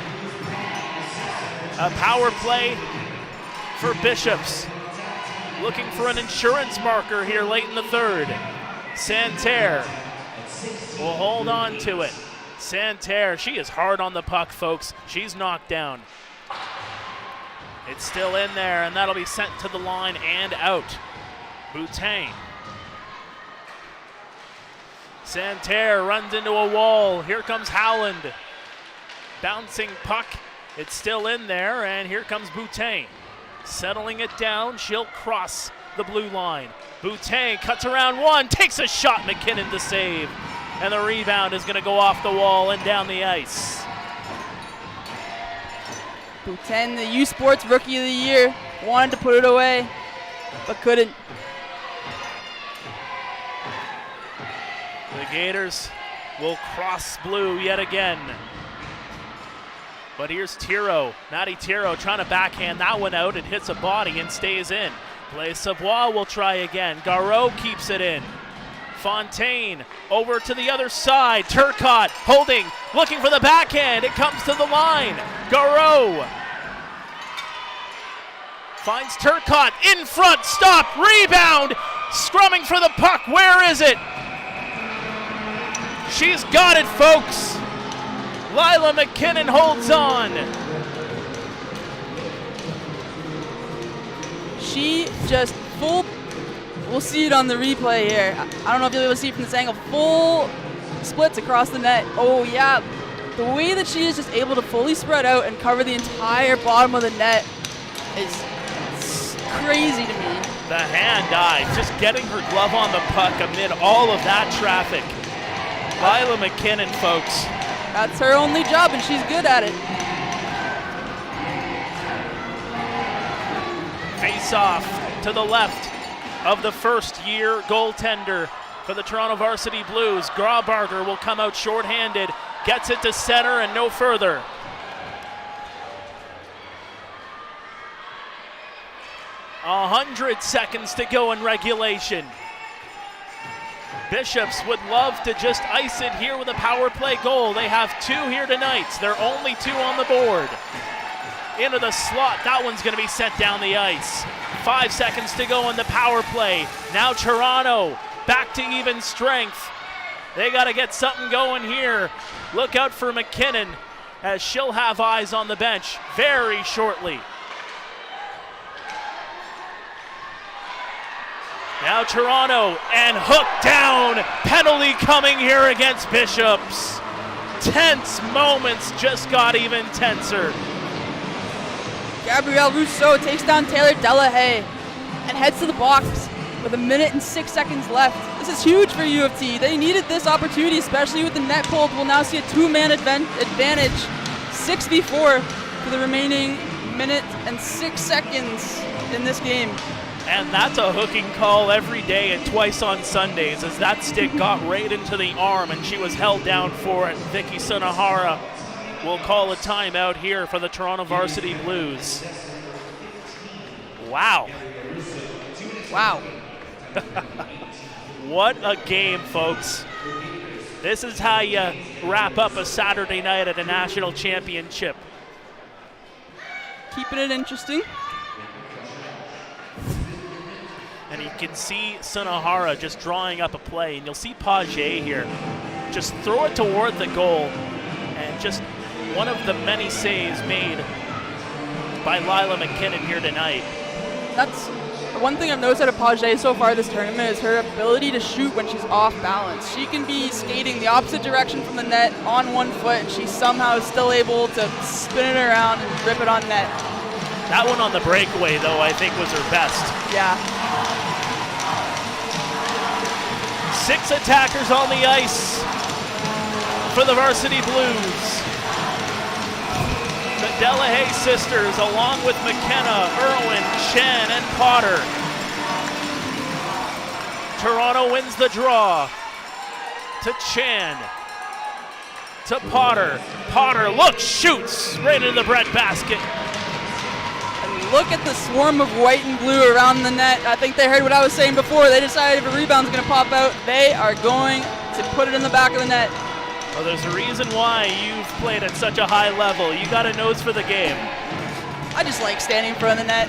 A power play for Bishops. Looking for an insurance marker here late in the third. Santerre will hold on to it. Santerre, she is hard on the puck, folks. She's knocked down. It's still in there, and that'll be sent to the line and out. Boutin. Santerre runs into a wall. Here comes Howland. Bouncing puck. It's still in there, and here comes Boutin. Settling it down, she'll cross the blue line. Boutin cuts around one, takes a shot, McKinnon to save. And the rebound is going to go off the wall and down the ice. Boutin, the U Sports Rookie of the Year, wanted to put it away, but couldn't. The Gators will cross blue yet again. But here's Tiro, Matty Tiro trying to backhand that one out. It hits a body and stays in. Blaise Savoie will try again. Garreau keeps it in. Fontaine over to the other side. Turcotte holding, looking for the backhand. It comes to the line. Garreau finds Turcotte in front. Stop, rebound, scrumming for the puck. Where is it? She's got it, folks. Lila McKinnon holds on. She just we'll see it on the replay here. I don't know if you'll be able to see it from this angle. Full splits across the net. Oh yeah, the way that she is just able to fully spread out and cover the entire bottom of the net is crazy to me. The hand eye, just getting her glove on the puck amid all of that traffic. Lila McKinnon, folks. That's her only job, and she's good at it. Face off to the left of the first-year goaltender for the Toronto Varsity Blues. Graubarger will come out shorthanded, gets it to center and no further. A 100 seconds to go in regulation. Bishops would love to just ice it here with a power play goal. They have two here tonight. They're only two on the board. Into the slot, that one's going to be sent down the ice. 5 seconds to go in the power play. Now Toronto back to even strength. They got to get something going here. Look out for McKinnon as she'll have eyes on the bench very shortly. Now Toronto, and hooked down. Penalty coming here against Bishops. Tense moments just got even tenser. Gabrielle Rousseau takes down Taylor Delahaye and heads to the box with 1 minute and 6 seconds left. This is huge for U of T. They needed this opportunity, especially with the net pulled. We'll now see a two-man advantage, 6v4 for the remaining minute and 6 seconds in this game. And that's a hooking call every day and twice on Sundays, as that stick got right into the arm and she was held down for it. Vicky Sunahara will call a timeout here for the Toronto Varsity Blues. Wow. Wow. What a game, folks. This is how you wrap up a Saturday night at a national championship. Keeping it interesting. And you can see Sunahara just drawing up a play, and you'll see Paget here just throw it toward the goal, and just one of the many saves made by Lila McKinnon here tonight. That's one thing I've noticed out of Paget so far this tournament is her ability to shoot when she's off balance. She can be skating the opposite direction from the net on one foot, and she's somehow still able to spin it around and rip it on net. That one on the breakaway, though, I think was her best. Yeah. 6 attackers on the ice for the Varsity Blues. The Delahaye sisters, along with McKenna, Irwin, Chen, and Potter. Toronto wins the draw. To Chen. To Potter. Potter looks, shoots right into the breadbasket. Look at the swarm of white and blue around the net. I think they heard what I was saying before. They decided if a rebound's going to pop out, they are going to put it in the back of the net. Well, there's a reason why you've played at such a high level. You got a nose for the game. I just like standing in front of the net.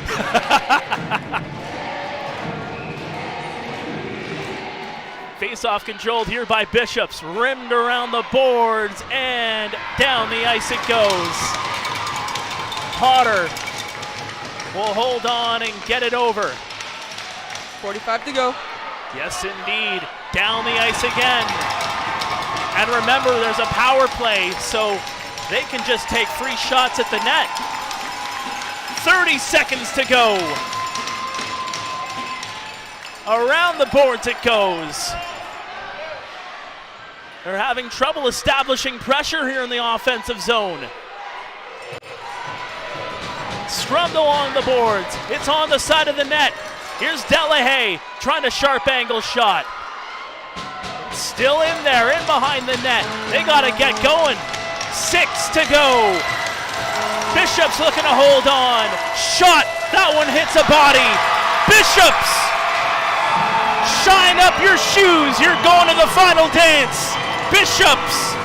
Face-off controlled here by Bishops. Rimmed around the boards, and down the ice it goes. Potter will hold on and get it over. 45 to go. Yes, indeed. Down the ice again. And remember, there's a power play, so they can just take free shots at the net. 30 seconds to go. Around the boards it goes. They're having trouble establishing pressure here in the offensive zone. Scrubbed along the boards. It's on the side of the net. Here's Delahaye trying to sharp angle shot. Still in there, in behind the net. They got to get going. 6 to go. Bishops looking to hold on. Shot. That one hits a body. Bishops. Shine up your shoes. You're going to the final dance. Bishops.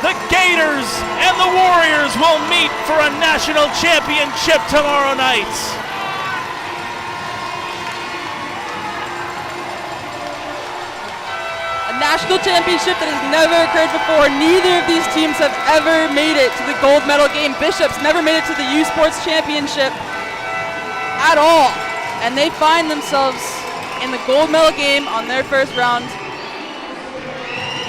The Gaiters and the Warriors will meet for a national championship tomorrow night. A national championship that has never occurred before. Neither of these teams have ever made it to the gold medal game. Bishops never made it to the U Sports Championship at all. And they find themselves in the gold medal game on their first round.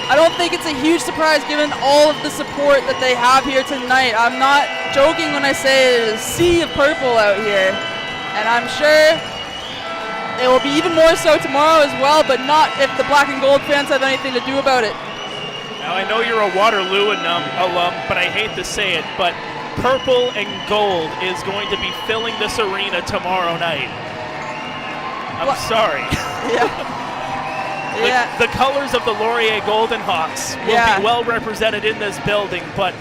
I don't think it's a huge surprise given all of the support that they have here tonight. I'm not joking when I say there's a sea of purple out here. And I'm sure it will be even more so tomorrow as well, but not if the black and gold fans have anything to do about it. Now I know you're a Waterloo alum, but I hate to say it, but purple and gold is going to be filling this arena tomorrow night. I'm sorry. Yeah. The colors of the Laurier Golden Hawks will be well represented in this building, but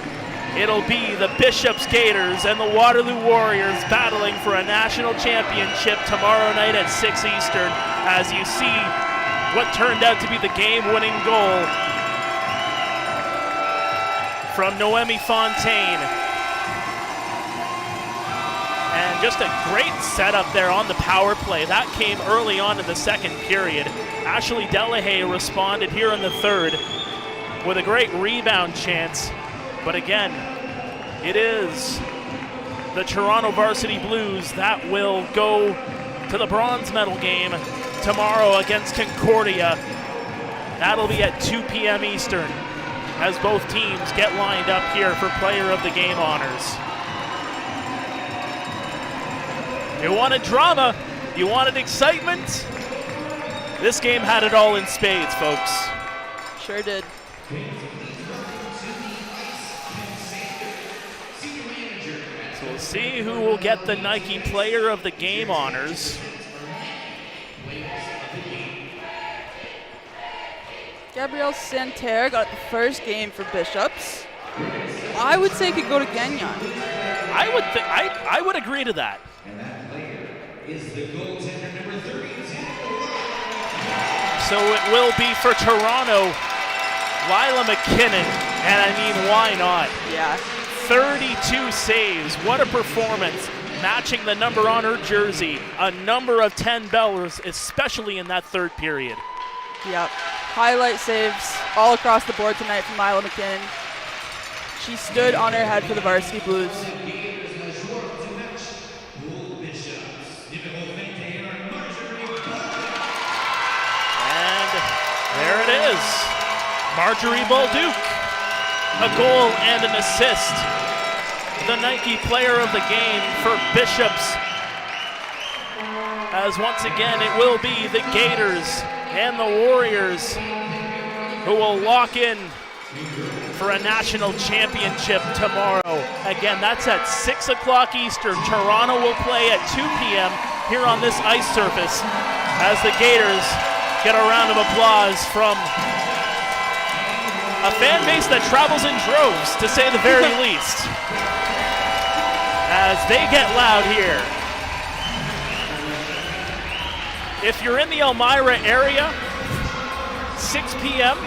it'll be the Bishops Gaiters and the Waterloo Warriors battling for a national championship tomorrow night at 6 Eastern, as you see what turned out to be the game-winning goal from Noemi Fontaine. And just a great setup there on the power play. That came early on in the second period. Ashley Delahaye responded here in the third with a great rebound chance. But again, it is the Toronto Varsity Blues that will go to the bronze medal game tomorrow against Concordia. That'll be at 2 p.m. Eastern as both teams get lined up here for Player of the Game honors. You wanted drama, you wanted excitement. This game had it all in spades, folks. Sure did. So We'll see who will get the Nike Player of the Game honors. Gabrielle Santerre got the first game for Bishops. I would say could go to Gagnon. I would agree to that. So it will be for Toronto, Lila McKinnon, and I mean, why not? Yeah. 32 saves, what a performance, matching the number on her jersey, a number of 10 bellers, especially in that third period. Yep, highlight saves all across the board tonight from Lila McKinnon. She stood on her head for the Varsity Blues. And there it is, Marjorie Bolduc, a goal and an assist. The Nike Player of the Game for Bishops. As once again, it will be the Gaiters and the Warriors who will lock in for a national championship tomorrow. Again, that's at 6 o'clock Eastern. Toronto will play at 2 p.m. here on this ice surface as the Gaiters get a round of applause from a fan base that travels in droves, to say the very least, as they get loud here. If you're in the Elmira area, 6 p.m.,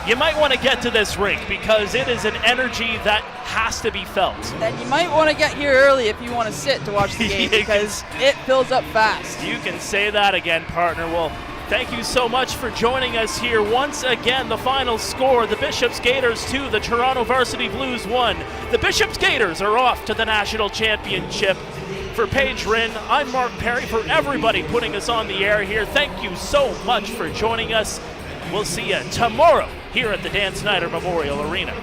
you might want to get to this rink because it is an energy that has to be felt. And you might want to get here early if you want to sit to watch the game because it fills up fast. You can say that again, partner. Well, thank you so much for joining us here. Once again, the final score, the Bishops Gaiters 2, the Toronto Varsity Blues 1. The Bishops Gaiters are off to the national championship. For Paige Rinn, I'm Mark Perry. For everybody putting us on the air here, thank you so much for joining us. We'll see you tomorrow here at the Dan Snyder Memorial Arena.